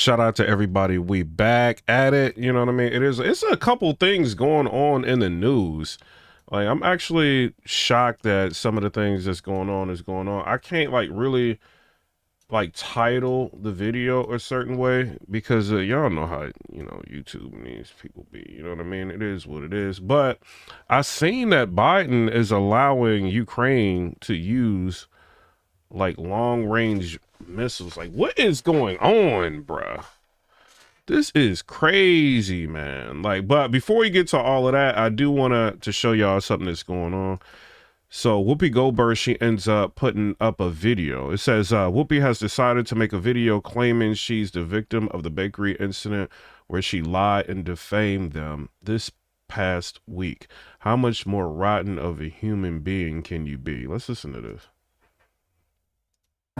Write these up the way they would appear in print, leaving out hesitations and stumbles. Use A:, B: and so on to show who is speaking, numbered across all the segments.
A: Shout out to everybody. We back at it. You know what I mean? It's a couple things going on in the news. Like, I'm actually shocked that some of the things that's going on is going on. I can't like really like title the video a certain way because y'all know how, you know, YouTube and these people be, you know what I mean? It is what it is. But I seen that Biden is allowing Ukraine to use like long range missiles. Like, what is going on, bruh? This is crazy, man. Like, but before we get to all of that, I do want to show y'all something that's going on. So Whoopi Goldberg, she ends up putting up a video. It says, Whoopi has decided to make a video claiming she's the victim of the bakery incident where she lied and defamed them this past week. How much more rotten of a human being can you be? Let's listen to this.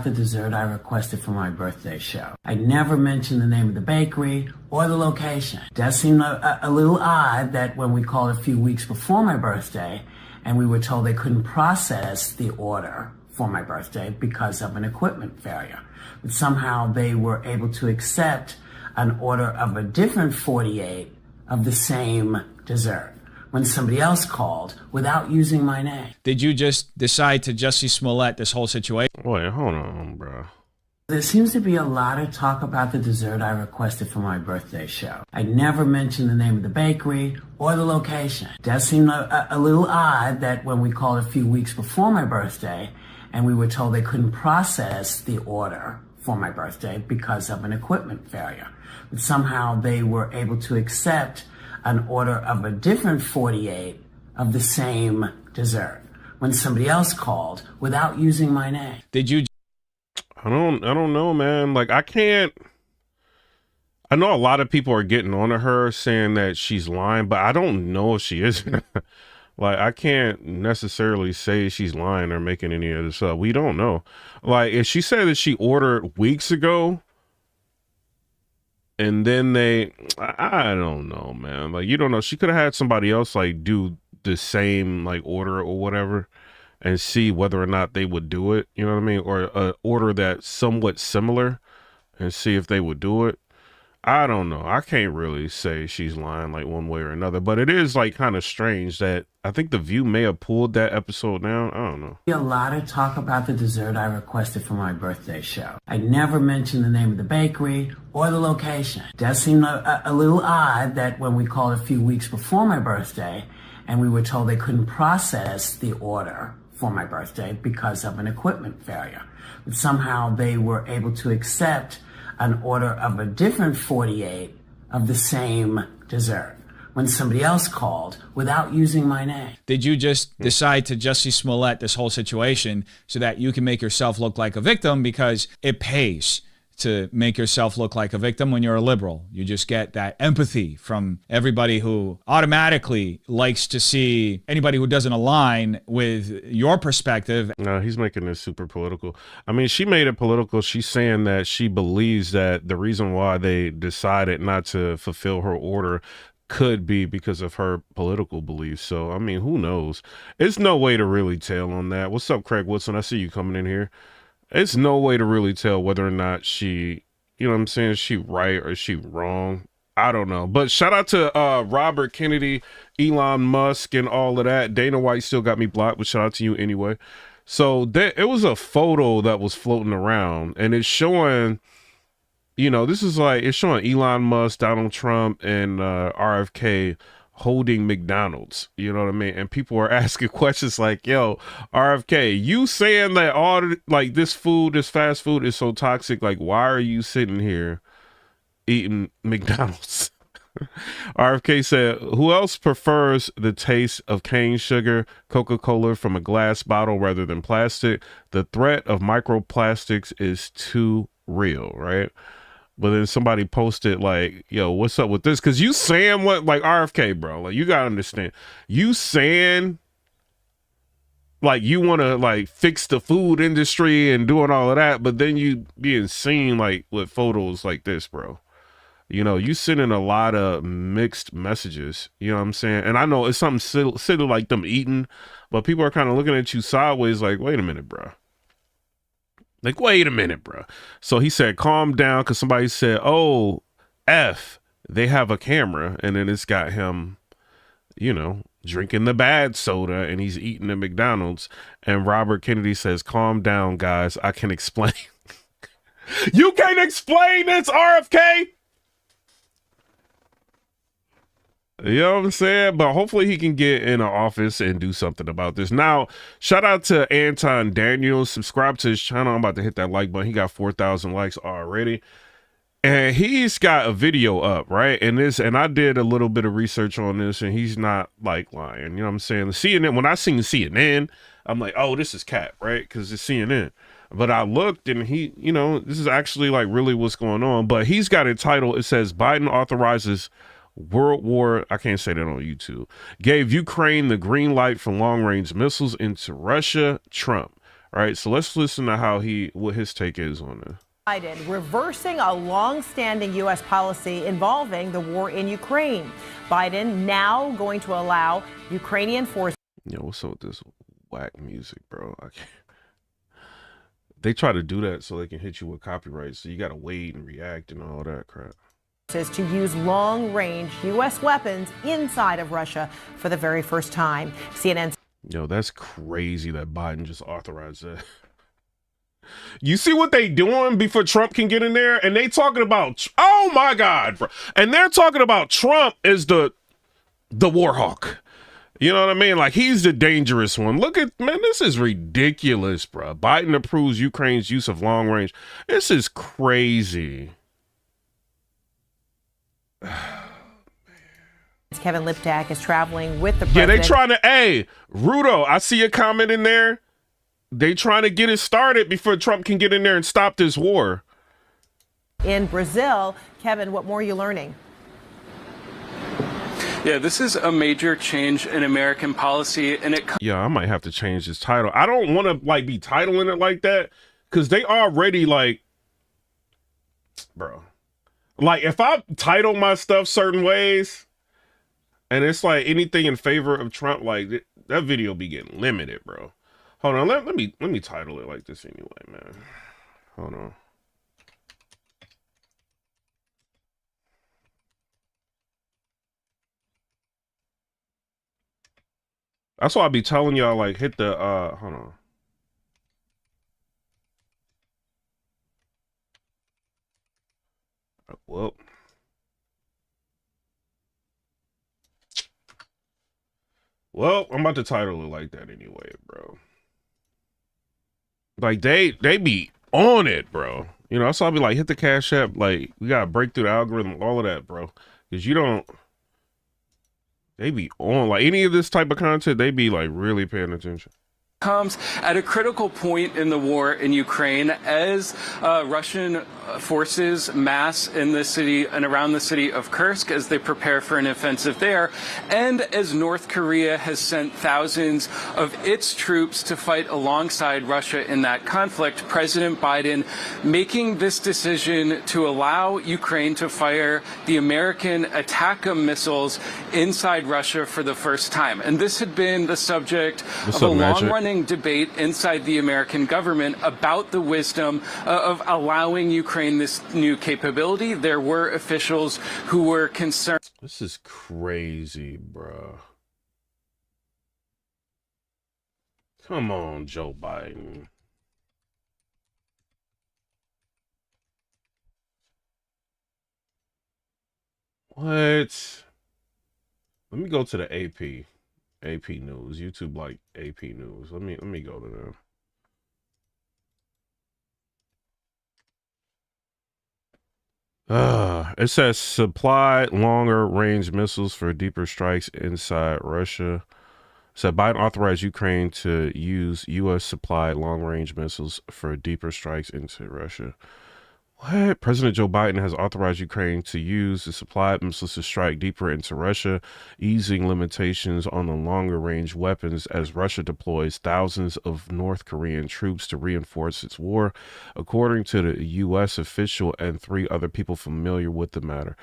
B: The dessert I requested for my birthday show. I never mentioned the name of the bakery or the location. It does seem a little odd that when we called a few weeks before my birthday and we were told they couldn't process the order for my birthday because of an equipment failure, but somehow they were able to accept an order of a different 48 of the same dessert when somebody else called without using my name.
C: Did you just decide to Jussie Smollett this whole situation?
A: Wait, hold on, bro.
B: There seems to be a lot of talk about the dessert I requested for my birthday show. I never mentioned the name of the bakery or the location. It does seem a little odd that when we called a few weeks before my birthday and we were told they couldn't process the order for my birthday because of an equipment failure, but somehow they were able to accept an order of a different 48 of the same dessert when somebody else called without using my name.
C: Did you?
A: I don't know, man. Like, I know a lot of people are getting on to her saying that she's lying, but I don't know if she is. Like, I can't necessarily say she's lying or making any of this up. We don't know. Like, if she said that she ordered weeks ago, and then I don't know, man. Like, you don't know. She could have had somebody else like do the same like order or whatever and see whether or not they would do it. You know what I mean? Or order that's somewhat similar and see if they would do it. I don't know. I can't really say she's lying like one way or another, but it is like kind of strange that I think The View may have pulled that episode down. I don't know.
B: A lot of talk about the dessert I requested for my birthday show. I never mentioned the name of the bakery or the location. It does seem a little odd that when we called a few weeks before my birthday and we were told they couldn't process the order for my birthday because of an equipment failure, but somehow they were able to accept an order of a different 48 of the same dessert when somebody else called without using my name.
C: Did you just decide to Jussie Smollett this whole situation so that you can make yourself look like a victim because it pays to make yourself look like a victim when you're a liberal? You just get that empathy from everybody who automatically likes to see anybody who doesn't align with your perspective.
A: No, he's making this super political. I mean, she made it political. She's saying that she believes that the reason why they decided not to fulfill her order could be because of her political beliefs. So, I mean, who knows? It's no way to really tell on that. What's up, Craig Woodson? I see you coming in here. It's no way to really tell whether or not she, you know what I'm saying, she right or she wrong. I don't know. But shout out to Robert Kennedy, Elon Musk, and all of that. Dana White still got me blocked, but shout out to you anyway. So it was a photo that was floating around, and it's showing, you know, this is like, it's showing Elon Musk, Donald Trump, and RFK holding McDonald's, you know what I mean? And people are asking questions like, yo, RFK, you saying that all like this food, this fast food is so toxic, like why are you sitting here eating McDonald's? RFK said, who else prefers the taste of cane sugar, Coca-Cola from a glass bottle rather than plastic? The threat of microplastics is too real, right? But then somebody posted like, yo, what's up with this? Because you saying what, like RFK, bro, like you got to understand, you saying like you want to like fix the food industry and doing all of that, but then you being seen like with photos like this, bro. You know, you sending a lot of mixed messages, you know what I'm saying? And I know it's something silly like them eating, but people are kind of looking at you sideways like, wait a minute, bro. Like, wait a minute, bro. So he said, calm down, because somebody said, oh, F, they have a camera. And then it's got him, you know, drinking the bad soda and he's eating the McDonald's. And Robert Kennedy says, calm down, guys. I can explain. You can't explain this, RFK. You know what I'm saying? But hopefully he can get in an office and do something about this. Now, shout out to Anton Daniels. Subscribe to his channel. I'm about to hit that like button. He got 4,000 likes already. And he's got a video up, right? And I did a little bit of research on this, and he's not like lying. You know what I'm saying? The CNN, when I seen CNN, I'm like, oh, this is cap, right? Because it's CNN. But I looked, and he, you know, this is actually like really what's going on. But he's got a title. It says Biden authorizes World War, I can't say that on YouTube, gave Ukraine the green light for long-range missiles into Russia, Trump. All right, so let's listen to what his take is on this.
D: Biden reversing a long-standing U.S. policy involving the war in Ukraine. Biden now going to allow Ukrainian forces.
A: Yo, what's up with this whack music, bro? I can't. They try to do that so they can hit you with copyright, so you got to wait and react and all that crap.
D: To use long-range U.S. weapons inside of Russia for the very first time. CNN.
A: Yo, that's crazy that Biden just authorized that. You see what they doing before Trump can get in there? And they talking about, oh my God, bro. And they're talking about Trump as the war hawk. You know what I mean? Like, he's the dangerous one. Look at, man, this is ridiculous, bro. Biden approves Ukraine's use of long range. This is crazy.
D: Kevin Liptak is traveling with the president.
A: Yeah, they trying to, hey, Rudo, I see a comment in there. They trying to get it started before Trump can get in there and stop this war.
D: In Brazil, Kevin, what more are you learning?
E: Yeah, this is a major change in American policy, and
A: yeah, I might have to change this title. I don't want to like be titling it like that because they already like, bro. Like, if I title my stuff certain ways and it's like anything in favor of Trump, like that video be getting limited, bro. Hold on, let me title it like this anyway, man. Hold on. That's why I be telling y'all, like, hit the hold on. Well, I'm about to title it like that anyway, bro. Like, they be on it, bro. You know, so I'll be like, hit the Cash App. Like, we gotta break through the algorithm, all of that, bro. Because you don't, they be on, like, any of this type of content, they be, like, really paying attention.
E: Comes at a critical point in the war in Ukraine as Russian forces mass in the city and around the city of Kursk as they prepare for an offensive there, and as North Korea has sent thousands of its troops to fight alongside Russia in that conflict. President Biden making this decision to allow Ukraine to fire the American ATACMS missiles inside Russia for the first time. And this had been the subject of a long-running debate inside the American government about the wisdom of allowing Ukraine this new capability. There were officials who were concerned.
A: This is crazy, bro. Come on, Joe Biden. What? Let me go to the AP. AP News. YouTube like AP News. Let me go to them. It says supply longer range missiles for deeper strikes inside Russia. It said Biden authorized Ukraine to use U.S. supplied long range missiles for deeper strikes into Russia. What? President Joe Biden has authorized Ukraine to use the supplied missiles to strike deeper into Russia, easing limitations on the longer range weapons as Russia deploys thousands of North Korean troops to reinforce its war, according to the U.S. official and 3 other people familiar with the matter.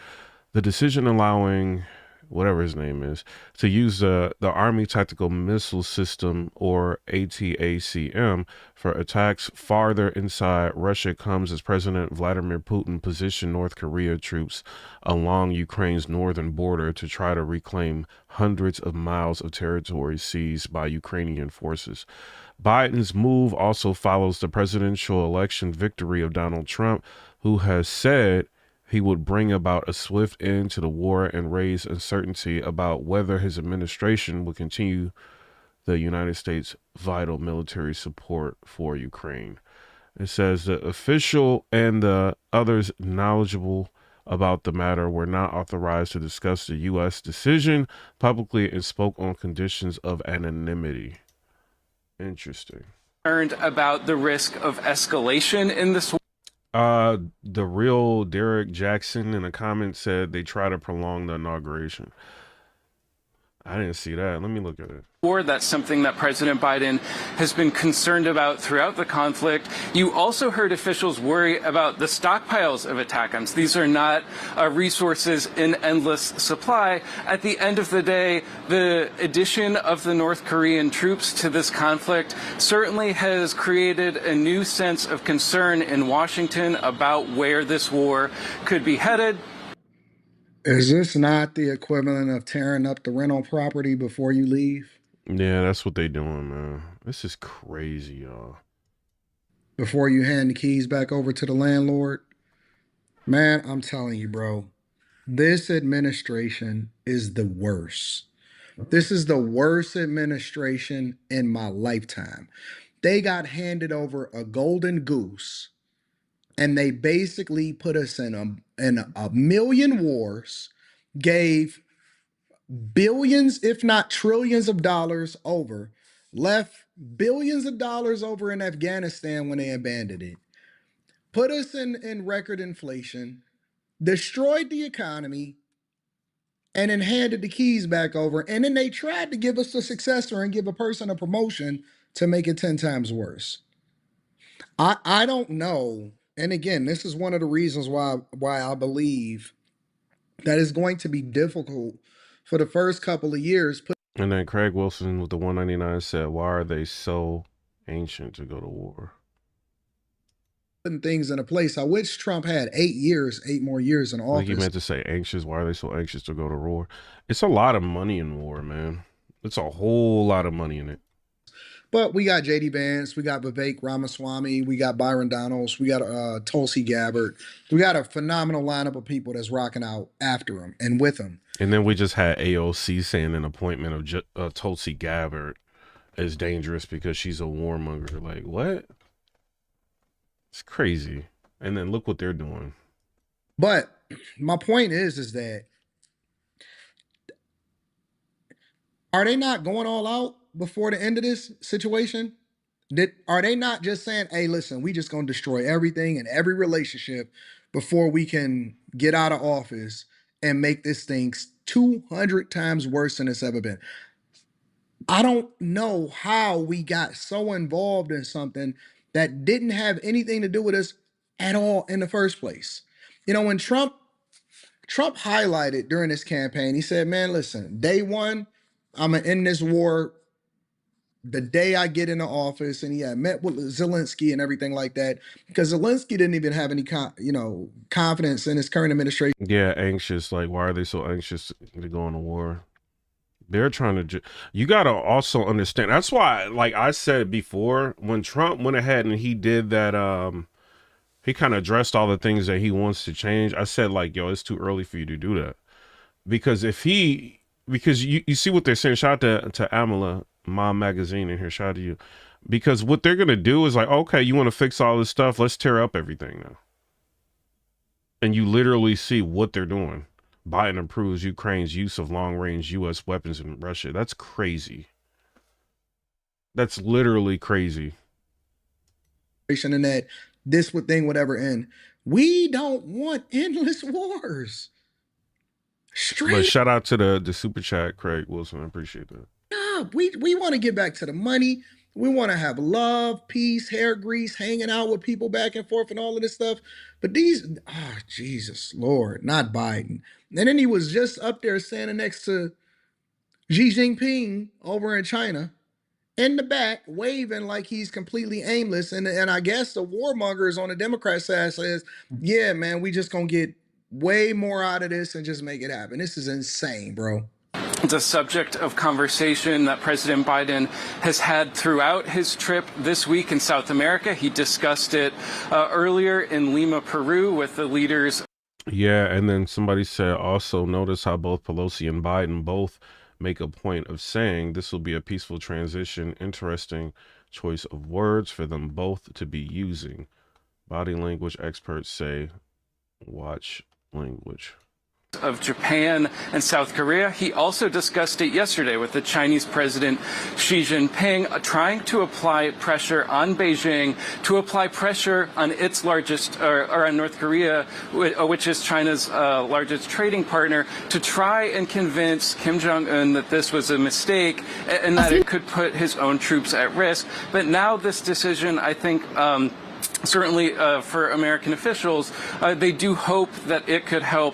A: The decision allowing whatever his name is, to use the Army Tactical Missile System, or ATACM, for attacks farther inside Russia comes as President Vladimir Putin positioned North Korea troops along Ukraine's northern border to try to reclaim hundreds of miles of territory seized by Ukrainian forces. Biden's move also follows the presidential election victory of Donald Trump, who has said he would bring about a swift end to the war and raise uncertainty about whether his administration will continue the United States' vital military support for Ukraine. It says the official and the others knowledgeable about the matter were not authorized to discuss the U.S. decision publicly and spoke on conditions of anonymity. Interesting.
E: About the risk of escalation in this war.
A: The real Derek Jackson in a comment said they try to prolong the inauguration. I didn't see that. Let me look at it.
E: That's something that President Biden has been concerned about throughout the conflict. You also heard officials worry about the stockpiles of ATACMS. These are not resources in endless supply. At the end of the day, the addition of the North Korean troops to this conflict certainly has created a new sense of concern in Washington about where this war could be headed.
F: Is this not the equivalent of tearing up the rental property before you leave?
A: Yeah, that's what they doing, man. This is crazy, y'all.
F: Before you hand the keys back over to the landlord? Man, I'm telling you, bro, this administration is the worst. This is the worst administration in my lifetime. They got handed over a golden goose, and they basically put us in a million wars, gave billions, if not trillions of dollars over, left billions of dollars over in Afghanistan when they abandoned it, put us in record inflation, destroyed the economy, and then handed the keys back over. And then they tried to give us a successor and give a person a promotion to make it 10 times worse. I don't know. And again, this is one of the reasons why I believe that it's going to be difficult for the first couple of years.
A: And then Craig Wilson with the 199 said, why are they so ancient to go to war?
F: Putting things in a place. I wish Trump had 8 more years in office.
A: I think he meant to say anxious. Why are they so anxious to go to war? It's a lot of money in war, man. It's a whole lot of money in it.
F: But we got J.D. Vance, we got Vivek Ramaswamy, we got Byron Donalds, we got Tulsi Gabbard. We got a phenomenal lineup of people that's rocking out after him and with him.
A: And then we just had AOC saying an appointment of Tulsi Gabbard is dangerous because she's a warmonger. Like, what? It's crazy. And then look what they're doing.
F: But my point is that are they not going all out before the end of this situation? Are they not just saying, hey, listen, we just going to destroy everything and every relationship before we can get out of office and make this thing 200 times worse than it's ever been? I don't know how we got so involved in something that didn't have anything to do with us at all in the first place. You know, when Trump highlighted during his campaign, he said, man, listen, day one, I'm going to end this war the day I get into office. And he had met with Zelensky and everything like that, because Zelensky didn't even have any confidence in his current administration.
A: Yeah, anxious. Like, why are they so anxious to go into war? They're trying to, you got to also understand. That's why, like I said before, when Trump went ahead and he did that, he kind of addressed all the things that he wants to change. I said, like, yo, it's too early for you to do that. Because because you see what they're saying. Shout out to Amala, Mom Magazine in here. Shout out to you. Because what they're going to do is like, okay, you want to fix all this stuff? Let's tear up everything now. And you literally see what they're doing. Biden approves Ukraine's use of long-range U.S. weapons in Russia. That's crazy. That's literally crazy.
F: And that this thing would ever end. We don't want endless wars.
A: But shout out to the super chat, Craig Wilson. I appreciate that.
F: No, we want to get back to the money. We want to have love, peace, hair grease, hanging out with people back and forth and all of this stuff. But these, Jesus, Lord, not Biden. And then he was just up there standing next to Xi Jinping over in China in the back, waving like he's completely aimless. And I guess the warmongers on the Democrat side says, yeah, man, we just going to get way more out of this and just make it happen. This is insane, bro.
E: It's a subject of conversation that President Biden has had throughout his trip this week in South America. He discussed it earlier in Lima, Peru, with the leaders.
A: Yeah, and then somebody said also notice how both Pelosi and Biden both make a point of saying this will be a peaceful transition. Interesting choice of words for them both to be using. Body language experts say, watch language.
E: Of Japan and South Korea. He also discussed it yesterday with the Chinese President Xi Jinping, trying to apply pressure on Beijing, to apply pressure on its largest, or on North Korea, which is China's largest trading partner, to try and convince Kim Jong-un that this was a mistake and that it could put his own troops at risk. But now this decision, I think, certainly for American officials, they do hope that it could help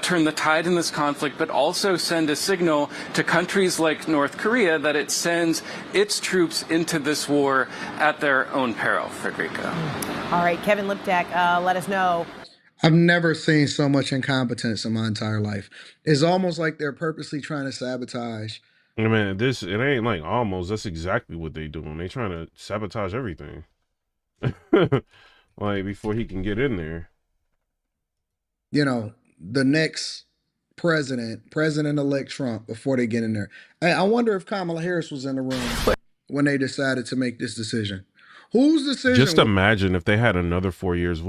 E: turn the tide in this conflict, but also send a signal to countries like North Korea that it sends its troops into this war at their own peril. Frederica.
D: All right, Kevin Liptak, let us know.
F: I've never seen so much incompetence in my entire life. It's almost like they're purposely trying to sabotage.
A: I mean, it ain't like almost. That's exactly what they doing. They trying to sabotage everything. Like before he can get in there.
F: You know, the next president-elect Trump, before they get in there. Hey, I wonder if Kamala Harris was in the room when they decided to make this decision. Whose decision?
A: Just imagine if they had another 4 years.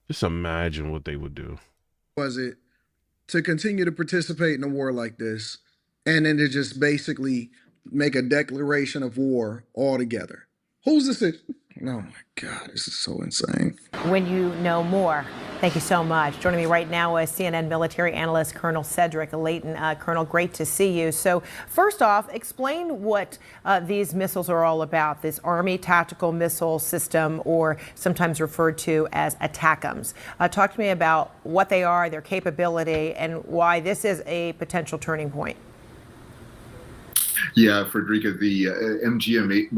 A: Just imagine what they would do.
F: Was it to continue to participate in a war like this and then to just basically make a declaration of war altogether? Who's decision? Oh my God, this is so insane.
D: When you know more. Thank you so much. Joining me right now is CNN military analyst Colonel Cedric Layton. Colonel, great to see you. So first off, explain what these missiles are all about, this Army tactical missile system, or sometimes referred to as ATACMS. Talk to me about what they are, their capability, and why this is a potential turning point.
G: Yeah, Frederica, the MGM-140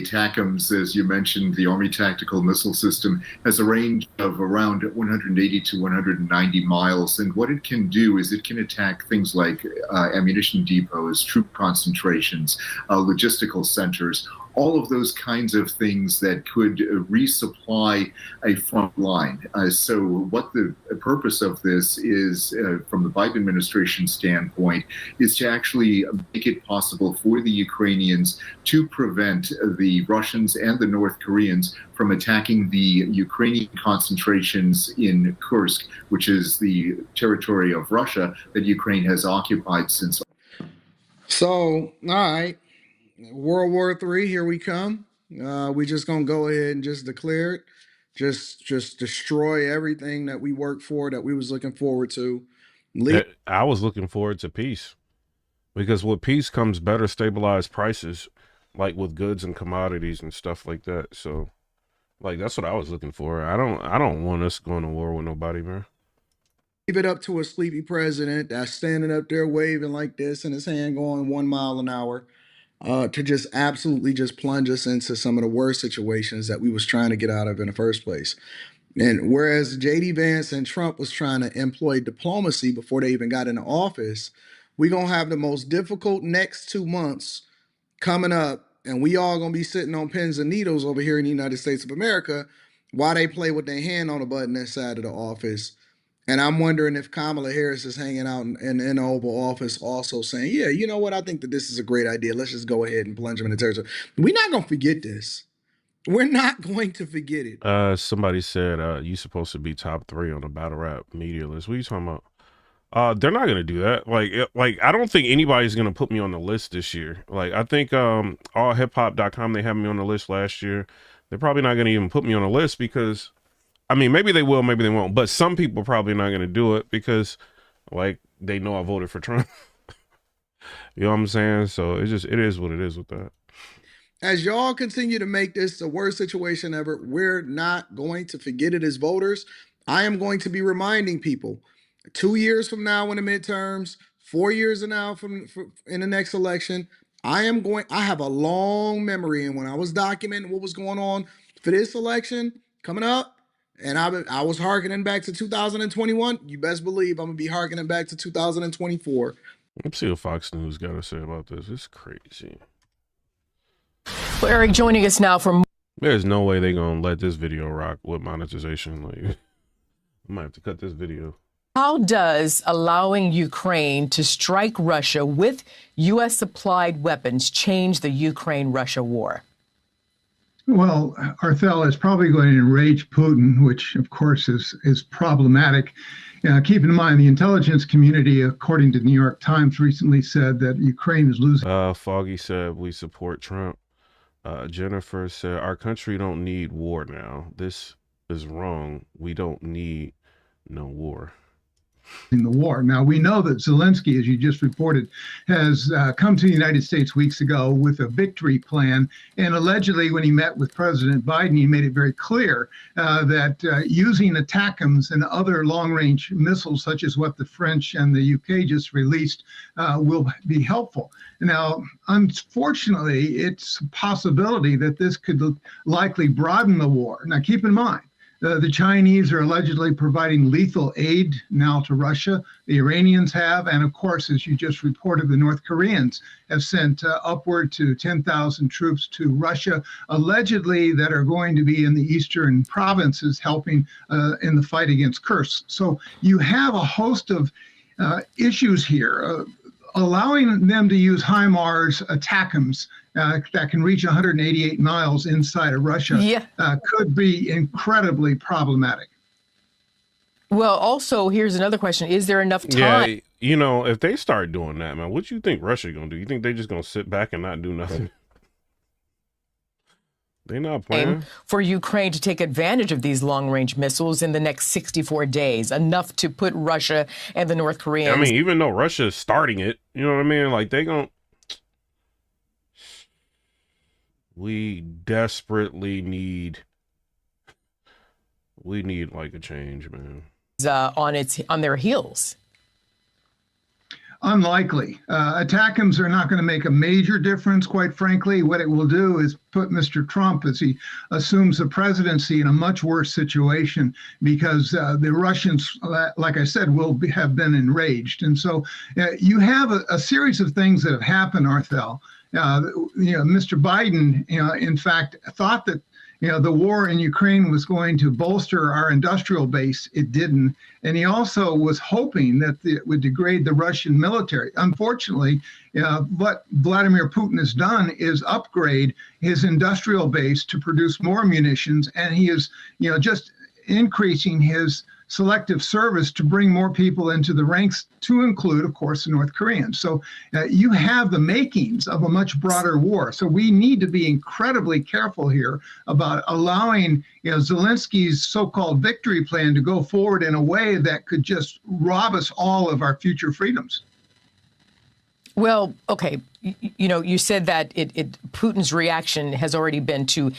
G: ATACMS, as you mentioned, the Army Tactical Missile System, has a range of around 180 to 190 miles. And what it can do is it can attack things like ammunition depots, troop concentrations, logistical centers, all of those kinds of things that could resupply a front line. So what the purpose of this is, from the Biden administration standpoint, is to actually make it possible for the Ukrainians to prevent the Russians and the North Koreans from attacking the Ukrainian concentrations in Kursk, which is the territory of Russia that Ukraine has occupied since.
F: So, all right. World War III, here we come. We just gonna go ahead and just declare it, just destroy everything that we worked for, that we was looking forward to.
A: I was looking forward to peace, because with peace comes better stabilized prices, like with goods and commodities and stuff like that. So, like that's what I was looking for. I don't want us going to war with nobody, man.
F: Leave it up to a sleepy president that's standing up there waving like this and his hand going 1 mile an hour. To just absolutely just plunge us into some of the worst situations that we was trying to get out of in the first place. And whereas J.D. Vance and Trump was trying to employ diplomacy before they even got into office, we're going to have the most difficult next 2 months coming up, and we all going to be sitting on pins and needles over here in the United States of America while they play with their hand on the button inside of the office. And I'm wondering if Kamala Harris is hanging out in the Oval Office also saying, yeah, you know what? I think that this is a great idea. Let's just go ahead and plunge them in the territory. We're not going to forget this. We're not going to forget it.
A: Somebody said you supposed to be top 3 on the battle rap media list. What are you talking about? They're not going to do that. Like I don't think anybody's going to put me on the list this year. Like I think allhiphop.com, they had me on the list last year. They're probably not going to even put me on the list because, I mean, maybe they will, maybe they won't. But some people probably not going to do it because, like, they know I voted for Trump. You know what I'm saying? So it is what it is with that.
F: As y'all continue to make this the worst situation ever, we're not going to forget it as voters. I am going to be reminding people 2 years from now in the midterms, 4 years from now in the next election, I have a long memory. And when I was documenting what was going on for this election coming up, and I was hearkening back to 2021, you best believe I'm going to be hearkening back to 2024.
A: Let's see what Fox News got to say about this. It's crazy.
H: Well, Eric, joining us now from...
A: There's no way they're going to let this video rock with monetization. Like, I might have to cut this video.
H: How does allowing Ukraine to strike Russia with U.S. supplied weapons change the Ukraine-Russia war?
I: Well, Arthel is probably going to enrage Putin, which, of course, is problematic. Keep in mind, the intelligence community, according to the New York Times, recently said that Ukraine is losing.
A: Foggy said, we support Trump. Jennifer said, our country don't need war now. This is wrong. We don't need no war.
I: In the war. Now, we know that Zelensky, as you just reported, has come to the United States weeks ago with a victory plan. And allegedly, when he met with President Biden, he made it very clear that using ATACMS and other long-range missiles, such as what the French and the UK just released, will be helpful. Now, unfortunately, it's a possibility that this could likely broaden the war. Now, keep in mind, the Chinese are allegedly providing lethal aid now to Russia. The Iranians have, and of course, as you just reported, the North Koreans have sent upward to 10,000 troops to Russia, allegedly that are going to be in the eastern provinces helping in the fight against Kursk. So you have a host of issues here. Allowing them to use HIMARS ATACMS that can reach 188 miles inside of Russia could be incredibly problematic.
H: Well, also, here's another question. Is there enough time?
A: Yeah, you know, if they start doing that, man, what you think Russia going to do? You think they just going to sit back and not do nothing? They're not playing.
H: For Ukraine to take advantage of these long-range missiles in the next 64 days, enough to put Russia and the North Koreans...
A: I mean, even though Russia is starting it, you know what I mean? Like, they going to... We desperately need... We need, like, a change, man.
H: On their heels.
I: Unlikely. ATACMS are not going to make a major difference, quite frankly. What it will do is put Mr. Trump, as he assumes the presidency, in a much worse situation because the Russians, like I said, have been enraged. And so you have a series of things that have happened, Arthel. Mr. Biden, in fact, thought that the war in Ukraine was going to bolster our industrial base. It didn't. And he also was hoping that it would degrade the Russian military. Unfortunately, what Vladimir Putin has done is upgrade his industrial base to produce more munitions. And he is, just increasing his selective service to bring more people into the ranks, to include, of course, the North Koreans. So you have the makings of a much broader war. So we need to be incredibly careful here about allowing Zelensky's so-called victory plan to go forward in a way that could just rob us all of our future freedoms.
H: Well, okay, you said that Putin's reaction has already been to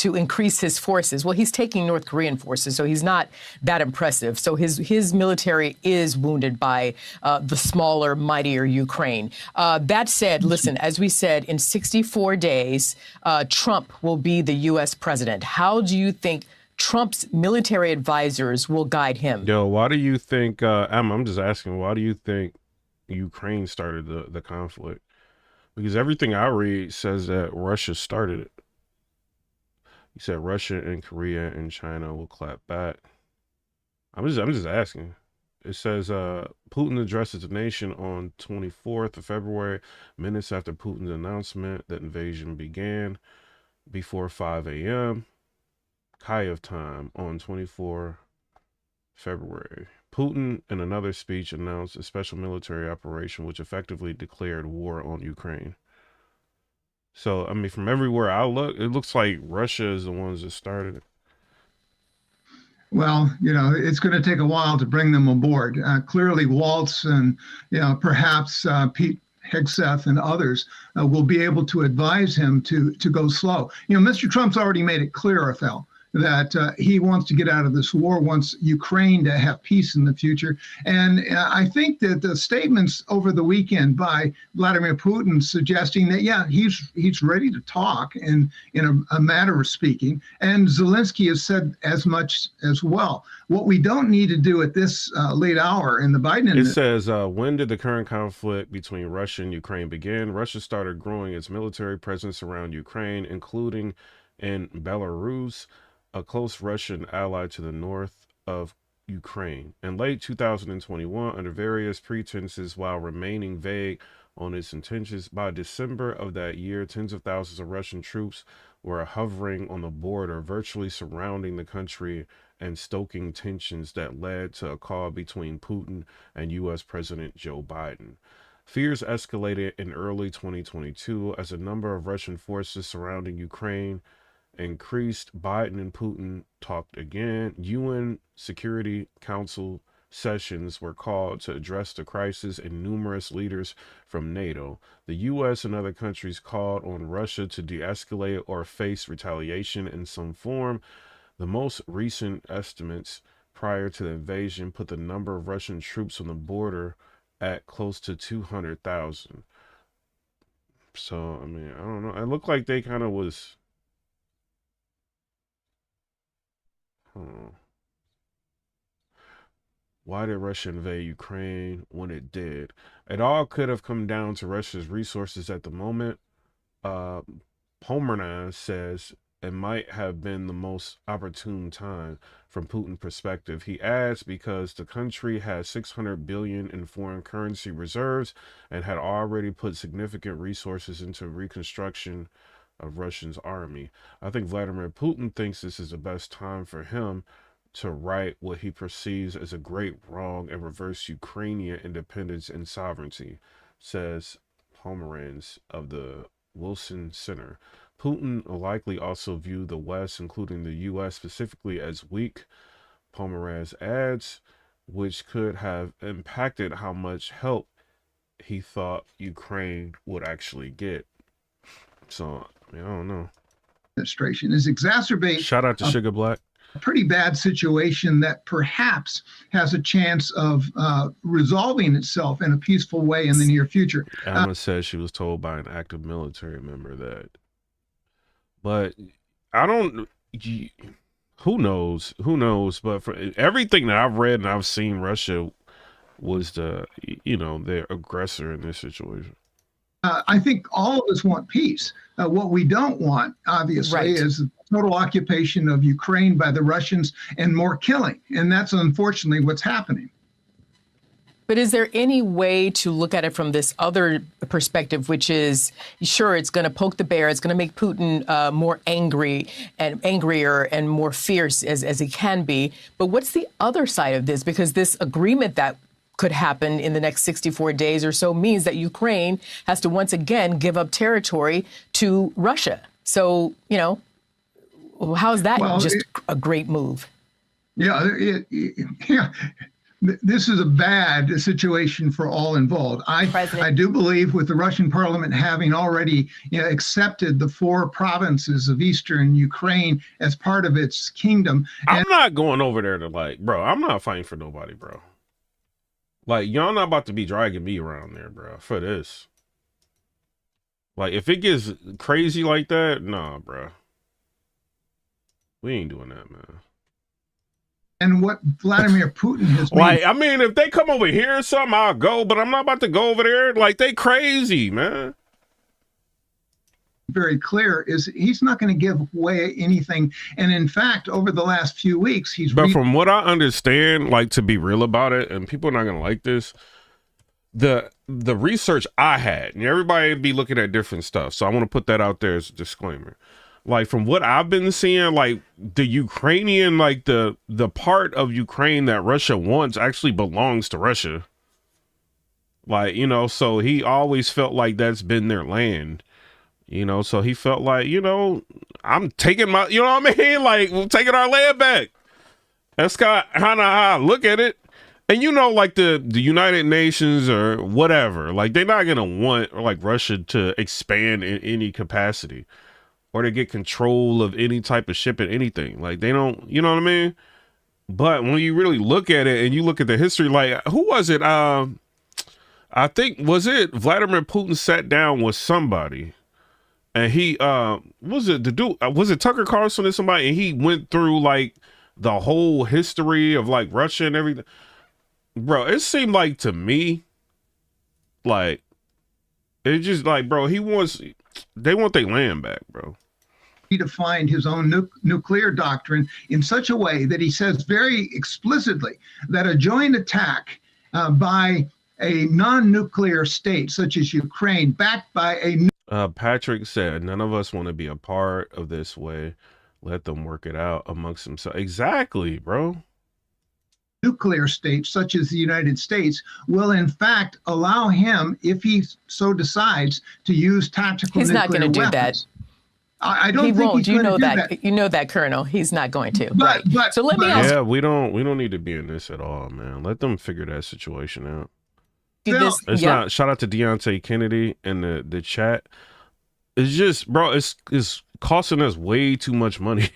H: increase his forces. Well, he's taking North Korean forces, so he's not that impressive. So his military is wounded by the smaller, mightier Ukraine. That said, listen, as we said, in 64 days, Trump will be the U.S. president. How do you think Trump's military advisors will guide him?
A: Yo, why do you think, I'm just asking, why do you think Ukraine started the conflict? Because everything I read says that Russia started it. He said Russia and Korea and China will clap back. I'm just asking. It says Putin addresses the nation on 24th of February, minutes after Putin's announcement that invasion began, before 5 a.m. Kyiv time on 24 February. Putin, in another speech, announced a special military operation which effectively declared war on Ukraine. So, I mean, from everywhere I look, it looks like Russia is the ones that started it.
I: Well, it's going to take a while to bring them aboard. Clearly, Walz and, perhaps Hegseth and others will be able to advise him to go slow. Mr. Trump's already made it clear, Rafael, that he wants to get out of this war, wants Ukraine to have peace in the future. And I think that the statements over the weekend by Vladimir Putin suggesting that, yeah, he's ready to talk in a matter of speaking. And Zelensky has said as much as well. What we don't need to do at this late hour in the Biden
A: It says, when did the current conflict between Russia and Ukraine begin? Russia started growing its military presence around Ukraine, including in Belarus, a close Russian ally to the north of Ukraine. In late 2021, under various pretenses while remaining vague on its intentions, by December of that year, tens of thousands of Russian troops were hovering on the border, virtually surrounding the country and stoking tensions that led to a call between Putin and U.S. President Joe Biden. Fears escalated in early 2022 as a number of Russian forces surrounding Ukraine increased. Biden and Putin talked again. UN Security Council sessions were called to address the crisis, and numerous leaders from NATO, the U.S., and other countries called on Russia to de-escalate or face retaliation in some form. The most recent estimates prior to the invasion put the number of Russian troops on the border at close to 200,000. So, I mean, I don't know. It looked like they kind of was... Why did Russia invade Ukraine when it did? It all could have come down to Russia's resources at the moment. Pomerantz says it might have been the most opportune time from Putin's perspective. He adds, because the country has 600 billion in foreign currency reserves and had already put significant resources into reconstruction of Russia's army. I think Vladimir Putin thinks this is the best time for him to right what he perceives as a great wrong and reverse Ukrainian independence and sovereignty, says Pomerantz of the Wilson Center. Putin likely also viewed the West, including the U.S. specifically, as weak, Pomerantz adds, which could have impacted how much help he thought Ukraine would actually get. So, I don't know.
I: Administration is exacerbating.
A: Shout out to Sugar Black.
I: A pretty bad situation that perhaps has a chance of resolving itself in a peaceful way in the near future.
A: Alma says she was told by an active military member that. But I don't. Who knows? Who knows? But for everything that I've read and I've seen, Russia was the aggressor in this situation.
I: I think all of us want peace. What we don't want, obviously, is the total occupation of Ukraine by the Russians and more killing. And that's unfortunately what's happening.
H: But is there any way to look at it from this other perspective, which is, sure, it's going to poke the bear, it's going to make Putin more angry and angrier and more fierce as he can be. But what's the other side of this? Because this agreement that could happen in the next 64 days or so means that Ukraine has to once again give up territory to Russia. So, how is that a great move?
I: Yeah, this is a bad situation for all involved. I do believe with the Russian parliament having already accepted the 4 provinces of eastern Ukraine as part of its kingdom.
A: I'm not going over there to I'm not fighting for nobody, bro. Y'all not about to be dragging me around there, bro, for this. If it gets crazy like that, nah, bro. We ain't doing that, man.
I: And what Vladimir Putin has made.
A: I mean, if they come over here or something, I'll go, but I'm not about to go over there. They crazy, man.
I: Very clear is he's not going to give away anything. And in fact, over the last few weeks,
A: But from what I understand, to be real about it, and people are not going to like this, the research I had, and everybody be looking at different stuff. So I want to put that out there as a disclaimer. From what I've been seeing, the Ukrainian, the part of Ukraine that Russia wants actually belongs to Russia. So he always felt like that's been their land. So he felt I'm taking my, we're taking our land back. That's kind of how I look at it. And like the United Nations or whatever, like they're not gonna want like Russia to expand in any capacity or to get control of any type of ship and anything. Like they don't, you know what I mean? But when you really look at it and you look at the history, like who was it? I think was it Vladimir Putin sat down with somebody, and he was it the dude? Was it Tucker Carlson or somebody? And he went through like the whole history of like Russia and everything. Bro, it seemed like to me, like it just like, bro, they want their land back, bro.
I: Defined his own nuclear doctrine in such a way that he says very explicitly that a joint attack by a non-nuclear state such as Ukraine, backed by a
A: Patrick said, none of us want to be a part of this way. Let them work it out amongst themselves. Exactly, bro.
I: Nuclear state such as the United States will in fact allow him, if he so decides, to use tactical
H: He's
I: nuclear
H: not going to do that.
I: I don't
H: he
I: think
H: won't.
I: he's going to do that.
H: You know that, Colonel. He's not going to.
I: But,
H: right. So let me ask.
A: Yeah, we don't need to be in this at all, man. Let them figure that situation out. It's not. Shout out to Deontay Kennedy in the chat. It's just, bro. It's costing us way too much money,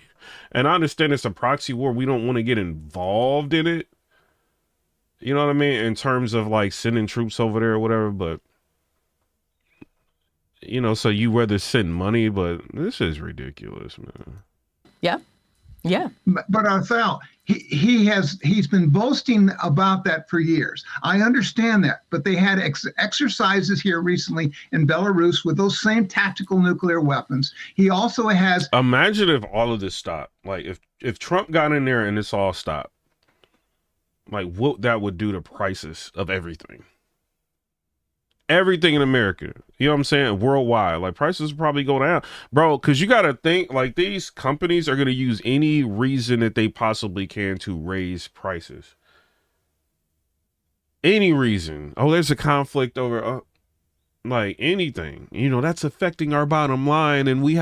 A: and I understand it's a proxy war. We don't want to get involved in it. You know what I mean? In terms of like sending troops over there or whatever, but. So you rather send money, but this is ridiculous, man.
H: Yeah. Yeah.
I: But Arthel, he's been boasting about that for years. I understand that, but they had exercises here recently in Belarus with those same tactical nuclear weapons. He also has.
A: Imagine if all of this stopped. Like if Trump got in there and this all stopped, like what that would do to prices of everything. Everything in America, you know what I'm saying? Worldwide, like prices probably go down, bro. Because you got to think like these companies are going to use any reason that they possibly can to raise prices. Any reason. Oh, there's a conflict over like anything, that's affecting our bottom line. And we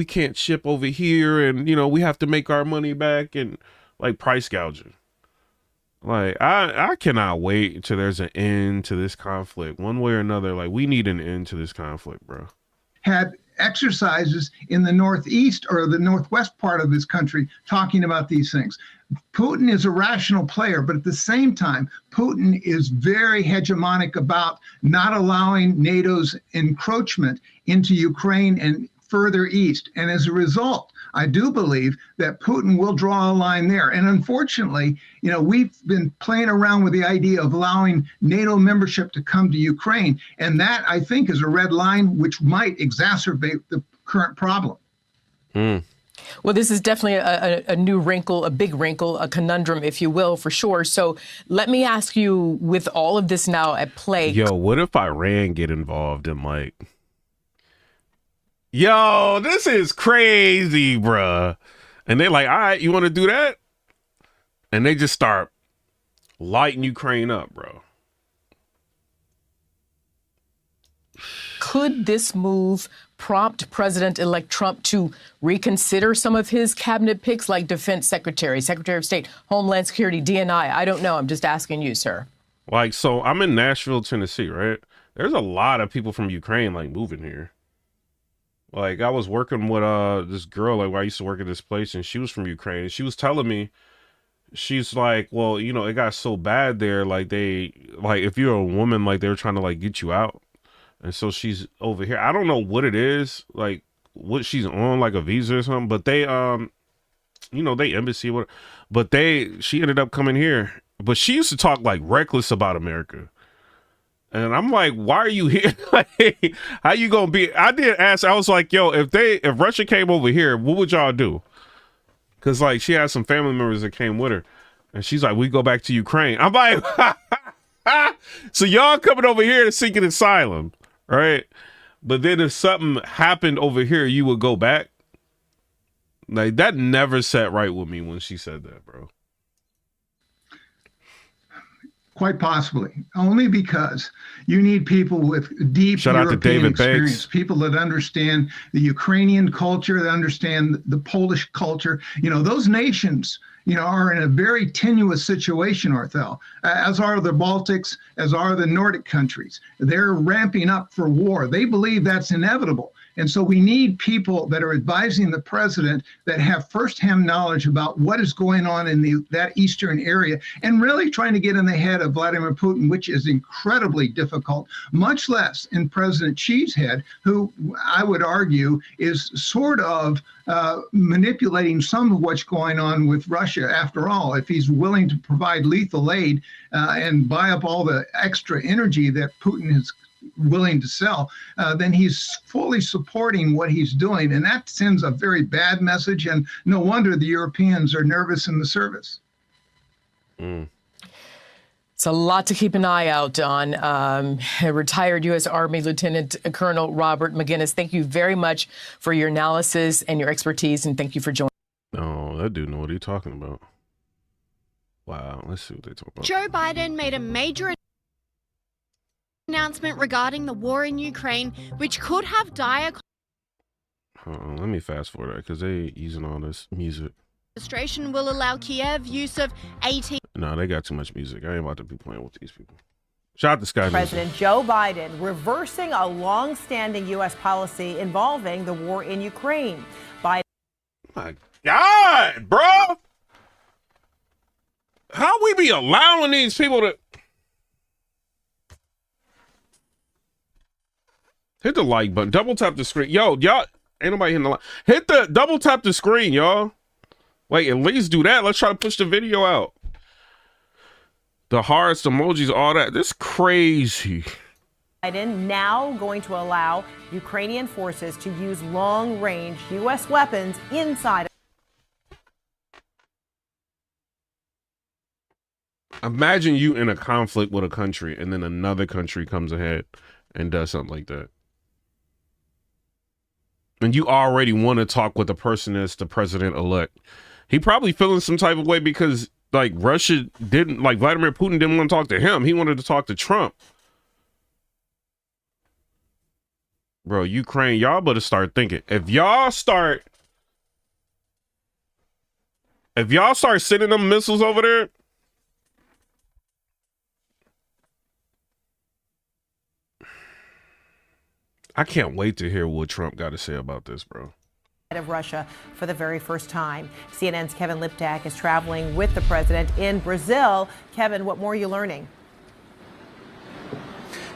A: can't ship over here. And, we have to make our money back and like price gouging. Like, I cannot wait until there's an end to this conflict one way or another. Like, we need an end to this conflict, bro.
I: Had exercises in the Northeast or the Northwest part of this country talking about these things. Putin is a rational player, but at the same time, Putin is very hegemonic about not allowing NATO's encroachment into Ukraine and further east. And as a result, I do believe that Putin will draw a line there. And unfortunately, we've been playing around with the idea of allowing NATO membership to come to Ukraine. And that, I think, is a red line which might exacerbate the current problem.
H: Well, this is definitely a new wrinkle, a big wrinkle, a conundrum, if you will, for sure. So let me ask you, with all of this now at play.
A: Yo, what if Iran get involved in like... Yo, this is crazy, bruh. And they're like, all right, you want to do that? And they just start lighting Ukraine up, bro.
H: Could this move prompt President-elect Trump to reconsider some of his cabinet picks like Defense Secretary, Secretary of State, Homeland Security, DNI? I don't know. I'm just asking you, sir.
A: Like, so I'm in Nashville, Tennessee, right? There's a lot of people from Ukraine like moving here. Like, I was working with this girl, like, where I used to work at this place, and she was from Ukraine. And she was telling me, she's like, well, it got so bad there, like, if you're a woman, like, they were trying to, like, get you out. And so she's over here. I don't know what it is, like, what she's on, like, a visa or something. But they, they embassy, whatever. But she ended up coming here. But she used to talk, like, reckless about America. And I'm like, why are you here? Like, how you gonna be? I did ask. I was like, yo, if Russia came over here, what would y'all do? Because like she had some family members that came with her, and she's like, we go back to Ukraine. I'm like, so y'all coming over here to seeking asylum, right? But then if something happened over here, you would go back. Like that never sat right with me when she said that, bro.
I: Quite possibly, only because you need people with deep
A: Shout out to
I: European
A: David
I: experience,
A: Banks.
I: people that understand the Ukrainian culture, that understand the Polish culture. You know, those nations, you know, are in a very tenuous situation, Arthel, as are the Baltics, as are the Nordic countries. They're ramping up for war. They believe that's inevitable. And so we need people that are advising the president that have firsthand knowledge about what is going on in that eastern area and really trying to get in the head of Vladimir Putin, which is incredibly difficult, much less in President Xi's head, who I would argue is sort of manipulating some of what's going on with Russia. After all, if he's willing to provide lethal aid and buy up all the extra energy that Putin is willing to sell, then he's fully supporting what he's doing. And that sends a very bad message. And no wonder the Europeans are nervous in the service.
H: It's a lot to keep an eye out on. Retired U.S. Army Lieutenant Colonel Robert McGinnis, thank you very much for your analysis and your expertise. And thank you for joining.
A: No, that dude know what he's talking about. Wow, let's see what they talk about.
J: Joe Biden made a major announcement regarding the war in Ukraine, which could have dire
A: Hold on, let me fast forward that because they using all this music.
J: administration will allow Kiev use of 18.
A: No, they got too much music. I ain't about to be playing with these people. Shout out to Sky News.
D: President Joe Biden reversing a long-standing U.S. policy involving the war in Ukraine. Biden.
A: My God, bro. How we be allowing these people to hit the like button, double tap the screen. Yo, y'all ain't nobody hitting the like. Hit the double tap the screen, y'all. Wait, at least do that. Let's try to push the video out. The hearts, the emojis, all that. This crazy.
D: Biden now going to allow Ukrainian forces to use long-range U.S. weapons inside.
A: Imagine you in a conflict with a country and then another country comes ahead and does something like that. And you already want to talk with the person that's the president-elect. He probably feeling some type of way because, like, Russia didn't, like, Vladimir Putin didn't want to talk to him. He wanted to talk to Trump. Bro, Ukraine, y'all better start thinking. If y'all start sending them missiles over there, I can't wait to hear what Trump got to say about this, bro.
D: Of Russia for the very first time. CNN's Kevin Liptak is traveling with the president in Brazil. Kevin, what more are you learning?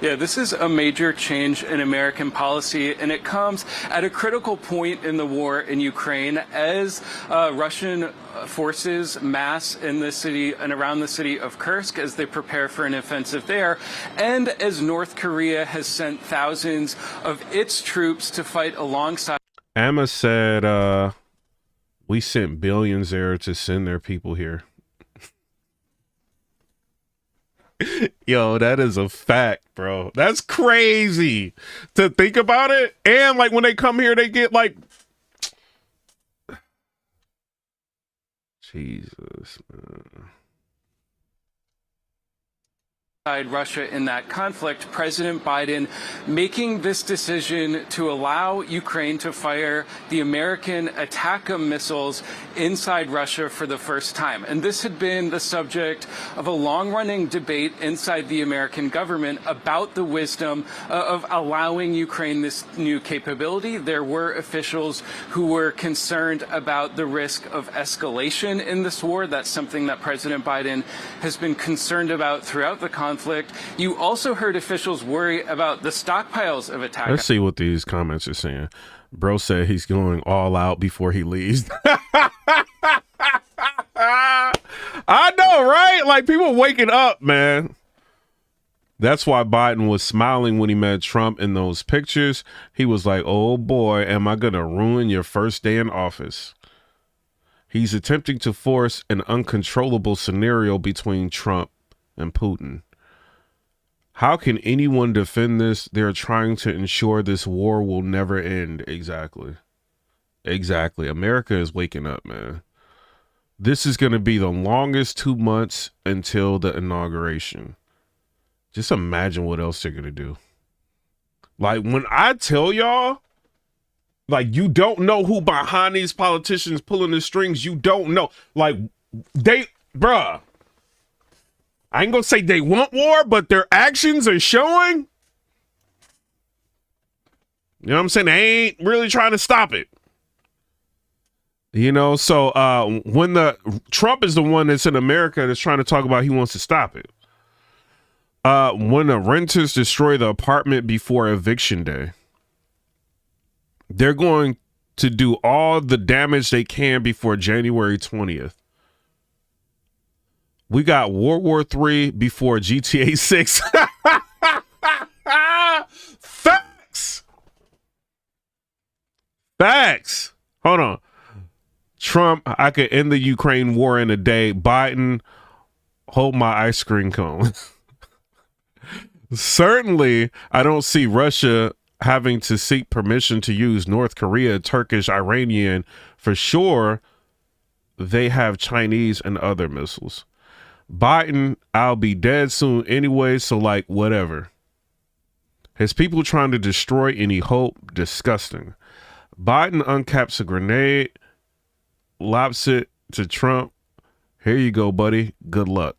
E: Yeah, this is a major change in American policy, and it comes at a critical point in the war in Ukraine as Russian forces mass in the city and around the city of Kursk as they prepare for an offensive there, and as North Korea has sent thousands of its troops to fight alongside.
A: Emma said, we sent billions there to send their people here. Yo, that is a fact, bro. That's crazy to think about it. And like when they come here, they get like, Jesus, man.
E: Russia in that conflict, President Biden making this decision to allow Ukraine to fire the American ATACMS missiles inside Russia for the first time. And this had been the subject of a long-running debate inside the American government about the wisdom of allowing Ukraine this new capability. There were officials who were concerned about the risk of escalation in this war. That's something that President Biden has been concerned about throughout the conflict. You also heard officials worry about the stockpiles of attack.
A: Let's see what these comments are saying. Bro said he's going all out before he leaves. I know, right? Like people waking up, man. That's why Biden was smiling when he met Trump in those pictures. He was like, oh boy, am I going to ruin your first day in office? He's attempting to force an uncontrollable scenario between Trump and Putin. How can anyone defend this? They're trying to ensure this war will never end. Exactly. Exactly. America is waking up, man. This is going to be the longest 2 months until the inauguration. Just imagine what else they're going to do. Like, when I tell y'all, like, you don't know who behind these politicians pulling the strings. You don't know. Like, bruh, I ain't gonna say they want war, but their actions are showing. You know what I'm saying? They ain't really trying to stop it. You know, so when Trump is the one that's in America that's trying to talk about he wants to stop it. When the renters destroy the apartment before eviction day, they're going to do all the damage they can before January 20th. We got World War III before GTA 6. Facts. Facts. Hold on. Trump, I could end the Ukraine war in a day. Biden, hold my ice cream cone. Certainly, I don't see Russia having to seek permission to use North Korea, Turkish, Iranian. For sure, they have Chinese and other missiles. Biden, I'll be dead soon anyway, so like, whatever. His people trying to destroy any hope, disgusting. Biden uncaps a grenade, lops it to Trump. Here you go, buddy. Good luck.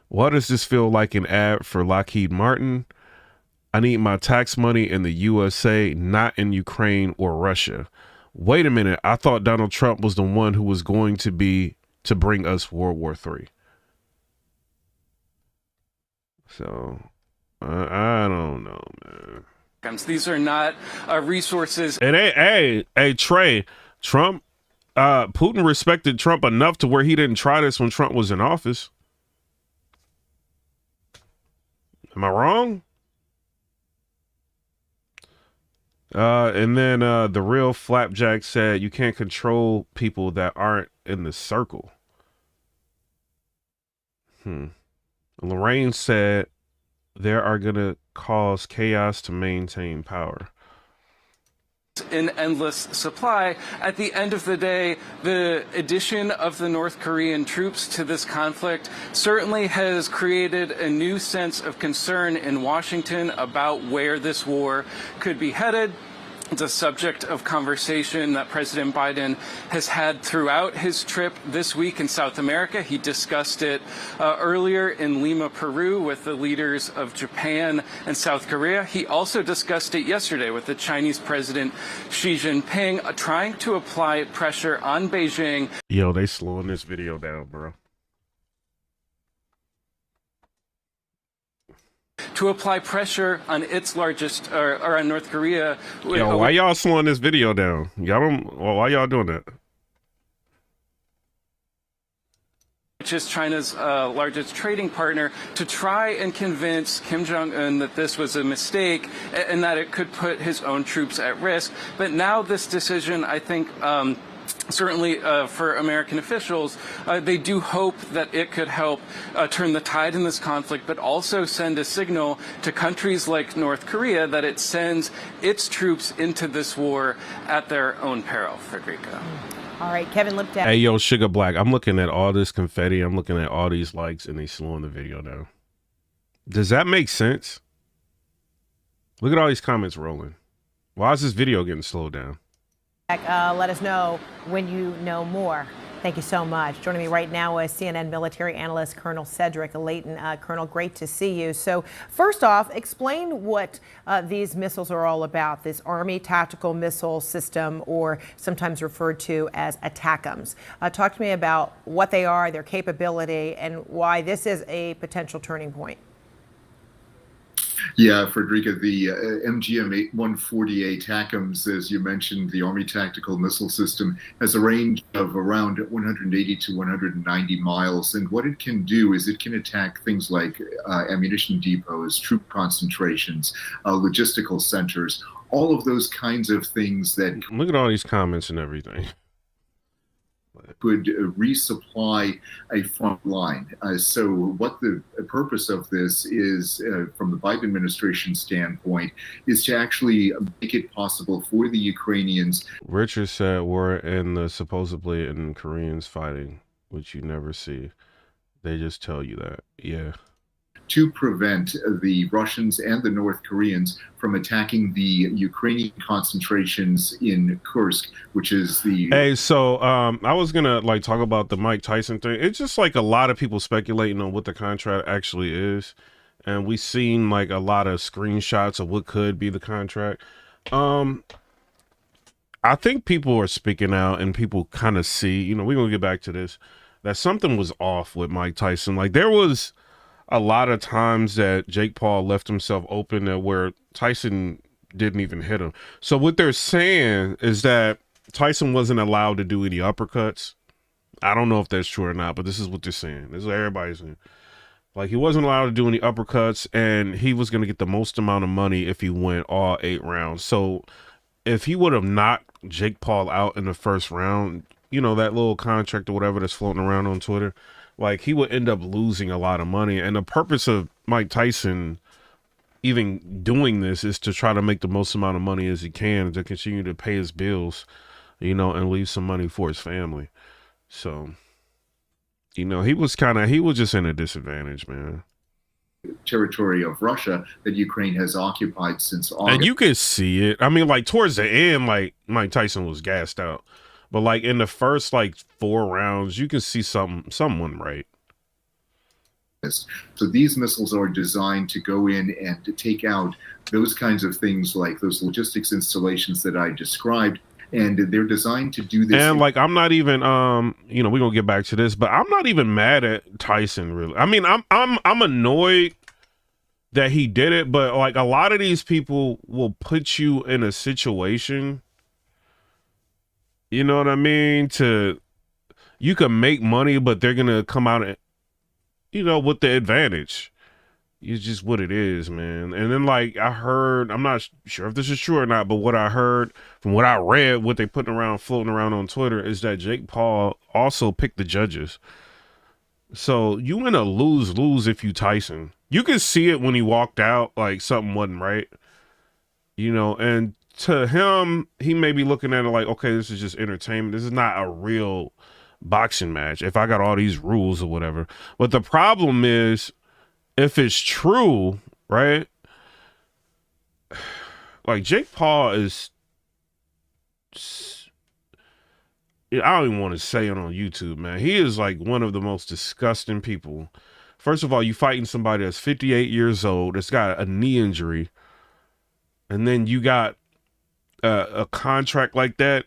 A: Why does this feel like an ad for Lockheed Martin? I need my tax money in the USA, not in Ukraine or Russia. Wait a minute. I thought Donald Trump was the one who was going to bring us World War III. So, I don't know, man.
E: These are not resources.
A: And hey, Trey, Trump, Putin respected Trump enough to where he didn't try this when Trump was in office. Am I wrong? And then the real Flapjack said you can't control people that aren't in the circle. Lorraine said they are going to cause chaos to maintain power.
E: In endless supply. At the end of the day, the addition of the North Korean troops to this conflict certainly has created a new sense of concern in Washington about where this war could be headed. It's a subject of conversation that President Biden has had throughout his trip this week in South America. He discussed it earlier in Lima, Peru, with the leaders of Japan and South Korea. He also discussed it yesterday with the Chinese President Xi Jinping, trying to apply pressure on Beijing.
A: Yo, they slowing this video down, bro.
E: To apply pressure on its largest, or on North Korea.
A: Yo, why y'all slowing this video down? Y'all don't. Well, why y'all doing that?
E: Which is China's largest trading partner, to try and convince Kim Jong-un that this was a mistake and that it could put his own troops at risk. But now this decision, I think, certainly for American officials, they do hope that it could help turn the tide in this conflict, but also send a signal to countries like North Korea that it sends its troops into this war at their own peril. Frederica.
D: All right, Kevin Liptak.
A: Hey, yo, Sugar Black, I'm looking at all this confetti. I'm looking at all these likes, and they slowing the video down. Does that make sense? Look at all these comments rolling. Why is this video getting slowed down?
D: Let us know when you know more. Thank you so much. Joining me right now is CNN military analyst Colonel Cedric Layton. Colonel, great to see you. So first off, explain what these missiles are all about, this Army tactical missile system, or sometimes referred to as ATACMS. Talk to me about what they are, their capability, and why this is a potential turning point.
G: Yeah, Frederica, the MGM-140 ATACMS, as you mentioned, the Army Tactical Missile System, has a range of around 180 to 190 miles. And what it can do is it can attack things like ammunition depots, troop concentrations, logistical centers, all of those kinds of things that...
A: Look at all these comments and everything.
G: could resupply a front line. So what the purpose of this is, from the Biden administration standpoint, is to actually make it possible for the Ukrainians.
A: Richard said we're in the supposedly in Koreans fighting, which you never see. They just tell you that. Yeah.
G: To prevent the Russians and the North Koreans from attacking the Ukrainian concentrations in Kursk, which is the...
A: Hey, so I was gonna like talk about the Mike Tyson thing. It's just like a lot of people speculating on what the contract actually is, and we've seen like a lot of screenshots of what could be the contract. I think people are speaking out, and people kind of see, you know, we're gonna get back to this, that something was off with Mike Tyson. Like there was a lot of times that Jake Paul left himself open at where Tyson didn't even hit him. So what they're saying is that Tyson wasn't allowed to do any uppercuts. I don't know if that's true or not, but this is what they're saying. This is what everybody's saying. Like he wasn't allowed to do any uppercuts, and he was going to get the most amount of money if he went all 8 rounds. So if he would have knocked Jake Paul out in the first round, you know, that little contract or whatever that's floating around on Twitter, like he would end up losing a lot of money. And the purpose of Mike Tyson even doing this is to try to make the most amount of money as he can to continue to pay his bills, you know, and leave some money for his family. So, you know, he was just in a disadvantage, man.
G: Territory of Russia that Ukraine has occupied since August.
A: And you can see it. I mean, like towards the end, like Mike Tyson was gassed out. But like in the first like 4 rounds, you can see someone right.
G: So these missiles are designed to go in and to take out those kinds of things, like those logistics installations that I described. And they're designed to do this.
A: And like, I'm not even, you know, we're gonna get back to this, but I'm not even mad at Tyson, really. I mean, I'm annoyed that he did it, but like a lot of these people will put you in a situation, you know what I mean? You can make money, but they're gonna come out, you know, with the advantage. It's just what it is, man. And then like I heard, I'm not sure if this is true or not, but what I heard from what I read, what they floating around on Twitter, is that Jake Paul also picked the judges. So you in a lose-lose if you Tyson. You could see it when he walked out, like something wasn't right, you know, and to him, he may be looking at it like, okay, this is just entertainment. This is not a real boxing match if I got all these rules or whatever. But the problem is, if it's true, right? Like Jake Paul is, I don't even want to say it on YouTube, man. He is like one of the most disgusting people. First of all, you fighting somebody that's 58 years old, that's got a knee injury, and then you got a contract like that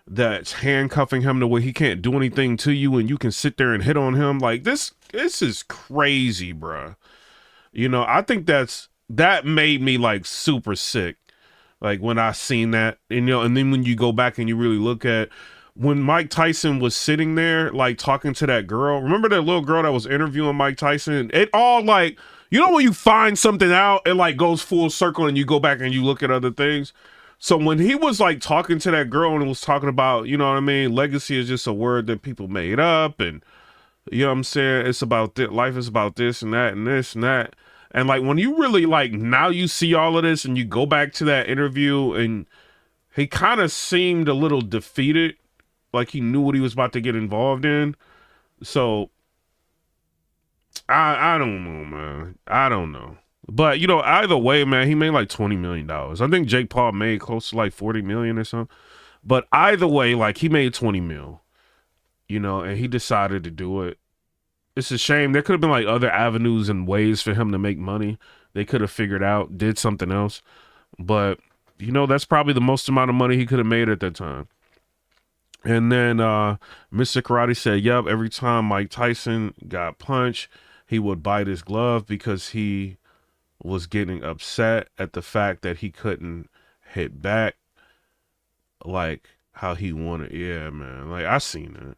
A: that's handcuffing him to where he can't do anything to you, and you can sit there and hit on him. Like this is crazy, bruh. You know, I think that made me like super sick. Like when I seen that, and, you know, and then when you go back and you really look at when Mike Tyson was sitting there, like talking to that girl, remember that little girl that was interviewing Mike Tyson? It all like, you know, when you find something out, it like goes full circle and you go back and you look at other things. So when he was like talking to that girl and was talking about, you know what I mean? Legacy is just a word that people made up. And you know what I'm saying? It's about life is about this and that and this and that. And like, when you really like, now you see all of this and you go back to that interview and he kind of seemed a little defeated. Like he knew what he was about to get involved in. So I don't know, man. I don't know. But, you know, either way, man, he made like $20 million. I think Jake Paul made close to like 40 million or something. But either way, like he made 20 mil, you know, and he decided to do it. It's a shame. There could have been like other avenues and ways for him to make money. They could have figured out, did something else. But, you know, that's probably the most amount of money he could have made at that time. And then Mr. Karate said, yep, every time Mike Tyson got punched, he would bite his glove because he was getting upset at the fact that he couldn't hit back like how he wanted. Yeah, man. Like, I seen it.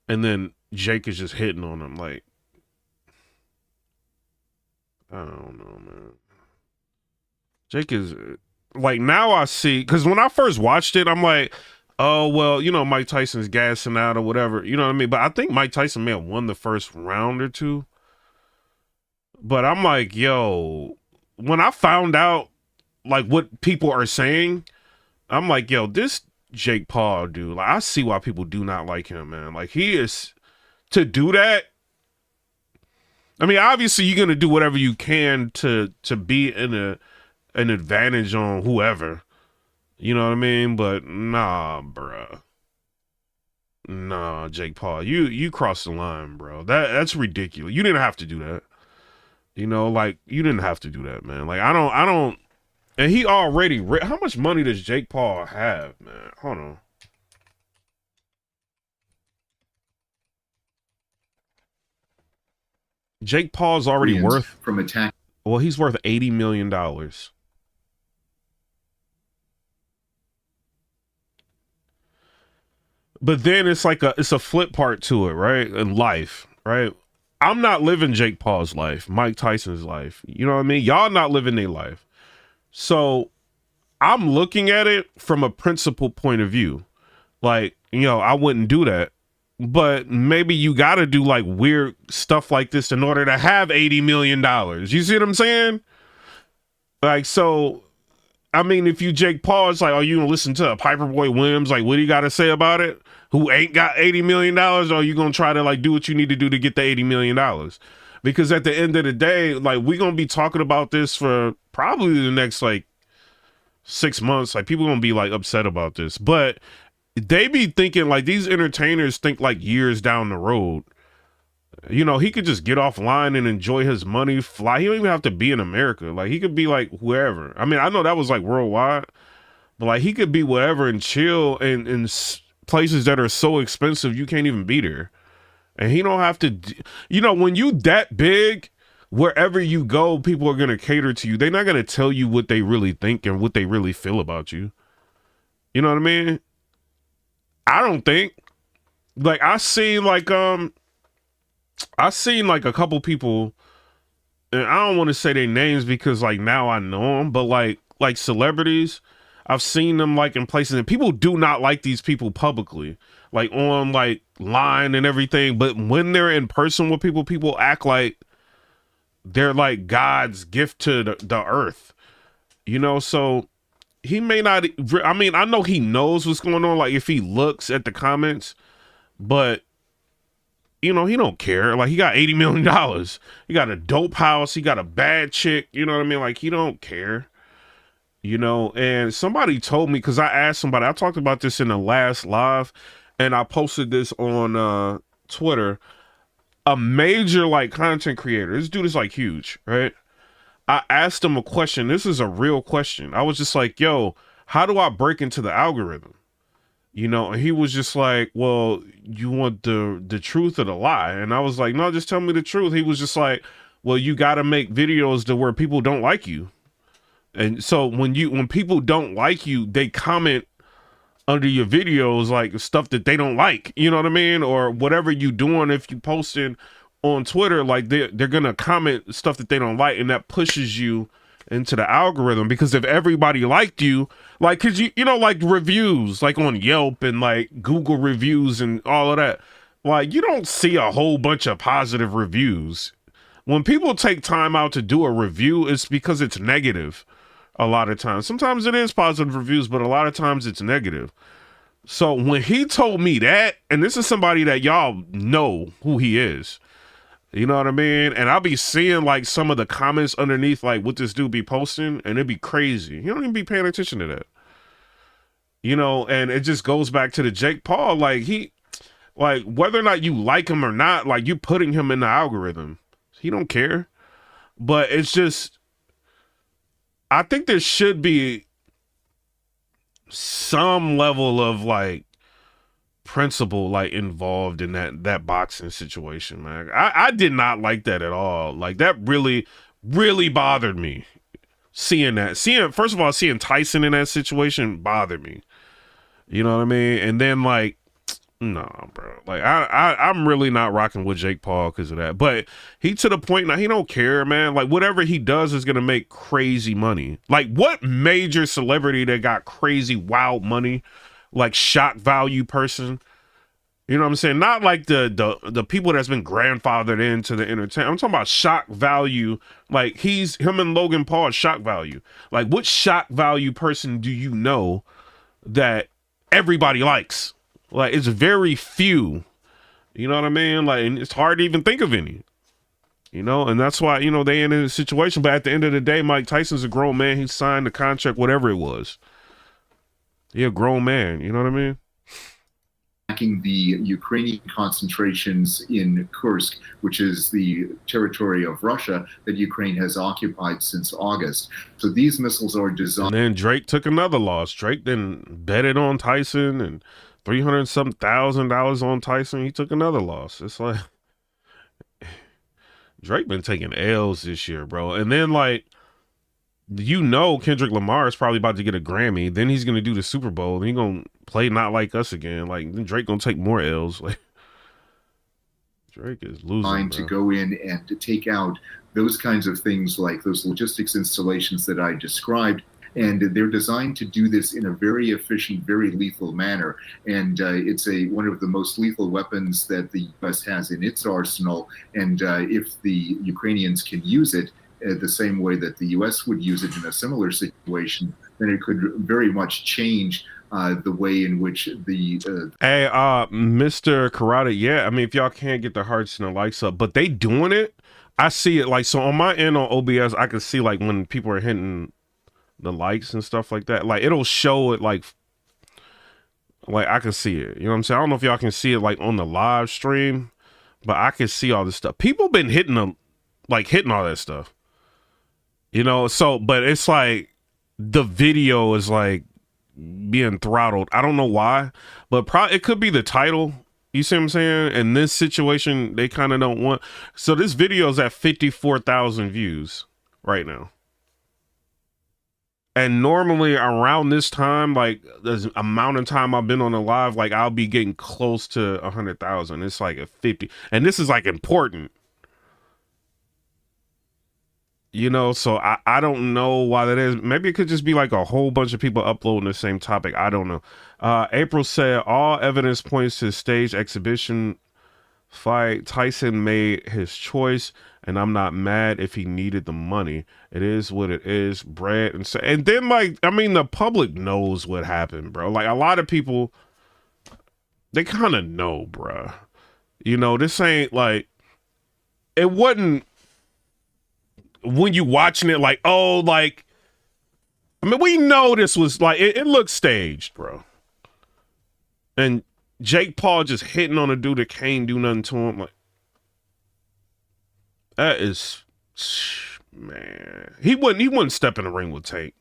A: And then Jake is just hitting on him. Like, I don't know, man. Jake is, like, now I see, because when I first watched it, I'm like, oh, well, you know, Mike Tyson's gassing out or whatever. You know what I mean? But I think Mike Tyson may have won the first round or two. But I'm like, yo, when I found out like what people are saying, I'm like, yo, this Jake Paul dude, like I see why people do not like him, man. Like he is to do that. I mean, obviously you're gonna do whatever you can to be in an advantage on whoever. You know what I mean? But nah, bruh. Nah, Jake Paul, you crossed the line, bro. That's ridiculous. You didn't have to do that. You know, like you didn't have to do that, man. Like I don't. And he already. How much money does Jake Paul have, man? Hold on. Jake Paul's already worth
G: from attack.
A: Well, he's worth $80 million. But then it's like it's a flip part to it, right? In life, right? I'm not living Jake Paul's life, Mike Tyson's life. You know what I mean? Y'all not living their life. So I'm looking at it from a principle point of view. Like, you know, I wouldn't do that. But maybe you got to do like weird stuff like this in order to have $80 million. You see what I'm saying? Like, so, I mean, if you Jake Paul, it's like, oh, you gonna listen to Piperboy Williams? Like, what do you got to say about it? Who ain't got $80 million? Or are you going to try to like do what you need to do to get the $80 million? Because at the end of the day, like we're going to be talking about this for probably the next like 6 months. Like people going to be like upset about this, but they be thinking like these entertainers think like years down the road. You know, he could just get offline and enjoy his money, fly. He don't even have to be in America. Like he could be like wherever. I mean, I know that was like worldwide, but like he could be wherever and chill in places that are so expensive you can't even be there. And he don't have to, you know, when you that big, wherever you go, people are going to cater to you. They're not going to tell you what they really think and what they really feel about you. You know what I mean? I don't think. Like I seen like a couple people, and I don't want to say their names because like now I know them, but like celebrities, I've seen them like in places and people do not like these people publicly, like on like line and everything. But when they're in person with people act like they're like God's gift to the earth, you know? So he may not, I mean, I know he knows what's going on. Like if he looks at the comments, but you know, he don't care. Like he got $80 million. He got a dope house. He got a bad chick. You know what I mean? Like he don't care. You know, and somebody told me, because I asked somebody, I talked about this in the last live, and I posted this on Twitter. A major like content creator, this dude is like huge, right? I asked him a question. This is a real question. I was just like, yo, how do I break into the algorithm? You know, and he was just like, well, you want the truth or the lie? And I was like, no, just tell me the truth. He was just like, well, you got to make videos to where people don't like you. And so when people don't like you, they comment under your videos like stuff that they don't like, you know what I mean? Or whatever you doing, if you posting on Twitter, like they're gonna comment stuff that they don't like, and that pushes you into the algorithm. Because if everybody liked you, like, cause you know, like reviews, like on Yelp and like Google reviews and all of that, like you don't see a whole bunch of positive reviews. When people take time out to do a review, it's because it's negative. A lot of times, sometimes it is positive reviews, but a lot of times it's negative. So when he told me that, and this is somebody that y'all know who he is, you know what I mean? And I'll be seeing like some of the comments underneath, like what this dude be posting, and it'd be crazy. He don't even be paying attention to that. You know, and it just goes back to the Jake Paul, like whether or not you like him or not, like you putting him in the algorithm. He don't care. But it's just, I think there should be some level of like principle like involved in that boxing situation, man. I did not like that at all. Like that really, really bothered me. Seeing first of all, seeing Tyson in that situation bothered me. You know what I mean? And then like, no, bro. Like I'm really not rocking with Jake Paul because of that. But he to the point now, he don't care, man. Like whatever he does is gonna make crazy money. Like what major celebrity that got crazy wild money like shock value person. You know what I'm saying? Not like the people that's been grandfathered into the entertainment. I'm talking about shock value. Like him and Logan Paul is shock value. Like what shock value person do you know that everybody likes? Like it's very few. You know what I mean? Like and it's hard to even think of any. You know, and that's why, you know, they in a situation. But at the end of the day, Mike Tyson's a grown man. He signed the contract, whatever it was. He a grown man. You know what I mean?
G: The Ukrainian concentrations in Kursk, which is the territory of Russia that Ukraine has occupied since August. So these missiles are designed.
A: And then Drake took another loss. Drake then betted on Tyson and $300,000 on Tyson. He took another loss. It's like Drake been taking L's this year, bro. And then like, you know, Kendrick Lamar is probably about to get a Grammy. Then he's gonna do the Super Bowl. Then he's gonna play Not Like Us again. Like then Drake gonna take more L's. Like Drake is losing.
G: To go in and to take out those kinds of things, like those logistics installations that I described. And they're designed to do this in a very efficient, very lethal manner. And it's one of the most lethal weapons that the U.S. has in its arsenal. And if the Ukrainians can use it the same way that the U.S. would use it in a similar situation, then it could very much change the way in which the
A: Hey, Mr. Karate, yeah, I mean, if y'all can't get the hearts and the likes up, but they doing it, I see it. Like, so on my end on OBS, I can see like when people are hitting the likes and stuff like that. Like, it'll show it like I can see it. You know what I'm saying? I don't know if y'all can see it like on the live stream, but I can see all this stuff. People been hitting all that stuff. You know, so, but it's like the video is like being throttled. I don't know why, but it could be the title. You see what I'm saying? In this situation, they kind of don't want. So this video is at 54,000 views right now. And normally around this time, like the amount of time I've been on the live, like I'll be getting close to 100,000. It's like a 50. And this is like important. You know, so I don't know why that is. Maybe it could just be like a whole bunch of people uploading the same topic. I don't know. April said, all evidence points to stage exhibition fight. Tyson made his choice, and I'm not mad if he needed the money. It is what it is, bread. And then, like, I mean, the public knows what happened, bro. Like, a lot of people, they kind of know, bro. You know, this ain't like, it wasn't, when you watching it, like, oh, like, I mean, we know this was like, it looked staged, bro. And Jake Paul just hitting on a dude that can't do nothing to him, like, that is, man. He wouldn't step in the ring with Tank.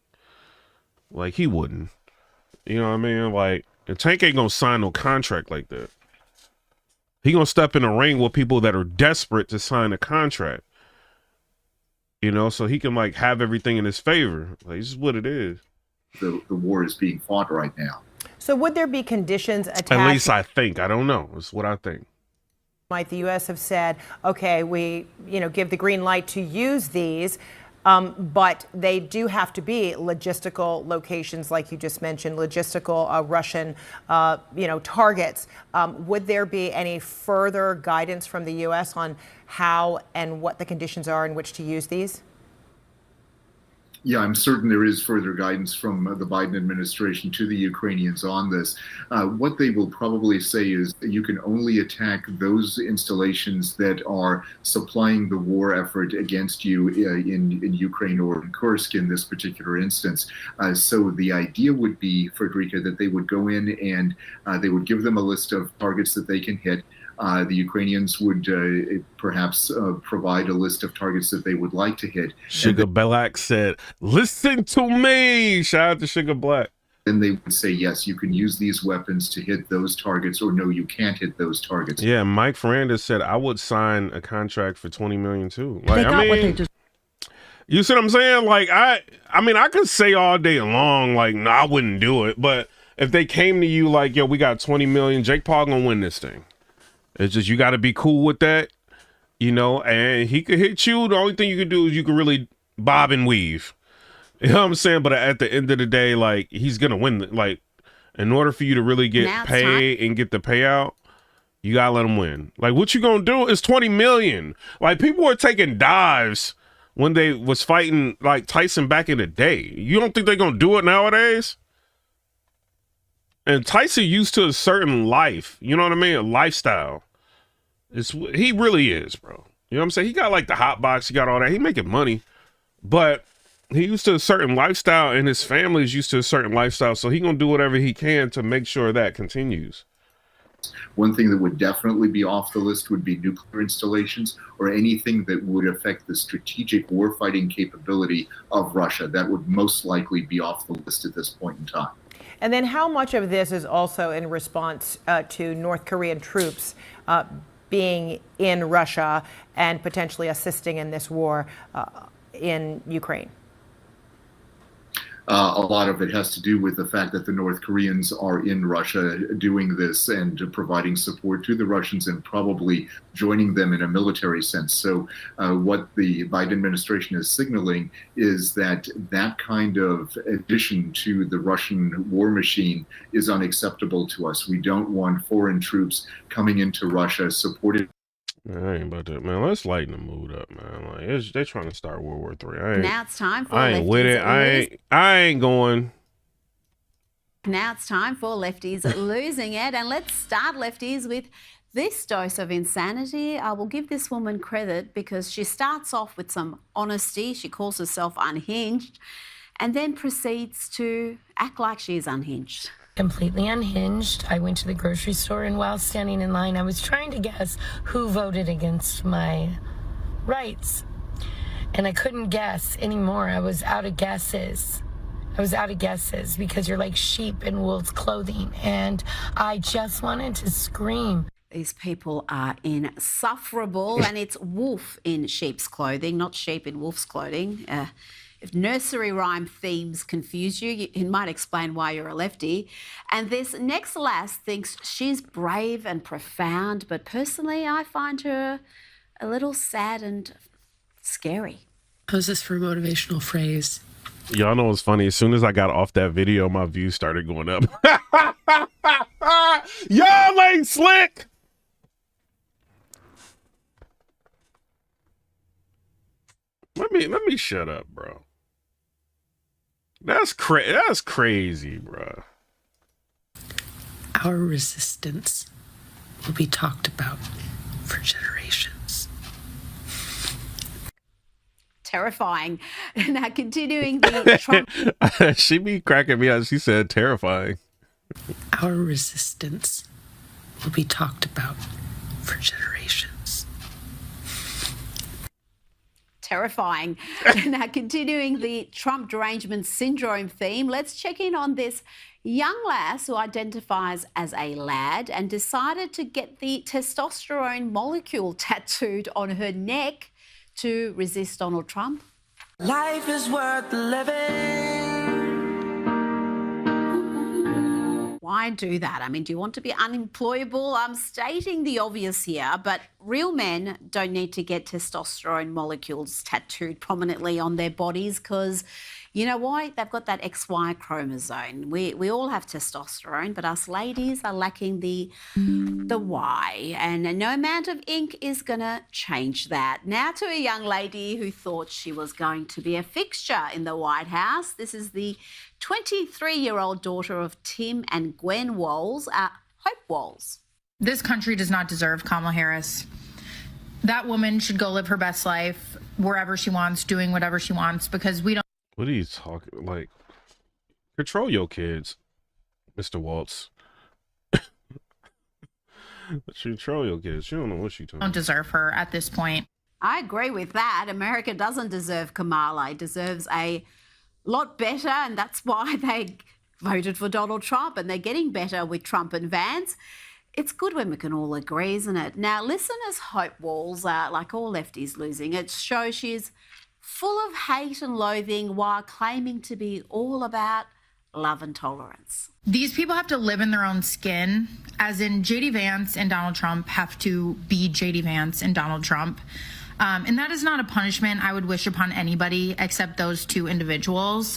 A: Like, he wouldn't. You know what I mean? Like, and Tank ain't gonna sign no contract like that. He gonna step in the ring with people that are desperate to sign a contract. You know, so he can like have everything in his favor. Like, this is what it is.
G: The war is being fought right now.
D: So would there be conditions attached?
A: At least I think. I don't know. It's what I think.
D: Might the U.S. have said, okay, we give the green light to use these, but they do have to be logistical locations, like you just mentioned, logistical Russian, targets. Would there be any further guidance from the U.S. on how and what the conditions are in which to use these?
G: Yeah, I'm certain there is further guidance from the Biden administration to the Ukrainians on this. What they will probably say is that you can only attack those installations that are supplying the war effort against you in Ukraine or in Kursk in this particular instance. So the idea would be, Frederica, that they would go in and they would give them a list of targets that they can hit. The Ukrainians would perhaps provide a list of targets that they would like to hit.
A: Sugar Black said, listen to me. Shout out to Sugar Black.
G: Then they would say, yes, you can use these weapons to hit those targets, or no, you can't hit those targets.
A: Yeah, Mike Ferrandis said, I would sign a contract for $20 million too. Like, I mean, you see what I'm saying? Like, I mean, I could say all day long, like, no, I wouldn't do it. But if they came to you like, yo, we got 20 million, Jake Paul gonna win this thing. It's just, you got to be cool with that, and he could hit you. The only thing you could do is you could really bob and weave. You know what I'm saying? But at the end of the day, like, he's going to win. Like, In order for you to really get
K: Now it's
A: paid and get the payout, you gotta let them win. Like, what you gonna do is $20 million. Like, people were taking dives when they was fighting like Tyson back in the day. You don't think they're gonna do it nowadays? And Tyson used to a certain life, you know what I mean? A lifestyle. He really is, bro. You know what I'm saying? He got like the hot box, he got all that. He making money, but he used to a certain lifestyle, and his family is used to a certain lifestyle. So he gonna do whatever he can to make sure that continues.
G: One thing that would definitely be off the list would be nuclear installations or anything that would affect the strategic warfighting capability of Russia. That would most likely be off the list at this point in time.
D: And then how much of this is also in response to North Korean troops being in Russia and potentially assisting in this war in Ukraine?
G: A lot of it has to do with the fact that the North Koreans are in Russia doing this and providing support to the Russians and probably joining them in a military sense. So what the Biden administration is signaling is that that kind of addition to the Russian war machine is unacceptable to us. We don't want foreign troops coming into Russia supported.
A: I ain't about that, man. Let's lighten the mood up, man. Like, they're trying to start World War III.
K: Now it's time for
A: I ain't with it. I ain't going.
K: Now it's time for lefties losing it. And let's start, lefties, with this dose of insanity. I will give this woman credit because she starts off with some honesty. She calls herself unhinged and then proceeds to act like she is unhinged.
L: Completely unhinged. I went to the grocery store, and while standing in line, I was trying to guess who voted against my rights. And I couldn't guess anymore. I was out of guesses. Because you're like sheep in wolf's clothing. And I just wanted to scream.
K: These people are insufferable, and it's wolf in sheep's clothing, not sheep in wolf's clothing. If nursery rhyme themes confuse you, it might explain why you're a lefty. And this next lass thinks she's brave and profound, but personally I find her a little sad and scary.
L: How's this for a motivational phrase?
A: Y'all know what's funny? As soon as I got off that video, my views started going up. Y'all ain't slick. Let me shut up, bro. That's crazy, bro.
L: Our resistance will be talked about for generations.
K: Terrifying. Now, continuing the Trump...
A: She be cracking me out. She said terrifying.
L: Our resistance will be talked about for generations.
K: Terrifying. Now, continuing the Trump derangement syndrome theme, let's check in on this young lass who identifies as a lad and decided to get the testosterone molecule tattooed on her neck to resist Donald Trump.
M: Life is worth living.
K: Why do that? I mean, do you want to be unemployable? I'm stating the obvious here, but real men don't need to get testosterone molecules tattooed prominently on their bodies because, you know why? They've got that XY chromosome. We all have testosterone, but us ladies are lacking the Y, and no amount of ink is going to change that. Now to a young lady who thought she was going to be a fixture in the White House. This is the 23-year-old daughter of Tim and Gwen Walz, Hope Walz.
N: This country does not deserve Kamala Harris. That woman should go live her best life wherever she wants, doing whatever she wants, because we don't.
A: What are you talking like? Control your kids, Mr. Waltz. Control your kids. You don't know what she's talking about.
N: Don't deserve her at this point.
K: I agree with that. America doesn't deserve Kamala. It deserves a lot better, and that's why they voted for Donald Trump, and they're getting better with Trump and Vance. It's good when we can all agree, isn't it? Now, listen as Hope Walz, like all lefties losing, it shows she's full of hate and loathing while claiming to be all about love and tolerance.
N: These people have to live in their own skin, as in J.D. Vance and Donald Trump have to be J.D. Vance and Donald Trump. And that is not a punishment I would wish upon anybody except those two individuals.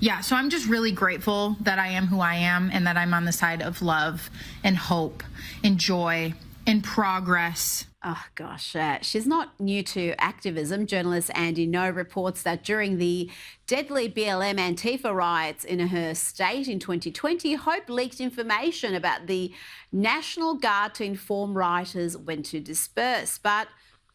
N: Yeah, so I'm just really grateful that I am who I am and that I'm on the side of love and hope and joy and progress.
K: Oh, gosh. She's not new to activism. Journalist Andy No reports that during the deadly BLM Antifa riots in her state in 2020, Hope leaked information about the National Guard to inform rioters when to disperse. But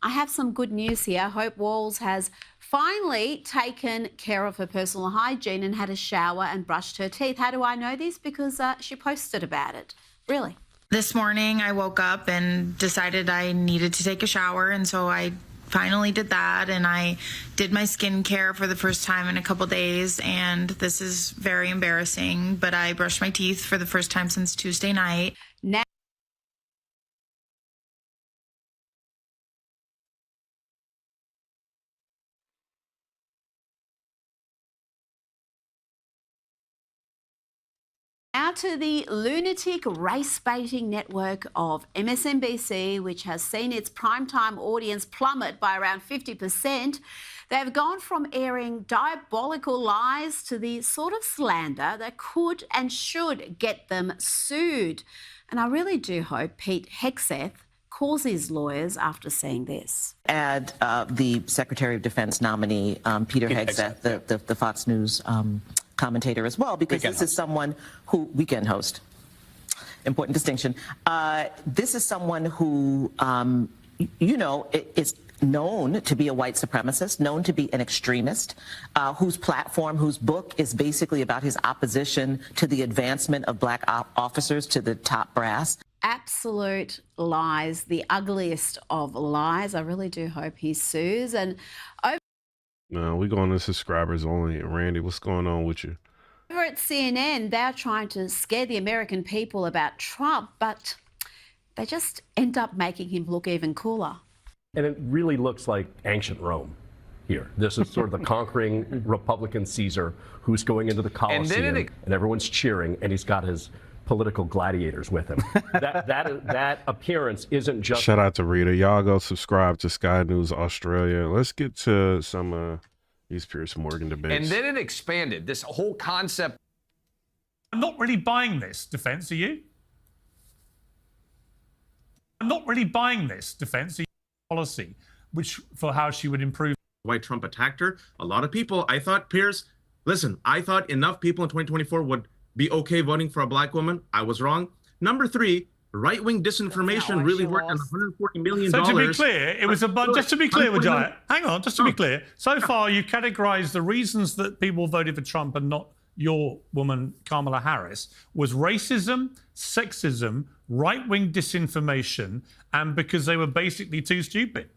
K: I have some good news here. Hope Walz has finally taken care of her personal hygiene and had a shower and brushed her teeth. How do I know this? Because she posted about it. Really?
N: This morning I woke up and decided I needed to take a shower, and so I finally did that, and I did my skincare for the first time in a couple days, and this is very embarrassing, but I brushed my teeth for the first time since Tuesday night. Now to the lunatic race-baiting network of MSNBC, which has seen its primetime audience plummet by around 50%. They've gone from airing diabolical lies to the sort of slander that could and should get them sued. And I really do hope Pete Hegseth calls his lawyers after seeing this.
O: Add the Secretary of Defense nominee, Peter Hegseth, the Fox News commentator as well, because this is someone who, weekend host, important distinction. This is someone who, you know, is known to be a white supremacist, known to be an extremist, whose platform, whose book is basically about his opposition to the advancement of black officers to the top brass.
K: Absolute lies, the ugliest of lies. I really do hope he sues. And
A: no, we going to subscribers only. Randy, what's going on with you?
K: over at CNN, they're trying to scare the American people about Trump, but they just end up making him look even cooler.
P: And it really looks like ancient Rome here. This is sort of the conquering Republican Caesar who's going into the Colosseum, and everyone's cheering, and he's got his political gladiators with him. That appearance isn't just...
A: Shout out to Rita. Y'all go subscribe to Sky News Australia. Let's get to some these Piers Morgan debates.
Q: And then it expanded. This whole concept...
R: I'm not really buying this defense, are you? I'm not really buying this defense policy, which for how she would improve.
S: Why Trump attacked her. A lot of people, I thought, Piers, listen, I thought enough people in 2024 would be okay voting for a black woman. I was wrong. Number three, right-wing disinformation really worked on $140 million.
R: So to be clear, it was just to be clear, Wajaya, hang on, just to be clear. So far, you categorized the reasons that people voted for Trump and not your woman, Kamala Harris, was racism, sexism, right-wing disinformation, and because they were basically too stupid.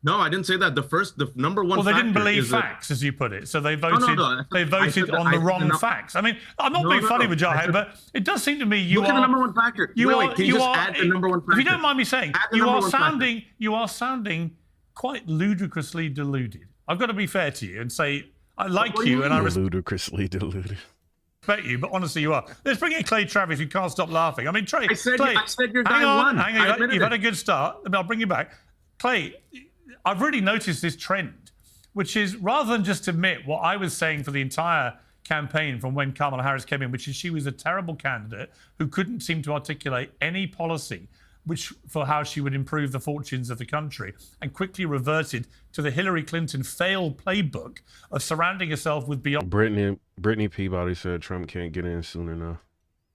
S: No, I didn't say that. The number one.
R: Well, they didn't believe facts, as you put it, so they voted. They voted on the wrong facts. I mean, I'm not being funny with Jahed, but it does seem to me you
S: look
R: are
S: at the number one factor. Can you just add the number one factor?
R: If you don't mind me saying, you are sounding quite ludicrously deluded. I've got to be fair to you and say I like you, and I
A: ludicrously deluded.
R: Respect you, but honestly, you are. Let's bring in Clay Travis, who can't stop laughing. I mean, Clay.
S: I said your guy
R: won.
S: won.
R: Hang on, you've had a good start. I'll bring you back, Clay. I've really noticed this trend, which is rather than just admit what I was saying for the entire campaign from when Kamala Harris came in, which is she was a terrible candidate who couldn't seem to articulate any policy which for how she would improve the fortunes of the country, and quickly reverted to the Hillary Clinton failed playbook of surrounding herself with
A: Brittany Peabody said Trump can't get in soon enough.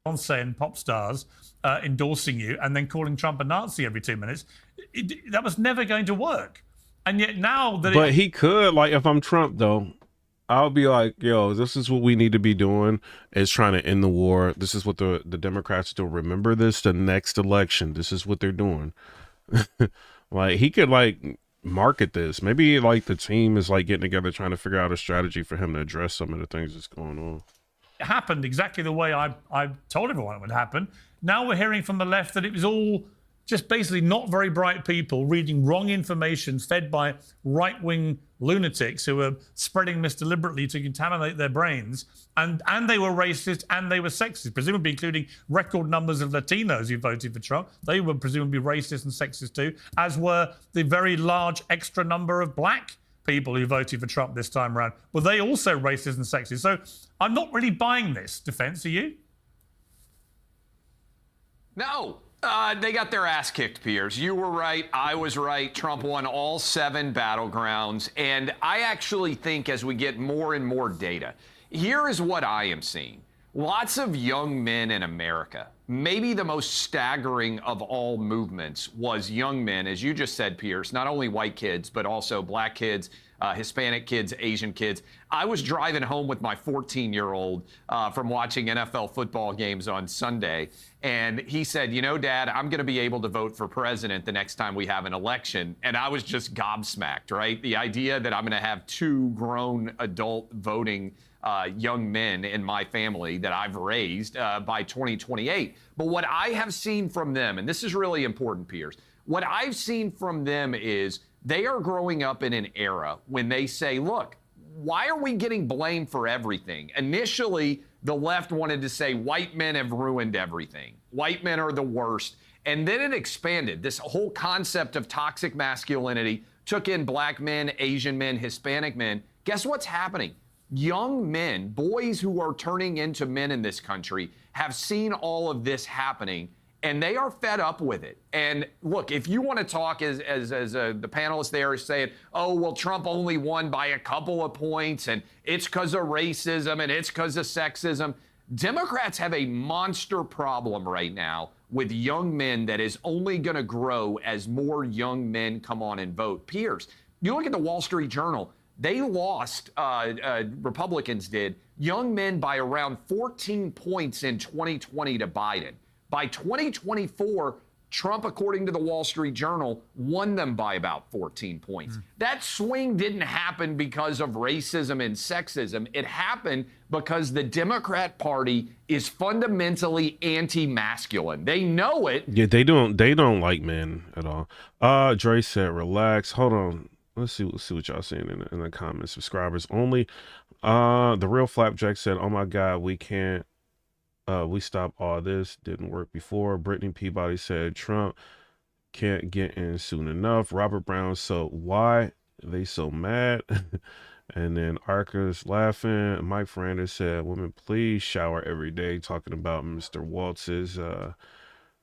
R: Beyonce and pop stars endorsing you and then calling Trump a Nazi every 2 minutes. That was never going to work. And yet now that
A: But he could, like, if I'm Trump, though, I'll be like, yo, this is what we need to be doing, is trying to end the war. This is what the Democrats do. Remember this, the next election. This is what they're doing. Like, he could, like, market this. Maybe, like, the team is, like, getting together trying to figure out a strategy for him to address some of the things that's going on.
R: it happened exactly the way I told everyone it would happen. Now we're hearing from the left that it was all just basically not very bright people reading wrong information fed by right-wing lunatics who were spreading this deliberately to contaminate their brains. And they were racist and they were sexist, presumably including record numbers of Latinos who voted for Trump. They were presumably racist and sexist too, as were the very large extra number of black people who voted for Trump this time around, were they also racist and sexist? So I'm not really buying this defense. Are you?
T: No. They got their ass kicked, Piers. You were right. I was right. Trump won all 7 battlegrounds. And I actually think as we get more and more data, here is what I am seeing. Lots of young men in America. Maybe the most staggering of all movements was young men, as you just said, Piers, not only white kids, but also black kids, Hispanic kids, Asian kids. I was driving home with my 14-year-old from watching NFL football games on Sunday, and he said, you know, Dad, I'm going to be able to vote for president the next time we have an election. And I was just gobsmacked, right? The idea that I'm going to have 2 grown adult voting young men in my family that I've raised by 2028. But what I have seen from them, and this is really important, Piers, what I've seen from them is they are growing up in an era when they say, look, why are we getting blamed for everything? Initially, the left wanted to say white men have ruined everything. White men are the worst. And then it expanded. This whole concept of toxic masculinity took in black men, Asian men, Hispanic men. Guess what's happening? Young men, boys who are turning into men in this country, have seen all of this happening, and they are fed up with it. And look, if you want to talk as the panelists there is saying, oh, well, Trump only won by a couple of points, and it's because of racism, and it's because of sexism. Democrats have a monster problem right now with young men that is only going to grow as more young men come on and vote. Piers, you look at the Wall Street Journal. They lost, Republicans did, young men by around 14 points in 2020 to Biden. By 2024, Trump, according to the Wall Street Journal, won them by about 14 points. That swing didn't happen because of racism and sexism. It happened because the Democrat Party is fundamentally anti-masculine. They know it.
A: Yeah, they don't like men at all. Dre said, relax. Hold on. Let's see what y'all saying in the comments. Subscribers only. The real Flapjack said, oh my God, we can't. We stopped all this. Didn't work before. Brittany Peabody said, Trump can't get in soon enough. Robert Brown, so why they so mad? And then Arca's laughing. Mike Fernandez said, women, please shower every day. Talking about Mr. Waltz's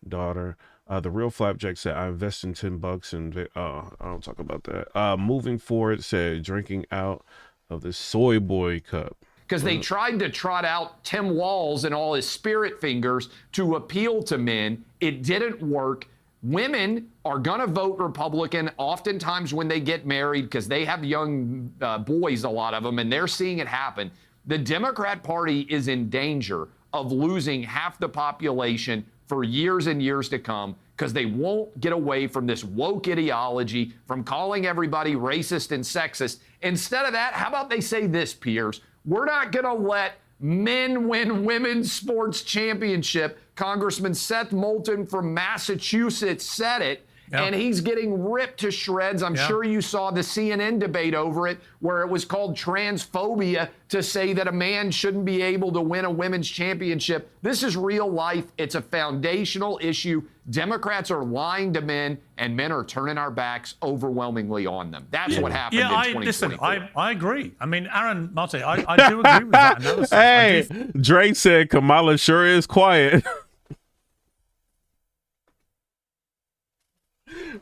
A: daughter. The real Flapjack said, I invest in $10 and I don't talk about that. Moving forward said, drinking out of the soy boy cup.
T: Because they tried to trot out Tim Walz and all his spirit fingers to appeal to men. It didn't work. Women are going to vote Republican oftentimes when they get married because they have young boys, a lot of them, and they're seeing it happen. The Democrat Party is in danger of losing half the population for years and years to come because they won't get away from this woke ideology, from calling everybody racist and sexist. Instead of that, how about they say this, Piers? We're not going to let men win women's sports championship. Congressman Seth Moulton from Massachusetts said it, and he's getting ripped to shreds. I'm sure you saw the CNN debate over it, where it was called transphobia to say that a man shouldn't be able to win a women's championship. This is real life. It's a foundational issue. Democrats are lying to men, and men are turning our backs overwhelmingly on them. That's what happened in 2024.
R: Listen, I agree. I mean, Aaron Mate, I do agree with that analysis.
A: Hey, Drake said Kamala sure is quiet.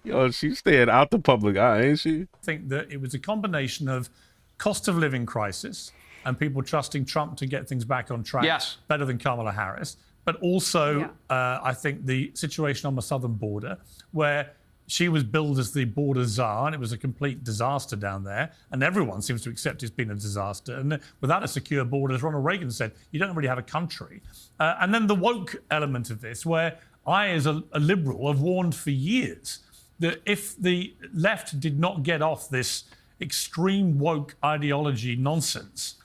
A: Yo, she's staying out the public eye, ain't she?
R: I think that it was a combination of cost of living crisis and people trusting Trump to get things back on track better than Kamala Harris. But also, I think the situation on the southern border, where she was billed as the border czar, and it was a complete disaster down there, and everyone seems to accept it's been a disaster. And without a secure border, as Ronald Reagan said, you don't really have a country. And then the woke element of this, where I, as a liberal, have warned for years that if the left did not get off this extreme woke ideology nonsense,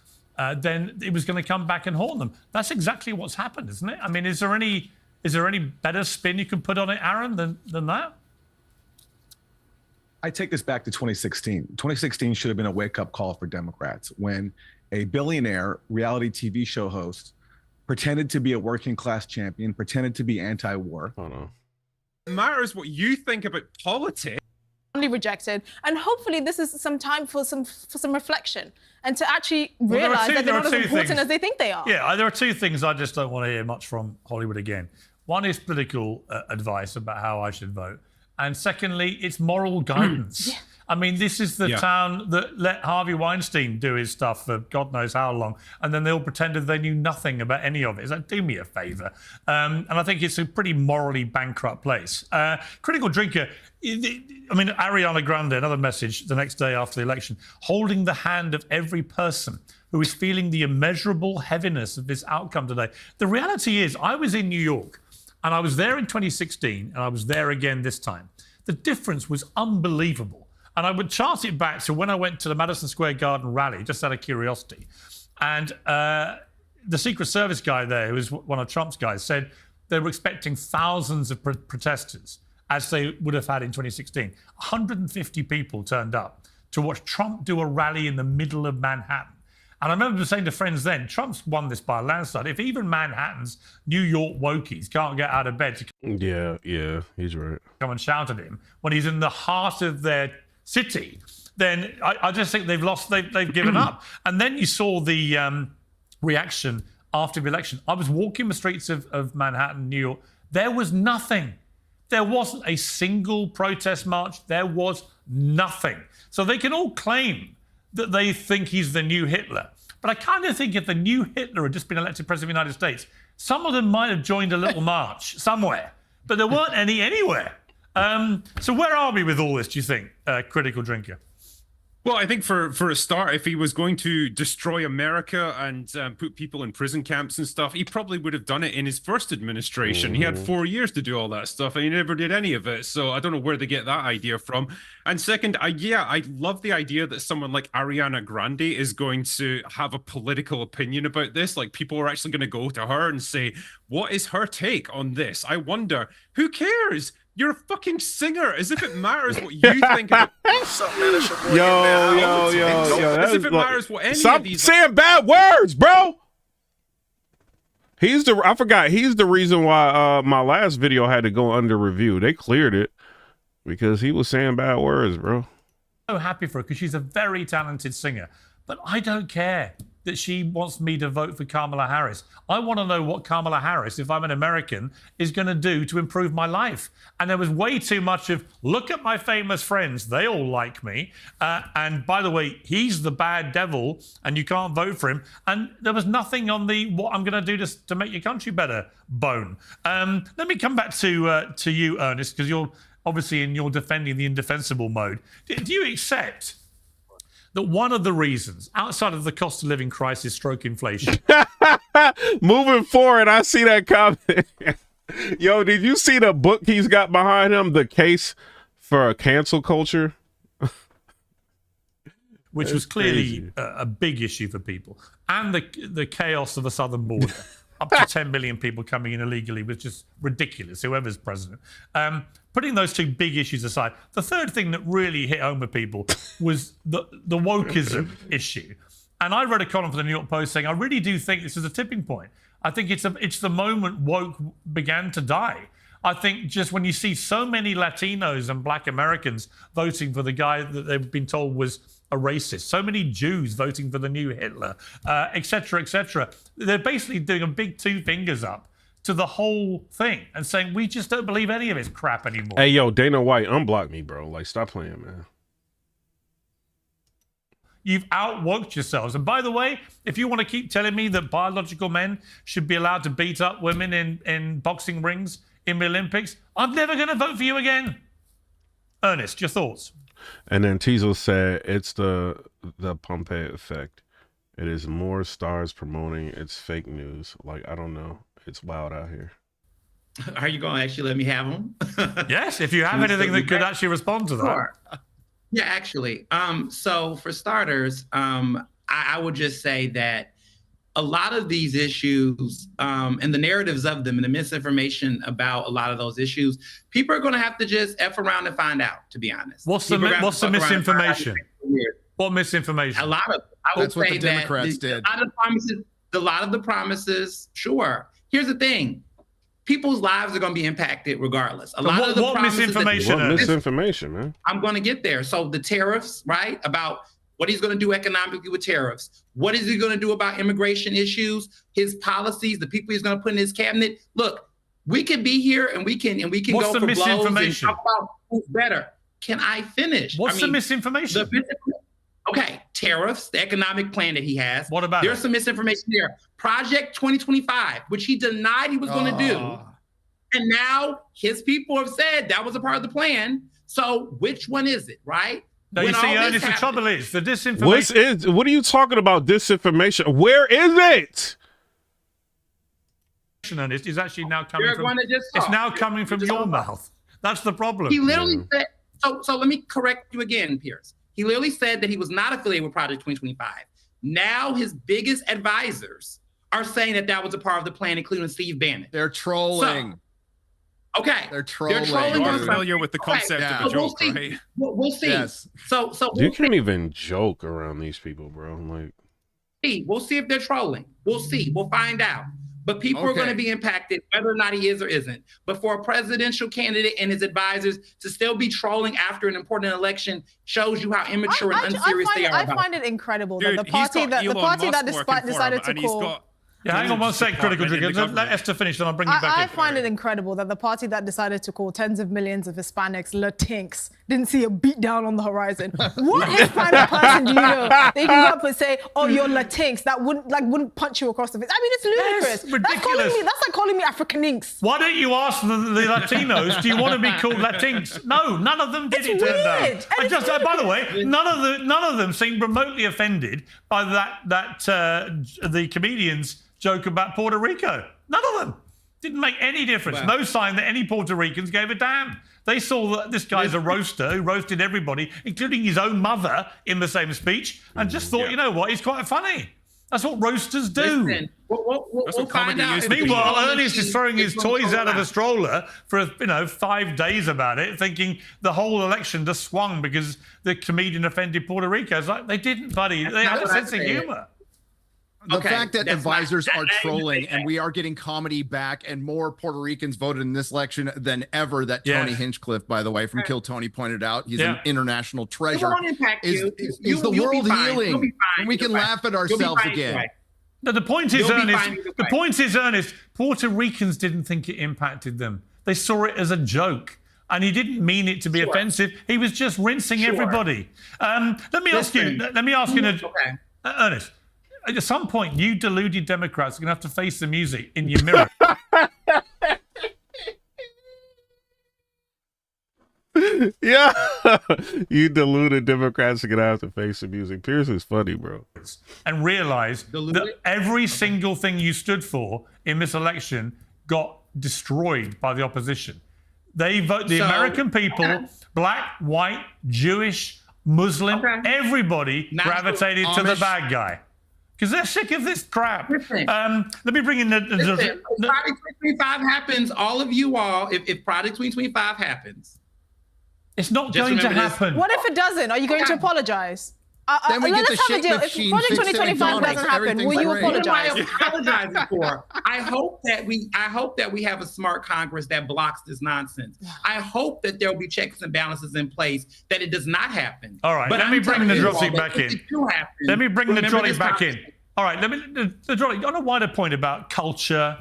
R: then it was going to come back and haunt them. That's exactly what's happened, isn't it? I mean, is there any better spin you can put on it, Aaron, than that?
U: I take this back to 2016. 2016 should have been a wake-up call for Democrats when a billionaire reality TV show host pretended to be a working-class champion, pretended to be anti-war.
A: Oh, no.
V: It matters what you think about politics.
B: rejected, and hopefully this is some time for some reflection and to actually realize that they're not as important as they think they are.
R: Yeah, there are two things I just don't want to hear much from Hollywood again. One is political advice about how I should vote, and secondly, it's moral guidance. Yeah. I mean, this is the town that let Harvey Weinstein do his stuff for God knows how long, and then they all pretended they knew nothing about any of it. It's like, do me a favour. And I think it's a pretty morally bankrupt place. Critical drinker, I mean, Ariana Grande, another message the next day after the election, holding the hand of every person who is feeling the immeasurable heaviness of this outcome today. The reality is, I was in New York, and I was there in 2016, and I was there again this time. The difference was unbelievable. And I would chart it back to when I went to the Madison Square Garden rally, just out of curiosity. And the Secret Service guy there, who was one of Trump's guys, said they were expecting thousands of protesters, as they would have had in 2016. 150 people turned up to watch Trump do a rally in the middle of Manhattan. And I remember saying to friends then, Trump's won this by a landslide. If even Manhattan's New York wokies can't get out of bed to
A: yeah, he's right.
R: Come and shout at him when he's in the heart of their city, then I just think they've given up. And then you saw the reaction after the election. I was walking the streets of Manhattan, New York. There was nothing. There wasn't a single protest march. There was nothing. So they can all claim that they think he's the new Hitler. But I kind of think if the new Hitler had just been elected president of the United States, some of them might have joined a little march somewhere. But there weren't any anywhere. So where are we with all this, do you think, critical drinker?
V: Well, I think for a start, if he was going to destroy America and put people in prison camps and stuff, he probably would have done it in his first administration. He had 4 years to do all that stuff, and he never did any of it. So I don't know where they get that idea from. And second, I love the idea that someone like Ariana Grande is going to have a political opinion about this. Like, people are actually going to go to her and say, what is her take on this? I wonder, who cares? You're a fucking singer, as if it matters what you think about
A: Yo.
V: As if it matters what any
A: Stop
V: of these
A: saying bad words, bro. He's the reason why my last video had to go under review. They cleared it because he was saying bad words, bro.
R: So happy for her because she's a very talented singer. But I don't care that she wants me to vote for Kamala Harris. I want to know what Kamala Harris, if I'm an American, is going to do to improve my life. And there was way too much of, look at my famous friends, they all like me. And by the way, he's the bad devil and you can't vote for him. And there was nothing on the what I'm going to do to make your country better bone. Let me come back to you, Ernest, because you're obviously in your defending the indefensible mode. Do you accept that one of the reasons, outside of the cost of living crisis stroke inflation...
A: Moving forward, I see that comment. Yo, did you see the book he's got behind him? The Case for Cancel Culture?
R: Which was clearly a big issue for people. And the chaos of the southern border. Up to 10 million people coming in illegally was just ridiculous, whoever's president. Putting those two big issues aside, the third thing that really hit home with people was the wokeism issue. And I read a column for the New York Post saying, I really do think this is a tipping point. I think it's the moment woke began to die. I think just when you see so many Latinos and Black Americans voting for the guy that they've been told was a racist, so many Jews voting for the new Hitler, et cetera, they're basically doing a big two fingers up to the whole thing and saying, we just don't believe any of this crap anymore.
A: Hey, yo, Dana White, unblock me, bro. Like, stop playing, man.
R: You've out-woked yourselves. And by the way, if you want to keep telling me that biological men should be allowed to beat up women in boxing rings in the Olympics, I'm never going to vote for you again. Ernest, your thoughts?
A: And then Teasel said, it's the Pompeo effect. It is more stars promoting its fake news. Like, I don't know. It's wild out here.
W: Are you going to actually let me have them?
R: Yes, if you have anything that could actually respond to that.
W: Sure. Yeah, actually. So for starters, I would just say that a lot of these issues and the narratives of them and the misinformation about a lot of those issues, people are going to have to just F around and find out, to be honest.
R: What's the misinformation? What misinformation?
W: A lot of, I would say that a lot of the promises, sure. Here's the thing. people's lives are going to be impacted regardless. A lot of the
R: misinformation?
A: What misinformation, man?
W: I'm going to get there. So the tariffs, right? About what he's going to do economically with tariffs. What is he going to do about immigration issues? His policies, the people he's going to put in his cabinet. Look, we can be here and we can
R: What's
W: go
R: the
W: for blows and
R: misinformation?
W: talk about who's better. Can I finish?
R: What's the misinformation?
W: Okay, tariffs, the economic plan that he has.
R: What about
W: There's some misinformation there. Project 2025, which he denied he was going to do. And now his people have said that was a part of the plan. So which one is it, right?
R: No, you see, Ernest, the trouble is the disinformation.
A: What are you talking about? Disinformation? Where is it?
R: Ernest is actually now coming from. It's now coming from your mouth. That's the problem.
W: He literally said. So let me correct you again, Pierce. He literally said that he was not affiliated with Project 2025. Now his biggest advisors are saying that that was a part of the plan, including Steve Bannon.
C: They're trolling.
W: Okay.
C: They're trolling.
V: You're familiar with the concept of a joke, right?
W: We'll see.
C: Yes.
W: So
A: You can't even joke around these people, bro. Like,
W: we'll see if they're trolling. We'll see. We'll find out. But people are going to be impacted whether or not he is or isn't. But for a presidential candidate and his advisors to still be trolling after an important election shows you how immature and unserious they are.
B: I find it incredible that the party that decided to call.
R: Yeah, hang on one sec, critical trigger. Let Esther finish, then I'll bring you back in.
B: I find it incredible that the party that decided to call tens of millions of Hispanics Latinx didn't see a beat down on the horizon. What Hispanic person do you know? They can go up and say, "Oh, you're Latinx." That wouldn't punch you across the face. I mean, it's ludicrous.
R: Yes, ridiculous.
B: That's like calling me Africanix.
R: Why don't you ask the Latinos? Do you want to be called Latinx? No, none of them did. It turned out. By the way, none of them seemed remotely offended by the comedians joke about Puerto Rico. None of them. Didn't make any difference. No sign that any Puerto Ricans gave a damn. They saw that this guy's a roaster who roasted everybody, including his own mother, in the same speech, and just thought, you know what, he's quite funny. That's what roasters do.
W: Listen, we'll find out.
R: Meanwhile, Ernest is throwing his toys out of the stroller for 5 days about it, thinking the whole election just swung because the comedian offended Puerto Rico. It's like, they didn't, buddy. They had a sense of humor.
C: The fact that advisors are trolling and we are getting comedy back and more Puerto Ricans voted in this election than ever, that Tony Hinchcliffe, by the way, from Kill Tony pointed out, he's an international treasure. Is the world healing? We can laugh at ourselves again.
R: No, the point is, Ernest, Puerto Ricans didn't think it impacted them. They saw it as a joke. And he didn't mean it to be offensive. He was just rinsing everybody. Let me ask you, Ernest, at some point, you deluded Democrats are going to have to face the music in your mirror.
A: Yeah. You deluded Democrats are going to have to face the music. Pierce is funny, bro.
R: And realize that every single thing you stood for in this election got destroyed by the opposition. They vote, the American people, black, white, Jewish, Muslim, everybody gravitated to the bad guy. Because they're sick of this crap. Let me bring in
W: Project 2025 happens, all of you all, if Project 2025 happens.
R: It's not going to happen.
B: What if it doesn't? Are you going to apologize?
C: Then we get the shake
B: If
C: machine.
B: Project 2025 doesn't happen, will you apologize?
W: What am I apologizing for? I hope that we have a smart Congress that blocks this nonsense. I hope that there will be checks and balances in place, that it does not happen.
R: All right, let me bring the trolley back in. Let me bring the trolley back in. All right, the trolley, on a wider point about culture,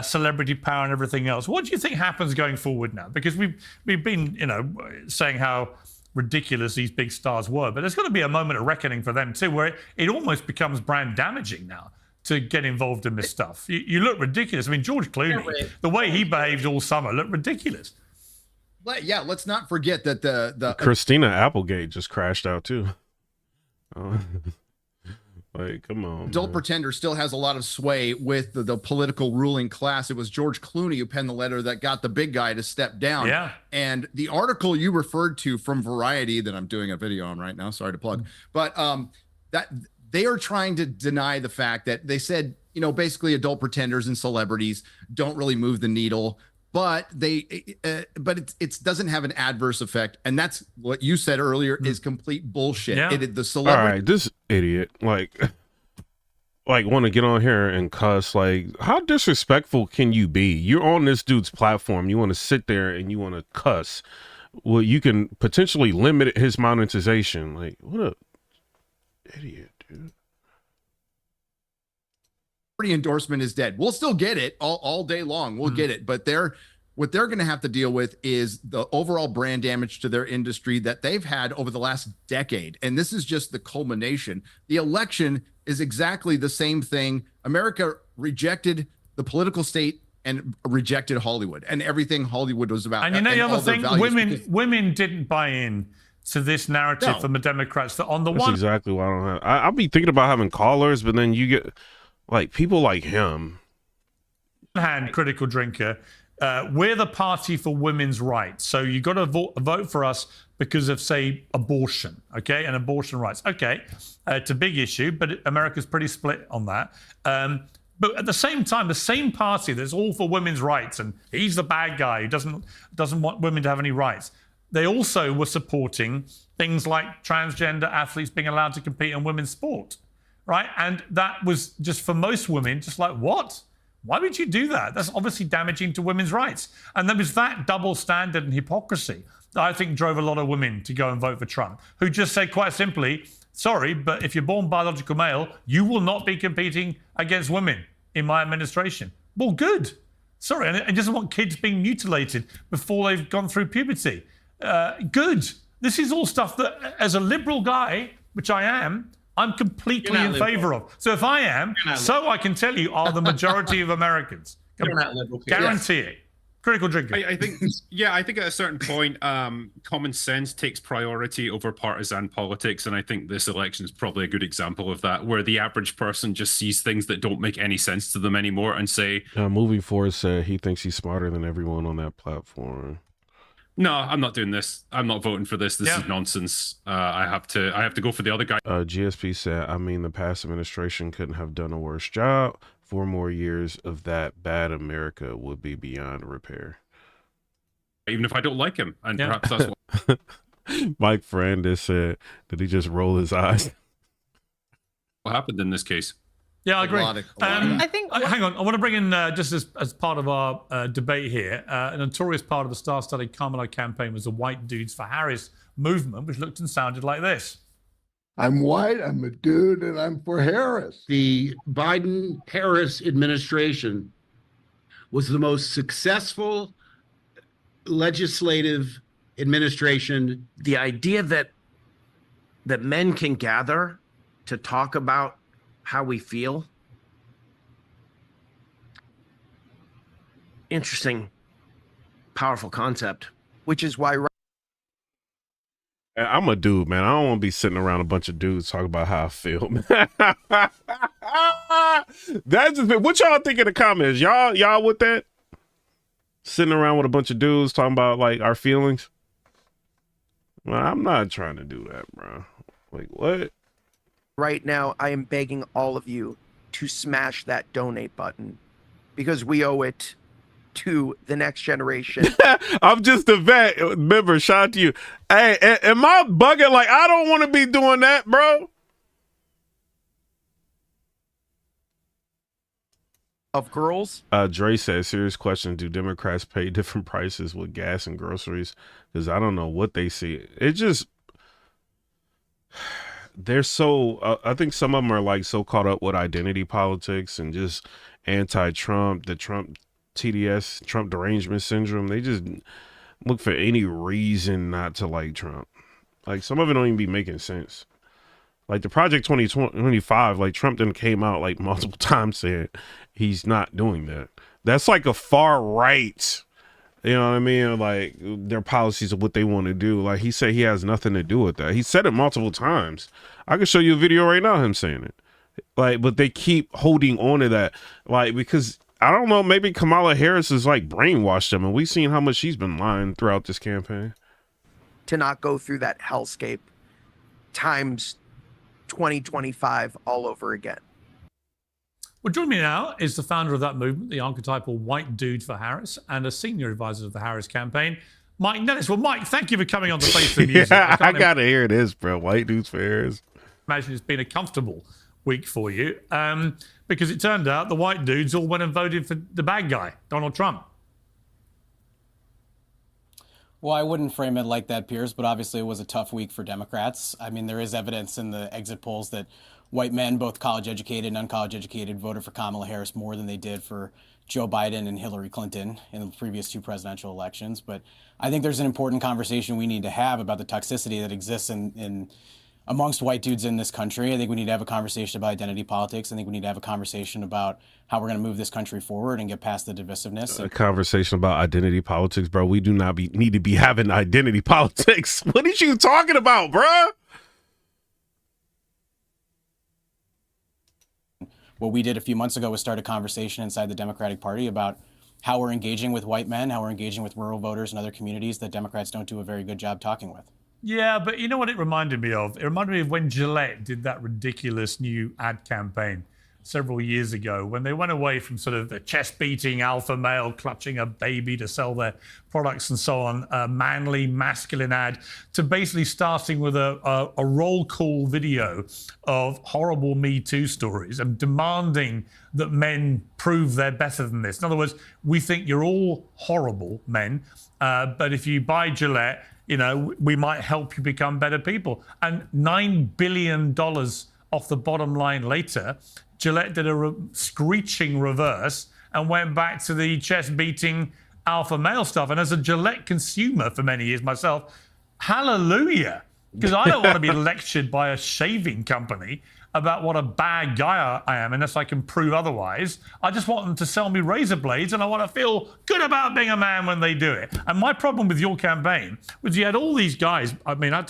R: celebrity power and everything else, what do you think happens going forward now? Because we've been, saying how ridiculous these big stars were, but there's got to be a moment of reckoning for them too, where it almost becomes brand damaging now to get involved in this stuff. You look ridiculous. I mean, George Clooney, the way he behaved all summer looked ridiculous.
C: Yeah, let's not forget that the
A: Christina Applegate just crashed out too. Like, come on.
C: Adult Pretender still has a lot of sway with the political ruling class. It was George Clooney who penned the letter that got the big guy to step down.
R: Yeah.
C: And the article you referred to from Variety that I'm doing a video on right now, sorry to plug, but that they are trying to deny the fact that they said, basically adult pretenders and celebrities don't really move the needle, but it doesn't have an adverse effect. And that's what you said earlier is complete bullshit.
A: Yeah.
C: The celebrity.
A: All right, this idiot, like, like want to get on here and cuss. Like, how disrespectful can you be? You're on this dude's platform. You want to sit there and you want to cuss. Well, you can potentially limit his monetization. Like, what a idiot, dude.
C: Endorsement is dead. We'll still get it all day long. We'll get it, but what they're going to have to deal with is the overall brand damage to their industry that they've had over the last decade. And this is just the culmination. The election is exactly the same thing. America rejected the political state and rejected Hollywood and everything Hollywood was about.
R: And you know the other thing, women didn't buy in to this narrative from the Democrats that on the
A: That's
R: one
A: exactly why I don't have. I'll be thinking about having callers, but then you get like people like him.
R: hand, critical drinker. We're the party for women's rights. So you got to vote for us because of, say, abortion, okay, and abortion rights. Okay, it's a big issue, but America's pretty split on that. But at the same time, the same party that's all for women's rights, and he's the bad guy who doesn't want women to have any rights. They also were supporting things like transgender athletes being allowed to compete in women's sport, right? And that was just for most women, just like, what? Why would you do that? That's obviously damaging to women's rights. And there was that double standard and hypocrisy that I think drove a lot of women to go and vote for Trump, who just said quite simply, sorry, but if you're born biological male, you will not be competing against women in my administration. Well, good. Sorry, and it doesn't want kids being mutilated before they've gone through puberty. Good. This is all stuff that, as a liberal guy, which I am, I'm completely in favor of. So if I am, so I can tell you, are the majority of Americans. Guarantee it. Critical drinker.
V: I think at a certain point, common sense takes priority over partisan politics, and I think this election is probably a good example of that, where the average person just sees things that don't make any sense to them anymore and say,
A: Moving Forward said he thinks he's smarter than everyone on that platform.
V: no, I'm not doing this. I'm not voting for this. This is nonsense. I have to go for the other guy.
A: GSP said, I mean, the past administration couldn't have done a worse job. 4 more years of that bad America would be beyond repair.
V: Even if I don't like him, and perhaps that's what
A: Mike Ferrandis said, did he just roll his eyes?
V: What happened in this case?
R: Yeah, I agree.
B: I think.
R: Hang on, I want to bring in just as part of our debate here, a notorious part of the star-studded Kamala campaign was the White Dudes for Harris movement, which looked and sounded like this.
F: I'm white, I'm a dude, and I'm for Harris.
H: The Biden-Harris administration was the most successful legislative administration.
I: The idea that men can gather to talk about how we feel. Interesting, powerful concept. Which is why
A: I'm a dude, man. I don't want to be sitting around a bunch of dudes talking about how I feel. That's just what y'all think in the comments. Y'all with that? Sitting around with a bunch of dudes talking about like our feelings. Well, I'm not trying to do that, bro. Like what?
I: right now, I am begging all of you to smash that donate button because we owe it to the next generation.
A: I'm just a vet. Member, shout out to you. Hey, am I bugging? Like, I don't want to be doing that, bro.
I: Of girls?
A: Dre says, serious question. Do Democrats pay different prices with gas and groceries? Because I don't know what they see. It just, they're so, I think some of them are like so caught up with identity politics and just anti-Trump, the Trump TDS, Trump derangement syndrome. They just look for any reason not to like Trump. Like some of it don't even be making sense. Like the Project 2025, like Trump then came out like multiple times saying he's not doing that. That's like a far right, you know what I mean? Like their policies of what they want to do. Like he said he has nothing to do with that. He said it multiple times. I can show you a video right now, him saying it. Like, but they keep holding on to that. Like, because I don't know, maybe Kamala Harris is like brainwashed them, and we've seen how much she's been lying throughout this campaign.
I: To not go through that hellscape times 2025 all over again.
R: Well, joining me now is the founder of that movement, the archetypal white dude for Harris, and a senior advisor of the Harris campaign, Mike Nellis. Well, Mike, thank you for coming on the Face of Music.
A: Yeah, I gotta hear this, bro. White dudes for Harris.
R: Imagine it's been a comfortable week for you, because it turned out the white dudes all went and voted for the bad guy, Donald Trump.
D: Well, I wouldn't frame it like that, Piers, but obviously it was a tough week for Democrats. I mean, there is evidence in the exit polls that white men, both college-educated and uncollege-educated, voted for Kamala Harris more than they did for Joe Biden and Hillary Clinton in the previous 2 presidential elections. But I think there's an important conversation we need to have about the toxicity that exists in amongst white dudes in this country. I think we need to have a conversation about identity politics. I think we need to have a conversation about how we're going to move this country forward and get past the divisiveness.
A: A conversation about identity politics, bro. We do not need to be having identity politics. What are you talking about, bro?
D: What we did a few months ago was start a conversation inside the Democratic Party about how we're engaging with white men, how we're engaging with rural voters and other communities that Democrats don't do a very good job talking with.
R: Yeah, but you know what it reminded me of? It reminded me of when Gillette did that ridiculous new ad campaign several years ago, when they went away from sort of the chest-beating alpha male clutching a baby to sell their products and so on, a manly, masculine ad, to basically starting with a roll call video of horrible Me Too stories and demanding that men prove they're better than this. In other words, we think you're all horrible men, but if you buy Gillette, you know, we might help you become better people. And $9 billion off the bottom line later, Gillette did a screeching reverse and went back to the chest-beating alpha male stuff. And as a Gillette consumer for many years myself, hallelujah, because I don't want to be lectured by a shaving company about what a bad guy I am unless I can prove otherwise. I just want them to sell me razor blades, and I want to feel good about being a man when they do it. And my problem with your campaign was you had all these guys. I mean, I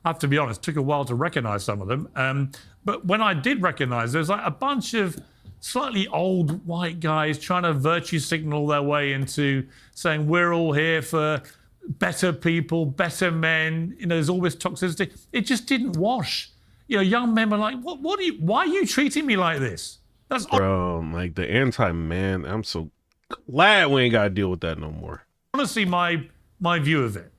R: have to be honest, it took a while to recognize some of them. But when I did recognize, there's like a bunch of slightly old white guys trying to virtue signal their way into saying we're all here for better people, better men. You know, there's always toxicity. It just didn't wash. You know, young men were like, why are you treating me like this? That's
A: bro, like the anti-man. I'm so glad we ain't got to deal with that no more.
R: Honestly, my view of it.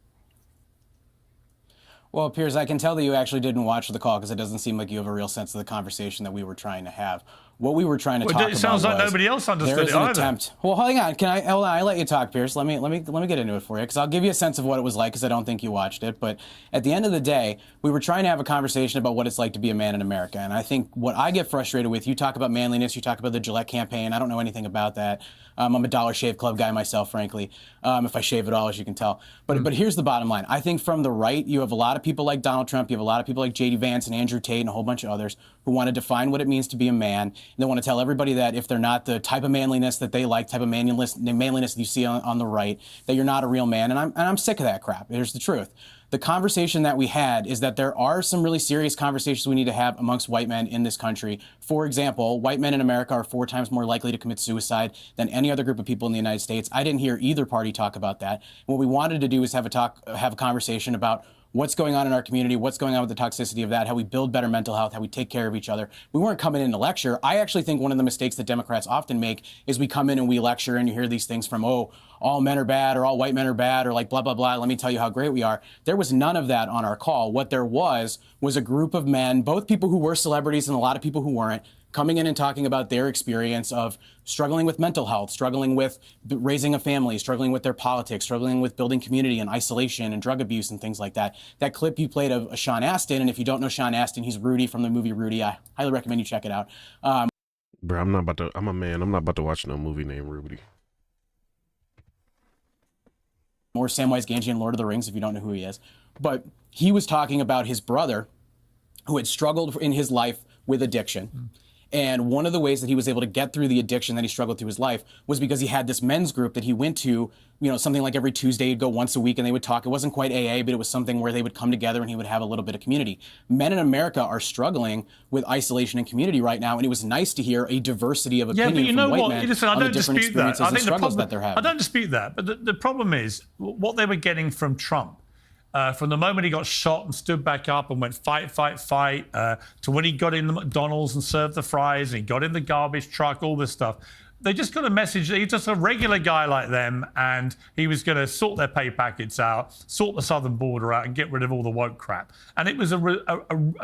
D: Well, Piers, I can tell that you actually didn't watch the call because it doesn't seem like you have a real sense of the conversation that we were trying to have. What we were trying to talk about. It
R: sounds like nobody else understood it either.
D: Attempt. Well, hang on. Hold on. I let you talk, Piers. Let me get into it for you because I'll give you a sense of what it was like because I don't think you watched it. But at the end of the day, we were trying to have a conversation about what it's like to be a man in America. And I think what I get frustrated with, you talk about manliness, you talk about the Gillette campaign. I don't know anything about that. I'm a Dollar Shave Club guy myself, frankly, if I shave at all, as you can tell. But here's the bottom line. I think from the right, you have a lot of people like Donald Trump, you have a lot of people like J.D. Vance and Andrew Tate and a whole bunch of others who want to define what it means to be a man. And they want to tell everybody that if they're not the type of manliness that they like, type of manliness that you see on the right, that you're not a real man. And I'm sick of that crap. Here's the truth. The conversation that we had is that there are some really serious conversations we need to have amongst white men in this country. For example, white men in America are 4 times more likely to commit suicide than any other group of people in the United States. I didn't hear either party talk about that. What we wanted to do is have a conversation about what's going on in our community, what's going on with the toxicity of that, how we build better mental health, how we take care of each other. We weren't coming in to lecture. I actually think one of the mistakes that Democrats often make is we come in and we lecture and you hear these things from, oh, all men are bad or all white men are bad or like blah, blah, blah. Let me tell you how great we are. There was none of that on our call. What there was a group of men, both people who were celebrities and a lot of people who weren't, coming in and talking about their experience of struggling with mental health, struggling with raising a family, struggling with their politics, struggling with building community and isolation and drug abuse and things like that. That clip you played of Sean Astin, and if you don't know Sean Astin, he's Rudy from the movie Rudy. I highly recommend you check it out.
A: Bro, I'm a man. I'm not about to watch no movie named Rudy.
D: Or Samwise Gamgee in Lord of the Rings, if you don't know who he is. But he was talking about his brother who had struggled in his life with addiction. And one of the ways that he was able to get through the addiction that he struggled through his life was because he had this men's group that he went to, you know, something like every Tuesday. He'd go once a week and they would talk. It wasn't quite AA, but it was something where they would come together and he would have a little bit of community. Men in America are struggling with isolation and community right now, and it was nice to hear a diversity of opinion from white men on the different experiences and struggles that they're having.
R: I don't dispute that, but the problem is what they were getting from Trump. From the moment he got shot and stood back up and went fight, fight, fight, to when he got in the McDonald's and served the fries and he got in the garbage truck, all this stuff. They just got a message that he's just a regular guy like them, and he was going to sort their pay packets out, sort the southern border out, and get rid of all the woke crap. And it was a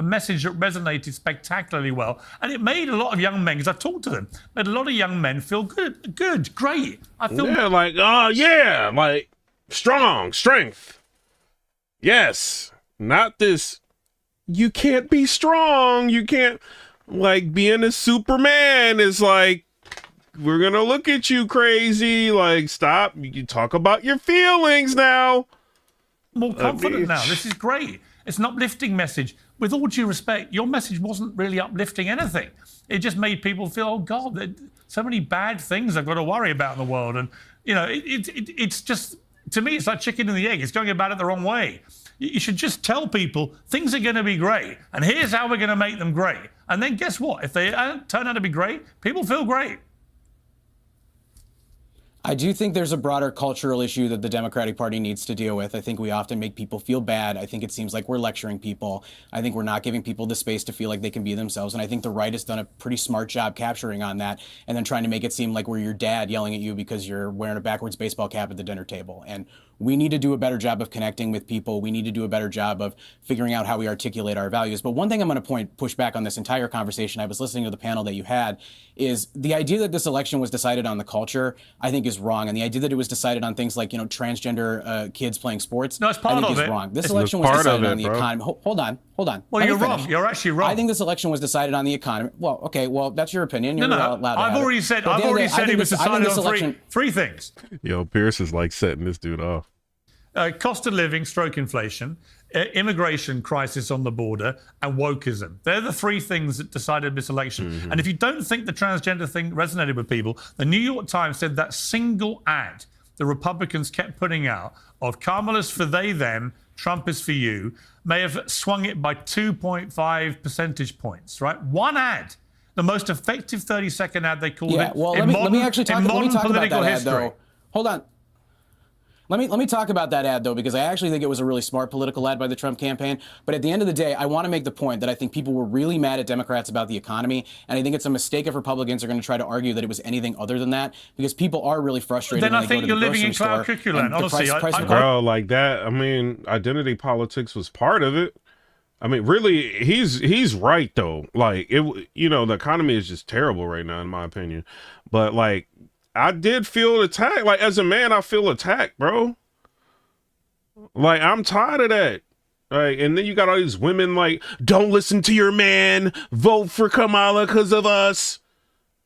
R: message that resonated spectacularly well. And it made a lot of young men, because I've talked to them, made a lot of young men feel good, great. I feel
A: like, oh, yeah, like strong, strength. Yes, not this. You can't be strong. You can't, like, being a Superman is like, we're gonna look at you crazy. Like, stop. You can talk about your feelings now.
R: More confident now. This is great. It's an uplifting message. With all due respect, your message wasn't really uplifting anything. It just made people feel, oh God, there's so many bad things I've got to worry about in the world. And, you know, it's just, to me, it's like chicken and the egg. It's going about it the wrong way. You should just tell people things are going to be great, and here's how we're going to make them great. And then guess what? If they turn out to be great, people feel great.
D: I do think there's a broader cultural issue that the Democratic Party needs to deal with. I think we often make people feel bad. I think it seems like we're lecturing people. I think we're not giving people the space to feel like they can be themselves. And I think the right has done a pretty smart job capturing on that and then trying to make it seem like we're your dad yelling at you because you're wearing a backwards baseball cap at the dinner table. And we need to do a better job of connecting with people. We need to do a better job of figuring out how we articulate our values. But one thing I'm going to push back on this entire conversation, I was listening to the panel that you had, is the idea that this election was decided on the culture, I think is wrong. And the idea that it was decided on things like, you know, transgender kids playing sports,
R: no, it's part
D: I think
R: of
D: is
R: it.
D: wrong. This election was decided on the economy. Hold on.
R: Well, you're wrong. You're actually wrong.
D: I think this election was decided on the economy. Well, okay, well, that's your opinion. You're allowed to
R: I've
D: have
R: already
D: it.
R: said,
D: But
R: I've already
D: I
R: said
D: think
R: it was
D: this- I think
R: decided
D: this
R: on
D: election-
R: three things.
A: Yo, Pierce is like setting this dude off.
R: Cost of living, stroke inflation, immigration crisis on the border, and wokeism. They're the three things that decided this election.
A: Mm-hmm.
R: And if you don't think the transgender thing resonated with people, the New York Times said that single ad the Republicans kept putting out of Kamala's for they, them, Trump is for you, may have swung it by 2.5 percentage points, right? One ad. The most effective 30-second ad, they called it.
D: Well,
R: in
D: let me actually talk,
R: in
D: let me
R: modern
D: talk about
R: political
D: that
R: history.
D: ad, though. Hold on. Let me talk about that ad, though, because I actually think it was a really smart political ad by the Trump campaign. But at the end of the day, I want to make the point that I think people were really mad at Democrats about the economy. And I think it's a mistake if Republicans are going to try to argue that it was anything other than that, because people are really frustrated
R: Then
D: when
R: I
D: they go
R: think
D: to
R: you're
D: the
R: living in
D: grocery
R: cloud
D: store.
R: cuckoo land.
D: and the
R: Honestly,
D: price of-
A: Bro, like that, I mean, identity politics was part of it. I mean, really, he's right, though. Like, it, you know, the economy is just terrible right now, in my opinion. But, like, I did feel attacked. Like, as a man, I feel attacked, bro. Like, I'm tired of that. Like, and then you got all these women like, don't listen to your man, vote for Kamala because of us.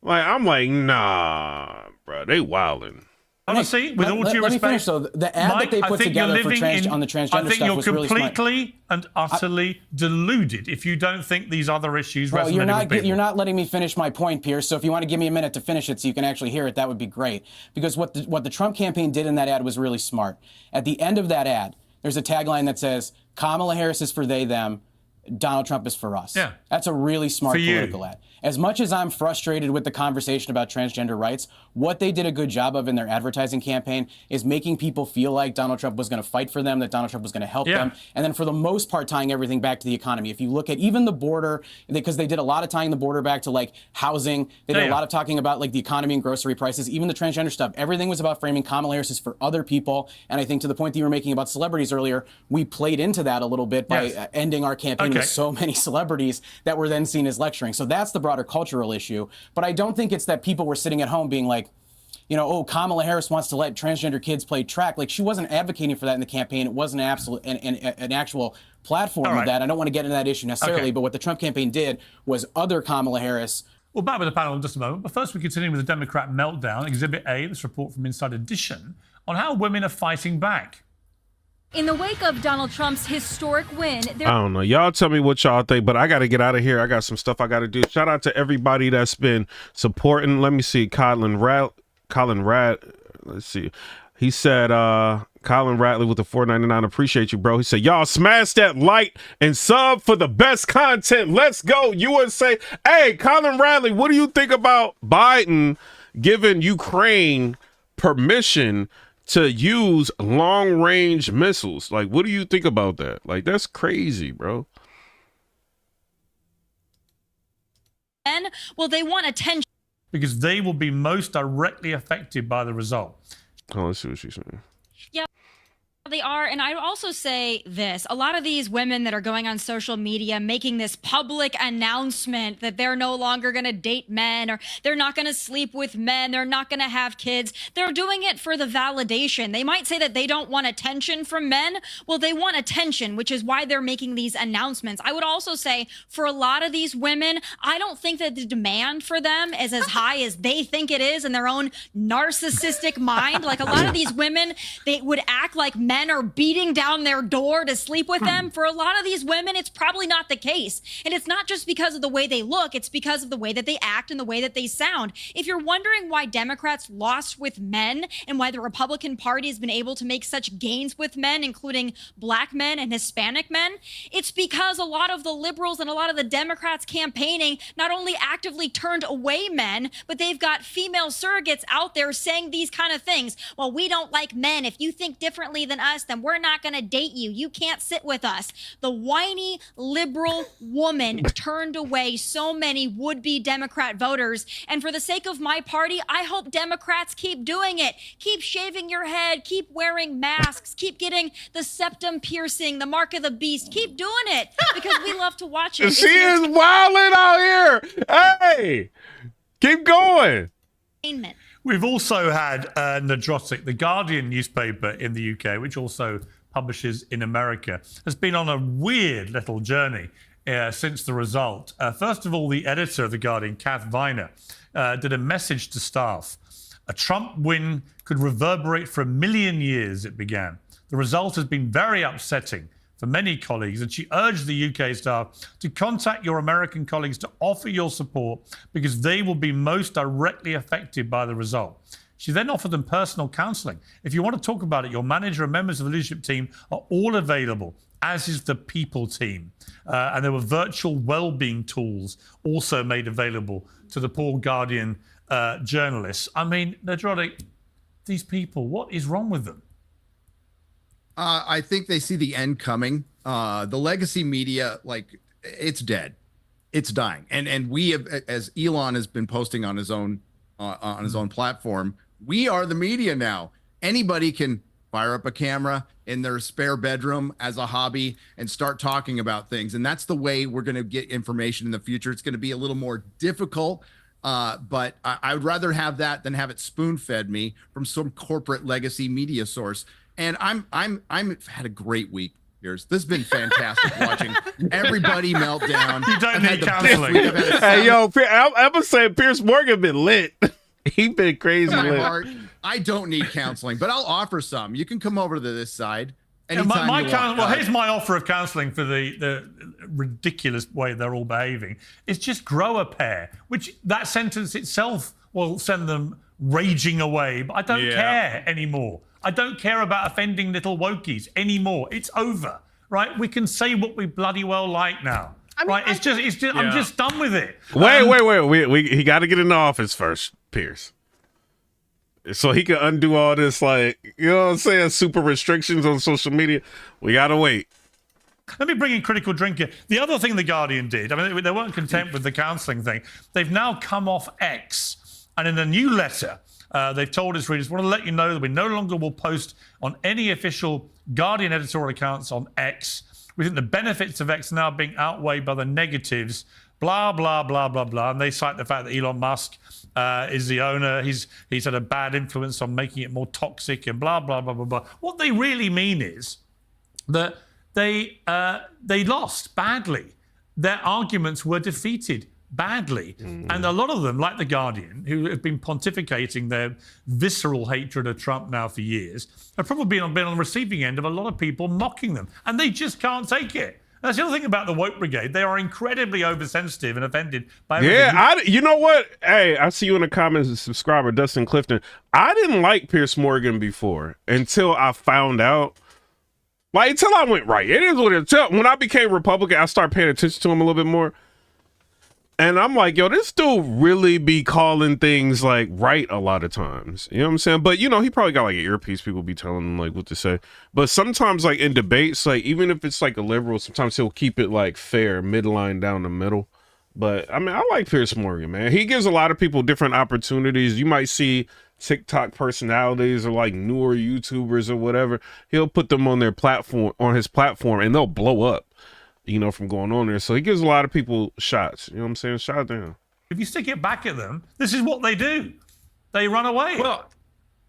A: Like, I'm like, nah, bro, they wildin'.
R: Honestly, with all due
D: let me
R: respect,
D: finish, though. The ad
R: Mike,
D: that they
R: I
D: put
R: think you're
D: together for
R: living
D: on the transgender
R: I think
D: stuff
R: you're
D: was really smart.
R: completely and utterly deluded if you don't think these other issues
D: Well,
R: resonate with people.
D: you're not letting me finish my point, Pierce. So if you want to give me a minute to finish it so you can actually hear it, that would be great. Because what the Trump campaign did in that ad was really smart. At the end of that ad, there's a tagline that says, Kamala Harris is for they, them, Donald Trump is for us.
R: Yeah.
D: That's a really smart
R: For you.
D: political ad. As much as I'm frustrated with the conversation about transgender rights, what they did a good job of in their advertising campaign is making people feel like Donald Trump was going to fight for them, that Donald Trump was going to help them, and then for the most part tying everything back to the economy. If you look at even the border, because they did a lot of tying the border back to like housing, they did a lot of talking about like the economy and grocery prices, even the transgender stuff. Everything was about framing Kamala Harris as for other people, and I think to the point that you were making about celebrities earlier, we played into that a little bit by ending our campaign with so many celebrities that were then seen as lecturing. So that's the broader cultural issue. But I don't think it's that people were sitting at home being like, you know, oh, Kamala Harris wants to let transgender kids play track. Like, she wasn't advocating for that in the campaign. It wasn't an actual platform of that. I don't want to get into that issue necessarily, but what the Trump campaign did was other Kamala Harris.
R: Well, back with the panel in just a moment. But first, we continue with the Democrat meltdown, Exhibit A, this report from Inside Edition, on how women are fighting back.
E: In the wake of Donald Trump's historic win,
A: I don't know. Y'all tell me what y'all think, but I got to get out of here. I got some stuff I got to do. Shout out to everybody that's been supporting. Let me see. Colin let's see. He said, Colin Ratley with the $4.99. Appreciate you, bro. He said, y'all smash that like and sub for the best content. Let's go, USA. Hey, Colin Ratley, what do you think about Biden giving Ukraine permission to use long-range missiles? Like, what do you think about that? Like, that's crazy, bro.
E: well, they want attention.
R: because they will be most directly affected by the result.
A: Oh, let's see what she's saying.
E: Yeah. They are. And I would also say this. A lot of these women that are going on social media making this public announcement that they're no longer going to date men, or they're not going to sleep with men, they're not going to have kids. They're doing it for the validation. They might say that they don't want attention from men. Well, they want attention, which is why they're making these announcements. I would also say for a lot of these women, I don't think that the demand for them is as high as they think it is in their own narcissistic mind. Like a lot of these women, they would act like men are beating down their door to sleep with them. For a lot of these women, it's probably not the case. And it's not just because of the way they look, it's because of the way that they act and the way that they sound. If you're wondering why Democrats lost with men and why the Republican Party has been able to make such gains with men, including black men and Hispanic men, it's because a lot of the liberals and a lot of the Democrats campaigning not only actively turned away men, but they've got female surrogates out there saying these kind of things. Well, we don't like men. If you think differently than us, then we're not going to date you. You can't sit with us. The whiny liberal woman turned away so many would-be Democrat voters. And for the sake of my party, I hope Democrats keep doing it. Keep shaving your head. Keep wearing masks. Keep getting the septum piercing, the mark of the beast. Keep doing it because we love to watch it.
A: She is wilding out here. Hey, keep going.
R: We've also had Nadrotic, the Guardian newspaper in the UK, which also publishes in America, has been on a weird little journey since the result. First of all, the editor of the Guardian, Kath Viner, did a message to staff. A Trump win could reverberate for 1 million years, it began. The result has been very upsetting for many colleagues, and she urged the UK staff to contact your American colleagues to offer your support because they will be most directly affected by the result. She then offered them personal counseling. If you want to talk about it, your manager and members of the leadership team are all available, as is the people team. And there were virtual well-being tools also made available to the poor Guardian journalists. I mean, Nadrotic, these people, what is wrong with them?
C: I think they see the end coming. The legacy media, like, it's dead, it's dying, and we have, as Elon has been posting on his own platform, we are the media now. Anybody can fire up a camera in their spare bedroom as a hobby and start talking about things, and that's the way we're going to get information in the future. It's going to be a little more difficult. But I would rather have that than have it spoon-fed me from some corporate legacy media source. And I'm had a great week. This has been fantastic watching everybody melt down.
R: You don't need counseling.
A: Hey, yo, I'm gonna say Piers Morgan been lit. He been crazy lit.
C: I don't need counseling, but I'll offer some. You can come over to this side.
R: Here's my offer of counseling for the ridiculous way they're all behaving. It's just grow a pair, which that sentence itself will send them raging away. But I don't care anymore. I don't care about offending little wokies anymore. It's over, right? We can say what we bloody well like now. Right? I'm just done with it.
A: Wait. He got to get in the office first, Piers. So he can undo all this, like, you know what I'm saying, super restrictions on social media. We got to wait.
R: Let me bring in Critical Drinker. The other thing the Guardian did, I mean, they weren't content with the counselling thing. They've now come off X. And in a new letter, they've told its readers, want to let you know that we no longer will post on any official Guardian editorial accounts on X. We think the benefits of X are now being outweighed by the negatives. Blah, blah, blah, blah, blah. And they cite the fact that Elon Musk is the owner. He's had a bad influence on making it more toxic and blah, blah, blah, blah, blah. What they really mean is that they lost badly. Their arguments were defeated badly. And a lot of them, like The Guardian, who have been pontificating their visceral hatred of Trump now for years, have probably been on the receiving end of a lot of people mocking them. And they just can't take it. That's the other thing about the woke brigade. They are incredibly oversensitive and offended by everything.
A: Yeah, you know what? Hey, I see you in the comments, a subscriber, Dustin Clifton. I didn't like Piers Morgan before until I found out. Like, until I went right. It is what it is. When I became Republican, I started paying attention to him a little bit more. And I'm like, yo, this dude really be calling things like right a lot of times. You know what I'm saying? But, you know, he probably got like an earpiece. People be telling him like what to say. But sometimes like in debates, like even if it's like a liberal, sometimes he'll keep it like fair, midline down the middle. But I mean, I like Piers Morgan, man. He gives a lot of people different opportunities. You might see TikTok personalities or like newer YouTubers or whatever. He'll put them on their platform, on his platform, and they'll blow up, you know, from going on there. So he gives a lot of people shots. You know what I'm saying? Shout out to him.
R: If you stick it back at them, this is what they do. They run away.
V: Well,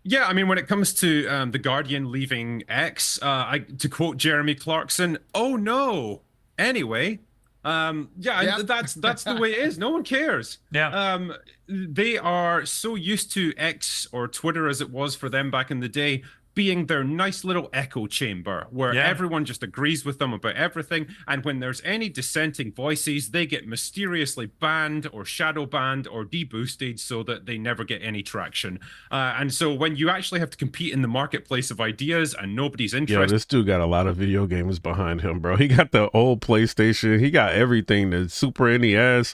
V: yeah, I mean, when it comes to The Guardian leaving X, to quote Jeremy Clarkson, oh no. Anyway, that's the way it is. No one cares.
R: Yeah.
V: They are so used to X, or Twitter as it was for them back in the day, being their nice little echo chamber where everyone just agrees with them about everything. And when there's any dissenting voices, they get mysteriously banned or shadow banned or deboosted so that they never get any traction. And so when you actually have to compete in the marketplace of ideas and nobody's interested.
A: Yo, this dude got a lot of video games behind him, bro. He got the old PlayStation. He got everything, the Super NES,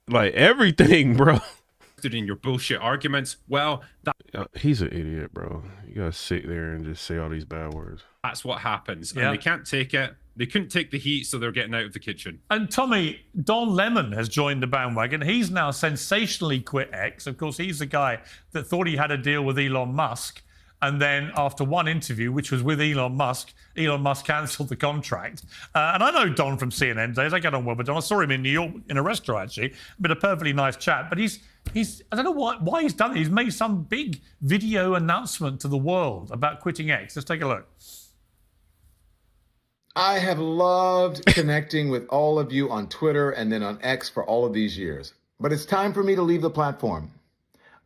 A: everything, bro.
V: In your bullshit arguments, well,
A: he's an idiot, bro. You gotta sit there and just say all these bad words.
V: That's what happens. And they can't take it. They couldn't take the heat, so they're getting out of the kitchen.
R: And Tommy, Don Lemon has joined the bandwagon. He's now sensationally quit X. Of course, he's the guy that thought he had a deal with Elon Musk. And then after one interview, which was with Elon Musk cancelled the contract. And I know Don from CNN days. I get on well with Don. I saw him in New York in a restaurant, actually. Been a perfectly nice chat. But he's I don't know why he's done it. He's made some big video announcement to the world about quitting X. Let's take a look.
G: I have loved connecting with all of you on Twitter and then on X for all of these years. But it's time for me to leave the platform.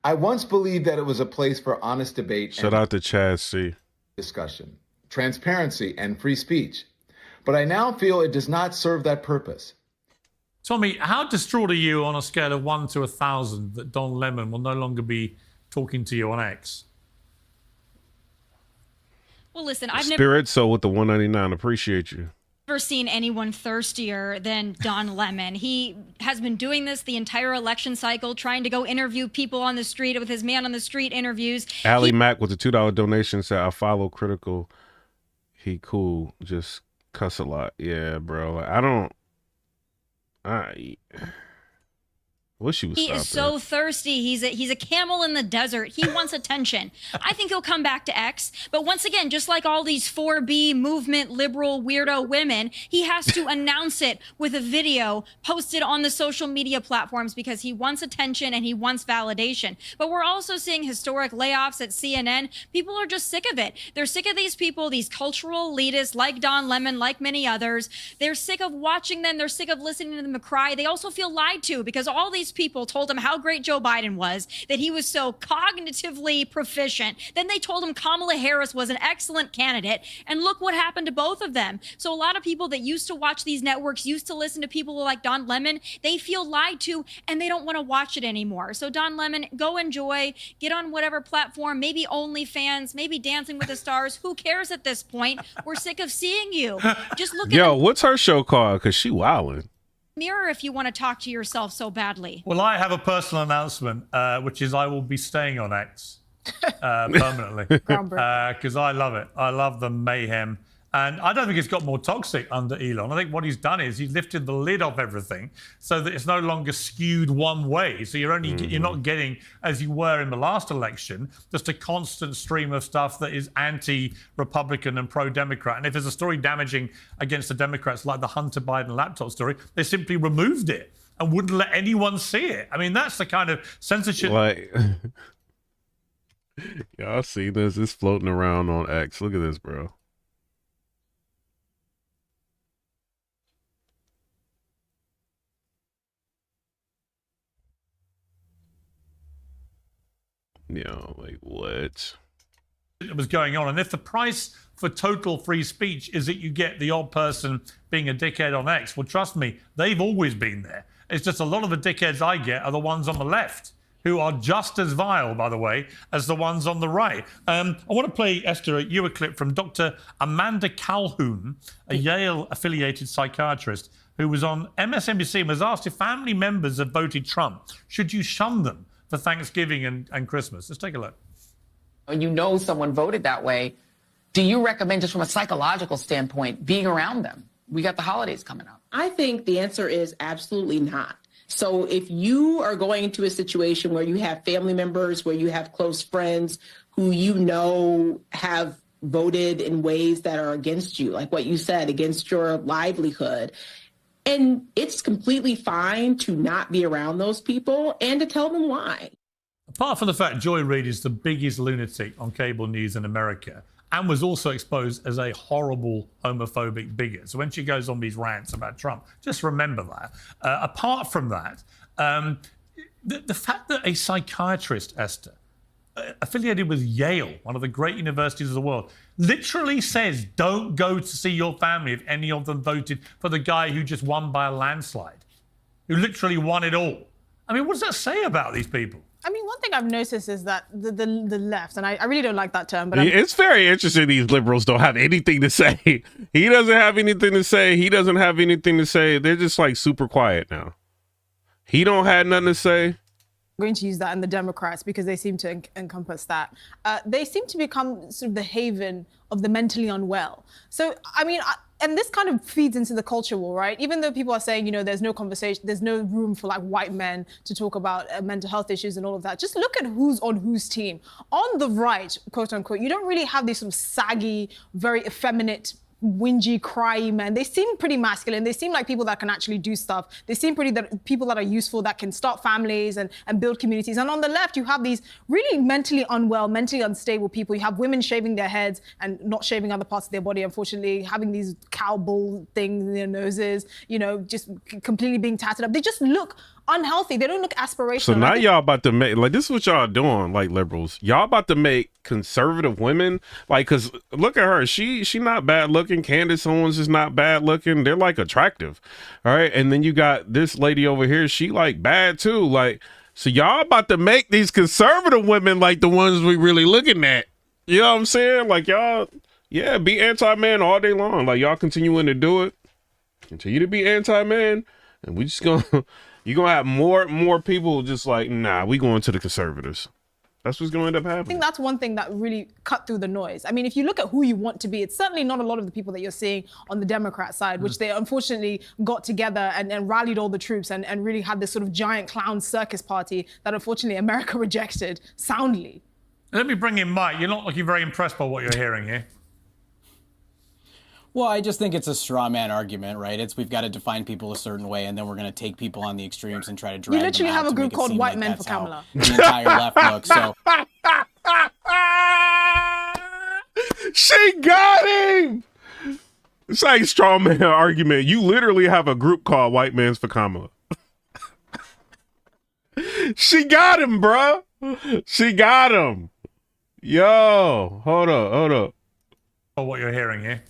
G: I once believed that it was a place for honest debate.
A: Shout out to Chad C.
G: Discussion, transparency, and free speech. But I now feel it does not serve that purpose.
R: Tommy, how distraught are you on a scale of 1 to 1,000 that Don Lemon will no longer be talking to you on X?
E: Well, listen,
A: Spirit, so with the 199, appreciate you.
E: Never seen anyone thirstier than Don Lemon. He has been doing this the entire election cycle, trying to go interview people on the street with his man on the street interviews.
A: Allie Mack with the $2 donation said, I follow Critical. He cool. Just cuss a lot. Yeah, bro. Wish he was.
E: He is so thirsty. He's a camel in the desert. He wants attention. I think he'll come back to X. But once again, just like all these 4B movement liberal weirdo women, he has to announce it with a video posted on the social media platforms because he wants attention and he wants validation. But we're also seeing historic layoffs at CNN. People are just sick of it. They're sick of these people, these cultural elitists like Don Lemon, like many others. They're sick of watching them. They're sick of listening to them cry. They also feel lied to because all these people told him how great Joe Biden was, that he was so cognitively proficient. Then they told him Kamala Harris was an excellent candidate. And look what happened to both of them. So a lot of people that used to watch these networks, used to listen to people like Don Lemon, they feel lied to and they don't want to watch it anymore. So Don Lemon, go enjoy, get on whatever platform, maybe OnlyFans, maybe Dancing with the Stars. Who cares at this point? We're sick of seeing you. Just look
A: Yo, what's her show called? Because she wildin'.
E: Mirror if you want to talk to yourself so badly.
R: Well, I have a personal announcement, which is I will be staying on X permanently because I love it. I love the mayhem. And I don't think it's got more toxic under Elon. I think what he's done is he's lifted the lid off everything so that it's no longer skewed one way. So you're not getting, as you were in the last election, just a constant stream of stuff that is anti-Republican and pro-Democrat. And if there's a story damaging against the Democrats, like the Hunter Biden laptop story, they simply removed it and wouldn't let anyone see it. I mean, that's the kind of censorship.
A: Y'all see this? It's floating around on X. Look at this, bro. Like what?
R: It was going on. And if the price for total free speech is that you get the odd person being a dickhead on X, well, trust me, they've always been there. It's just a lot of the dickheads I get are the ones on the left, who are just as vile, by the way, as the ones on the right. I want to play, Esther, you a clip from Dr. Amanda Calhoun, a Yale-affiliated psychiatrist, who was on MSNBC and was asked if family members have voted Trump, should you shun them for Thanksgiving and Christmas? Let's take a look.
J: When you know someone voted that way, do you recommend, just from a psychological standpoint, being around them? we got the holidays coming up.
L: I think the answer is absolutely not. So if you are going into a situation where you have family members, where you have close friends who you know have voted in ways that are against you, like what you said, against your livelihood, and it's completely fine to not be around those people and to tell them why.
R: Apart from the fact Joy Reid is the biggest lunatic on cable news in America and was also exposed as a horrible homophobic bigot. So when she goes on these rants about Trump, just remember that. Apart from that, the fact that a psychiatrist, Esther, affiliated with Yale, one of the great universities of the world, literally says, don't go to see your family if any of them voted for the guy who just won by a landslide, who literally won it all. I mean, what does that say about these people?
B: I mean, one thing I've noticed is that the left, and I really don't like that term, but
A: it's very interesting these liberals don't have anything to say. He doesn't have anything to say. He doesn't have anything to say. They're just like super quiet now. He don't have nothing to say.
B: I'm going to use that in the Democrats because they seem to encompass that. They seem to become sort of the haven of the mentally unwell. So, I mean, and this kind of feeds into the culture war, right? Even though people are saying, you know, there's no conversation, there's no room for like white men to talk about mental health issues and all of that. Just look at who's on whose team. On the right, quote unquote, you don't really have these sort of saggy, very effeminate, whingy, cryy men. They seem pretty masculine. They seem like people that can actually do stuff. They seem people that are useful, that can start families and build communities. And on the left, you have these really mentally unwell, mentally unstable people. You have women shaving their heads and not shaving other parts of their body, unfortunately, having these cow bull things in their noses, you know, just completely being tatted up. They just look unhealthy. They don't look aspirational.
A: So now y'all about to make, like, this is what y'all doing, like liberals. Y'all about to make conservative women, like, because look at her. She not bad looking. Candace Owens is not bad looking. They're like attractive. All right. And then you got this lady over here. She like bad too. Like, so y'all about to make these conservative women like the ones we really looking at. You know what I'm saying? Like y'all, yeah, be anti-man all day long. Like y'all continuing to do it. Continue to be anti-man. And we just gonna... You're going to have more people just like, nah, we going to the conservatives. That's what's going to end up happening.
B: I think that's one thing that really cut through the noise. I mean, if you look at who you want to be, it's certainly not a lot of the people that you're seeing on the Democrat side, which they unfortunately got together and rallied all the troops and really had this sort of giant clown circus party that unfortunately America rejected soundly.
R: Let me bring in Mike. You're not looking very impressed by what you're hearing here.
D: Well, I just think it's a straw man argument, right? We've got to define people a certain way, and then we're going to take people on the extremes and try to drag them out.
B: You literally have a group called White Men for Kamala.
D: The entire left looks. So
A: she got him. It's like straw man argument. You literally have a group called White Men's for Kamala. She got him, bro. She got him. Yo, hold up.
R: Oh, what you're hearing here.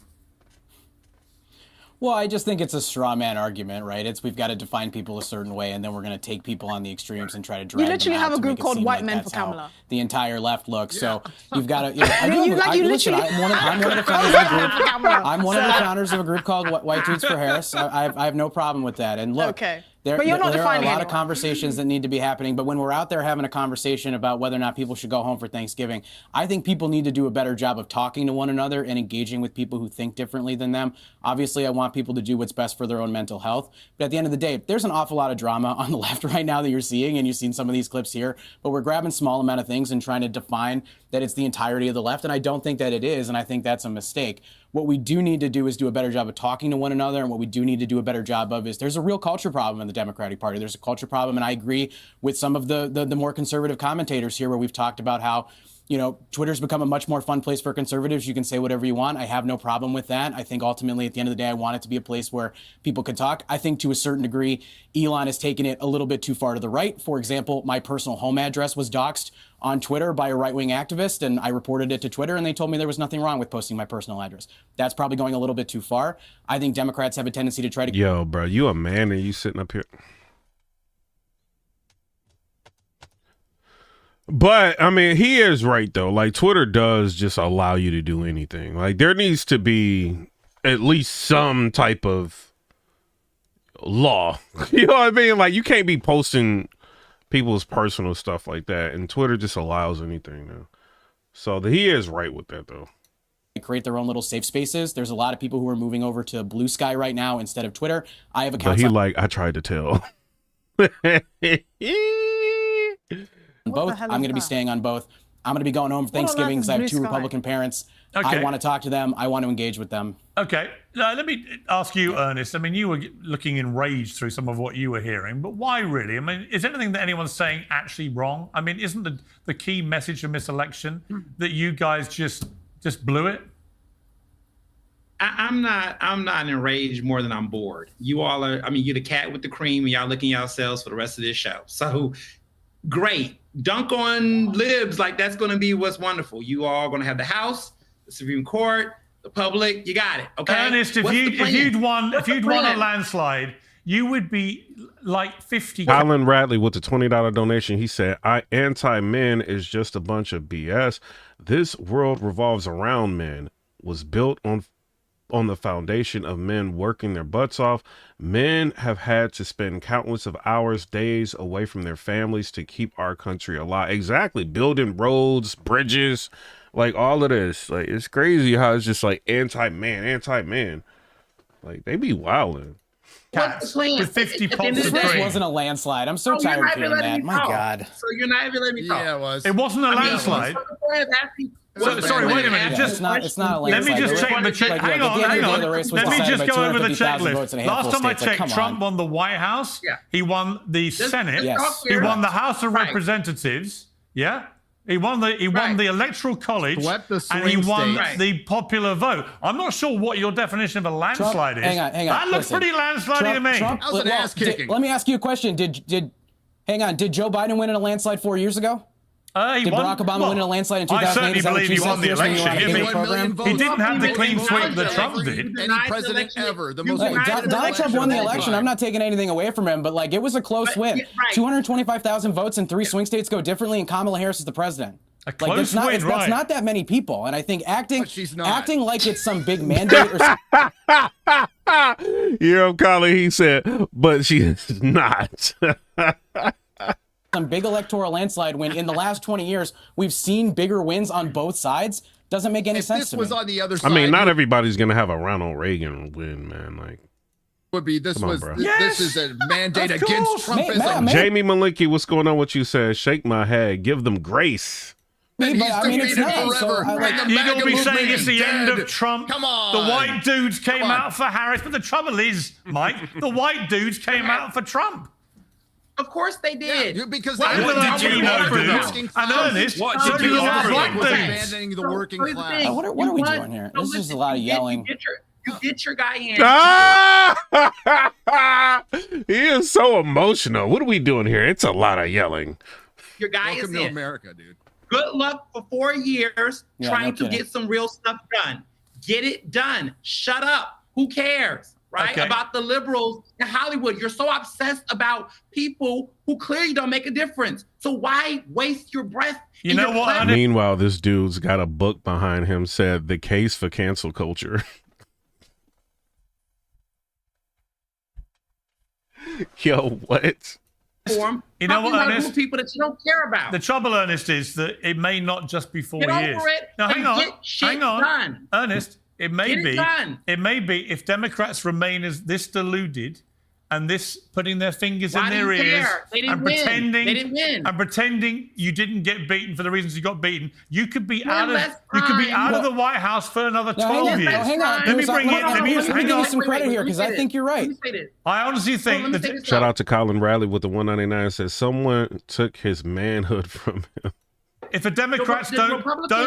D: Well, I just think it's a straw man argument, right? We've got to define people a certain way, and then we're going to take people on the extremes and try to drag them out.
B: You literally have a group called White Men for Kamala.
D: The entire left looks. Yeah. So you've got to. Listen, I'm one of the founders of a group. I'm one of the founders of a group called White Dudes for Harris. I have no problem with that. And look.
B: Okay.
D: There are a lot of conversations that need to be happening, but when we're out there having a conversation about whether or not people should go home for Thanksgiving, I think people need to do a better job of talking to one another and engaging with people who think differently than them. Obviously, I want people to do what's best for their own mental health, but at the end of the day, there's an awful lot of drama on the left right now that you're seeing, and you've seen some of these clips here, but we're grabbing small amount of things and trying to define that it's the entirety of the left, and I don't think that it is, and I think that's a mistake. What we do need to do is do a better job of talking to one another, and what we do need to do a better job of is there's a real culture problem in the Democratic Party. There's a culture problem, and I agree with some of the more conservative commentators here where we've talked about how, you know, Twitter's become a much more fun place for conservatives. You can say whatever you want. I have no problem with that. I think ultimately at the end of the day, I want it to be a place where people can talk. I think to a certain degree, Elon has taken it a little bit too far to the right. For example, my personal home address was doxxed on Twitter by a right-wing activist, and I reported it to Twitter, and they told me there was nothing wrong with posting my personal address. That's probably going a little bit too far. I think Democrats have a tendency to try to...
A: Yo, bro, you a man and you sitting up here... But I mean, he is right though. Like Twitter does just allow you to do anything. Like there needs to be at least some type of law. You know what I mean? Like you can't be posting people's personal stuff like that, and Twitter just allows anything now. So he is right with that though.
D: create their own little safe spaces. There's a lot of people who are moving over to Blue Sky right now instead of Twitter. I have
A: But
D: accounts
A: he
D: on
A: like, I tried to tell.
D: both. I'm going to be staying on both. I'm going to be going home for Thanksgiving because I have 2 Republican parents.
R: Okay.
D: I want to talk to them. I want to engage with them.
R: Okay, let me ask you, Ernest. I mean, you were looking enraged through some of what you were hearing, but why really? I mean, is anything that anyone's saying actually wrong? I mean, isn't the key message from this election that you guys just blew it?
W: I'm not enraged more than I'm bored. You all are, I mean, you're the cat with the cream and y'all licking yourselves for the rest of this show. So great. Dunk on libs like that's going to be what's wonderful. You all going to have the House, the Supreme Court, the public. You got it. Okay.
R: Ernest, if you'd won a landslide, you would be like 50.
A: Colin Radley with the $20 donation. He said, anti-men is just a bunch of BS. This world revolves around men. Was built on the foundation of men working their butts off. Men have had to spend countless of hours, days away from their families to keep our country alive. Exactly. Building roads, bridges, like all of this. Like, it's crazy how it's just like anti-man. Like, they be wilding.
R: With 50 pulses.
D: This wasn't a landslide. I'm so tired of hearing that. My God.
W: So you're not even letting me talk.
C: Yeah, it was.
R: It wasn't a landslide. Sorry, wait a minute.
D: It's not a landslide.
R: Let me just check the check. Hang on. Let me just go over the checklist. Last time I checked, Trump won the White House.
W: Yeah.
R: He won the Senate.
D: Yes.
R: He won the House of Representatives. Yeah. He won the Electoral College, and he won the popular vote. I'm not sure what your definition of a landslide is.
D: Hang on.
R: That looks pretty landslidey to me.
C: That was an ass kicking.
D: Let me ask you a question. Did Joe Biden win in a landslide 4 years ago? Did Barack Obama win in a landslide in 2008?
R: I certainly believe he won the election. He didn't have the clean sweep that Trump did.
C: Any president ever. The most
D: Donald Trump won the election. I'm not taking anything away from him, but like it was a close win. 225,000 votes and 3 swing states go differently, and Kamala Harris is the president. Like that's not that many people, and I think acting like it's some big mandate or
A: You know, Colin, he said, but she is not.
D: some big electoral landslide when in the last 20 years we've seen bigger wins on both sides doesn't make any sense to me.
C: This was on the other side.
A: I mean, not everybody's gonna have a Ronald Reagan win, man. Like,
C: would be this was
A: on,
C: this is a mandate against Trumpism.
A: Jamie Malinky, what's going on? What you said? Shake my head. Give them grace.
C: And he's
D: it's not
C: forever.
R: You're going to be saying it's the end of Trump.
C: Come on.
R: The white dudes came out for Harris. But the trouble is, Mike, the white dudes came out for Trump.
W: Of course they did.
C: Yeah, because
R: what did you know, dude? And Ernest,
C: what
R: so
C: did you
R: black
C: was
R: dudes.
C: abandoning the working class.
D: What are we doing here? This is a lot of yelling.
W: You get your guy in.
A: He is so emotional. What are we doing here? It's a lot of yelling.
W: Your guy
C: Welcome
W: is
C: to
W: in.
C: America, dude.
W: Good luck for 4 years trying to get some real stuff done. Get it done. Shut up. Who cares? Right?
R: Okay.
W: About the liberals in Hollywood. You're so obsessed about people who clearly don't make a difference. So why waste your breath?
R: You know what?
A: Meanwhile, this dude's got a book behind him said The Case for Cancel Culture. Yo, what?
R: You know what, Ernest?
W: People that you don't care about.
R: The trouble, Ernest, is that it may not just be 4
W: Get
R: years.
W: over it
R: Now,
W: and get shit done.
R: Ernest, it may
W: Get
R: be.
W: it done.
R: It may be if Democrats remain as this deluded and this putting their fingers
W: Why
R: in
W: do
R: their
W: you
R: ears
W: care? They didn't
R: and
W: win.
R: pretending
W: They didn't win.
R: and pretending you didn't get beaten for the reasons you got beaten, you could be out of
W: less
R: the White House for another 12 years.
D: Hang on.
R: Let me bring it.
D: Let me give you some credit here because I think you're right.
R: I honestly think that.
A: Shout out to Colin Radley with the 199. Says someone took his manhood from him.
R: If the Democrats don't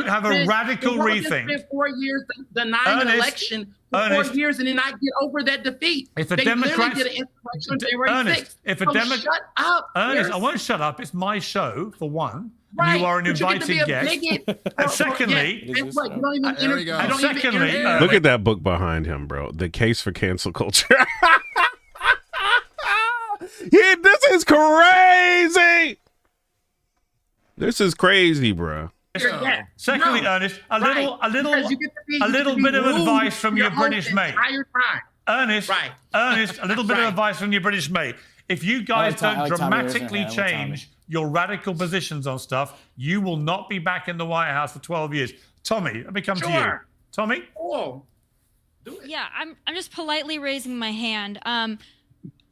R: have a radical rethink,
W: spent 4 years denying an election for 4 years and then not get over that defeat.
R: If the
W: they
R: Democrats,
W: did an insurrection on January 6th.
R: if a Democrat,
W: shut up,
R: Ernest,
W: Pierce.
R: I won't shut up. It's my show for one.
W: Right.
R: You are an
W: But you get to be
R: invited
W: a
R: guest.
W: bigot.
R: And secondly,
W: Guess what? You don't even
C: There we go.
R: and secondly,
A: Look at that book behind him, bro. The Case for Cancel Culture. Yeah, this is crazy. This is crazy, bro.
R: Secondly, Ernest, a little bit of advice from your British mate. Ernest, a little bit of advice from your British mate. If you guys don't dramatically change your radical positions on stuff, you will not be back in the White House for 12 years. Tommy, let me come to you. Tommy?
W: Oh,
E: yeah, I'm just politely raising my hand.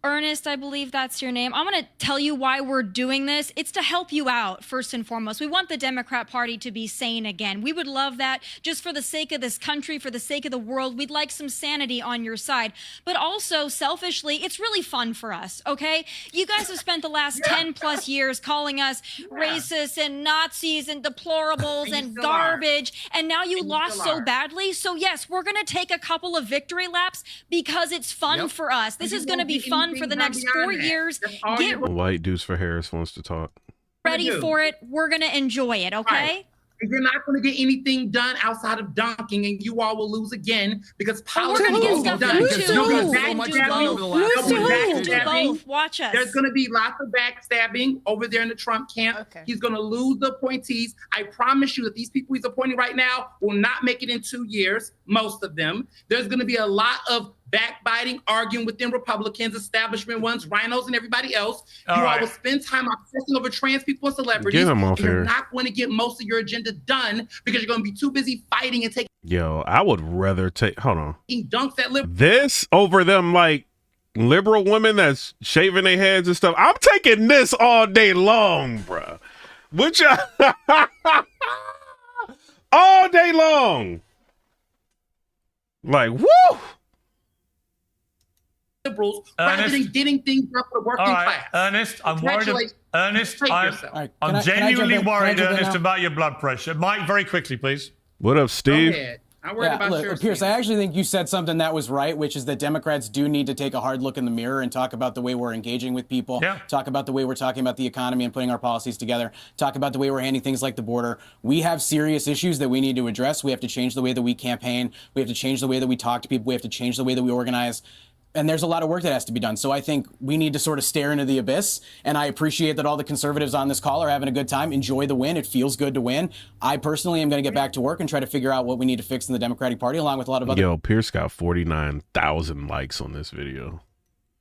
E: Ernest, I believe that's your name. I'm going to tell you why we're doing this. It's to help you out, first and foremost. We want the Democrat Party to be sane again. We would love that just for the sake of this country, for the sake of the world. We'd like some sanity on your side. But also, selfishly, it's really fun for us, okay? You guys have spent the last 10 plus years calling us racists and Nazis and deplorables and garbage, and now you lost so badly. So yes, we're going to take a couple of victory laps because it's fun for us. This is going to be fun for the next 4 years. Get
A: White Deuce for Harris wants to talk.
E: ready for it. We're going to enjoy it, okay?
W: Right. You're not going to get anything done outside of dunking, and you all will lose again because politics
E: we're gonna get
W: will
E: stuff
W: be
E: done,
W: done.
E: too.
W: There's gonna be
E: So much done over the last
W: backstabbing.
E: couple of years.
W: Backstabbing.
E: Both. Watch us.
W: There's going to be lots of backstabbing over there in the Trump camp. He's going to lose the appointees. I promise you that these people he's appointing right now will not make it in 2 years, most of them. There's going to be a lot of backbiting, arguing within Republicans, establishment ones, rhinos, and everybody else.
A: All
W: you
A: right.
W: all will spend time obsessing over trans people and celebrities.
A: Get 'em off
W: and you're
A: here.
W: not going to get most of your agenda done because you're going to be too busy fighting and taking
A: Yo, I would rather take, hold on.
W: dunks at liberal.
A: This over them like liberal women that's shaving their heads and stuff. I'm taking this all day long, bruh. Which all day long. Like, woo!
W: liberals rather than getting things done for the working
R: All right,
W: class.
R: Ernest, I'm worried.
W: Congratulations.
R: Ernest,
W: Take
R: I'm,
W: yourself.
D: Can
R: I'm
D: I jump
R: genuinely
D: in? Can I
R: worried,
D: jump in
R: Ernest,
D: now?
R: about your blood pressure. Mike, very quickly, please.
A: What up, Steve?
W: Go ahead. I'm worried about
D: look,
W: yours.
D: Pierce, I actually think you said something that was right, which is that Democrats do need to take a hard look in the mirror and talk about the way we're engaging with people, talk about the way we're talking about the economy and putting our policies together, talk about the way we're handling things like the border. We have serious issues that we need to address. We have to change the way that we campaign. We have to change the way that we talk to people. We have to change the way that we organize. And there's a lot of work that has to be done. So I think we need to sort of stare into the abyss. And I appreciate that all the conservatives on this call are having a good time. Enjoy the win. It feels good to win. I personally am going to get back to work and try to figure out what we need to fix in the Democratic Party, along with a lot of other
A: Yo, Pierce got 49,000 likes on this video.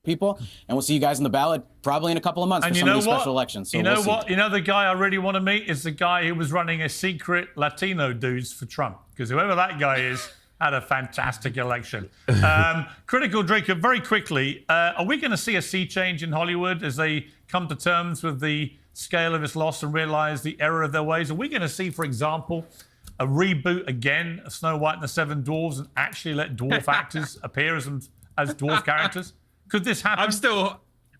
D: people. And we'll see you guys in the ballot probably in a couple of months
R: And
D: for
R: you
D: some of
R: know
D: these
R: what?
D: special elections. So
R: You know
D: we'll see.
R: what? You know the guy I really want to meet is the guy who was running a secret Latino dudes for Trump. Because whoever that guy is had a fantastic election. Critical Drinker, very quickly, are we going to see a sea change in Hollywood as they come to terms with the scale of its loss and realize the error of their ways? Are we going to see, for example, a reboot again of Snow White and the Seven Dwarfs and actually let dwarf actors appear as dwarf characters? Could this happen?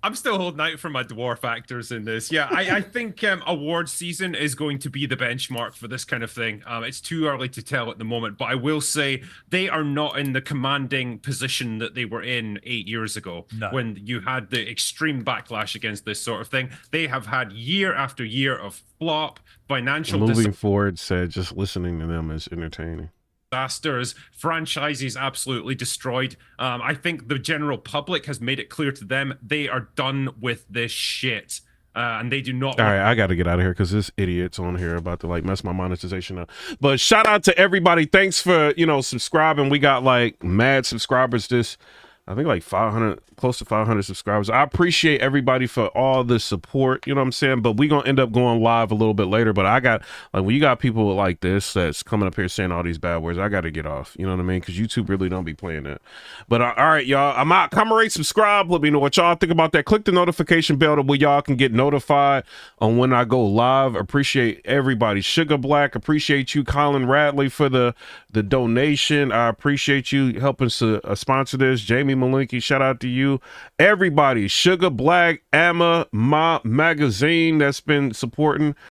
V: I'm still holding out for my dwarf actors in this. Yeah, I think award season is going to be the benchmark for this kind of thing. It's too early to tell at the moment, but I will say they are not in the commanding position that they were in 8 years ago when you had the extreme backlash against this sort of thing. They have had year after year of flop, financial
A: Moving forward said just listening to them is entertaining.
V: disasters, franchises absolutely destroyed. I think the general public has made it clear to them they are done with this shit. And they do not.
A: All right, I got to get out of here because this idiot's on here about to like mess my monetization up. But shout out to everybody. Thanks for, subscribing. We got like mad subscribers I think like 500, close to 500 subscribers. I appreciate everybody for all the support, you know what I'm saying? But we're going to end up going live a little bit later. But I got, like, when you got people like this that's coming up here saying all these bad words, I got to get off, you know what I mean? Because YouTube really don't be playing that. But all right, y'all, I'm out. Comment, rate, subscribe. Let me know what y'all think about that. Click the notification bell where y'all can get notified on when I go live. Appreciate everybody. Sugar Black, appreciate you. Colin Radley for the donation. I appreciate you helping sponsor this. Jamie Malinky, shout out to you. Everybody, Sugar Black, Emma, Ma Magazine that's been supporting.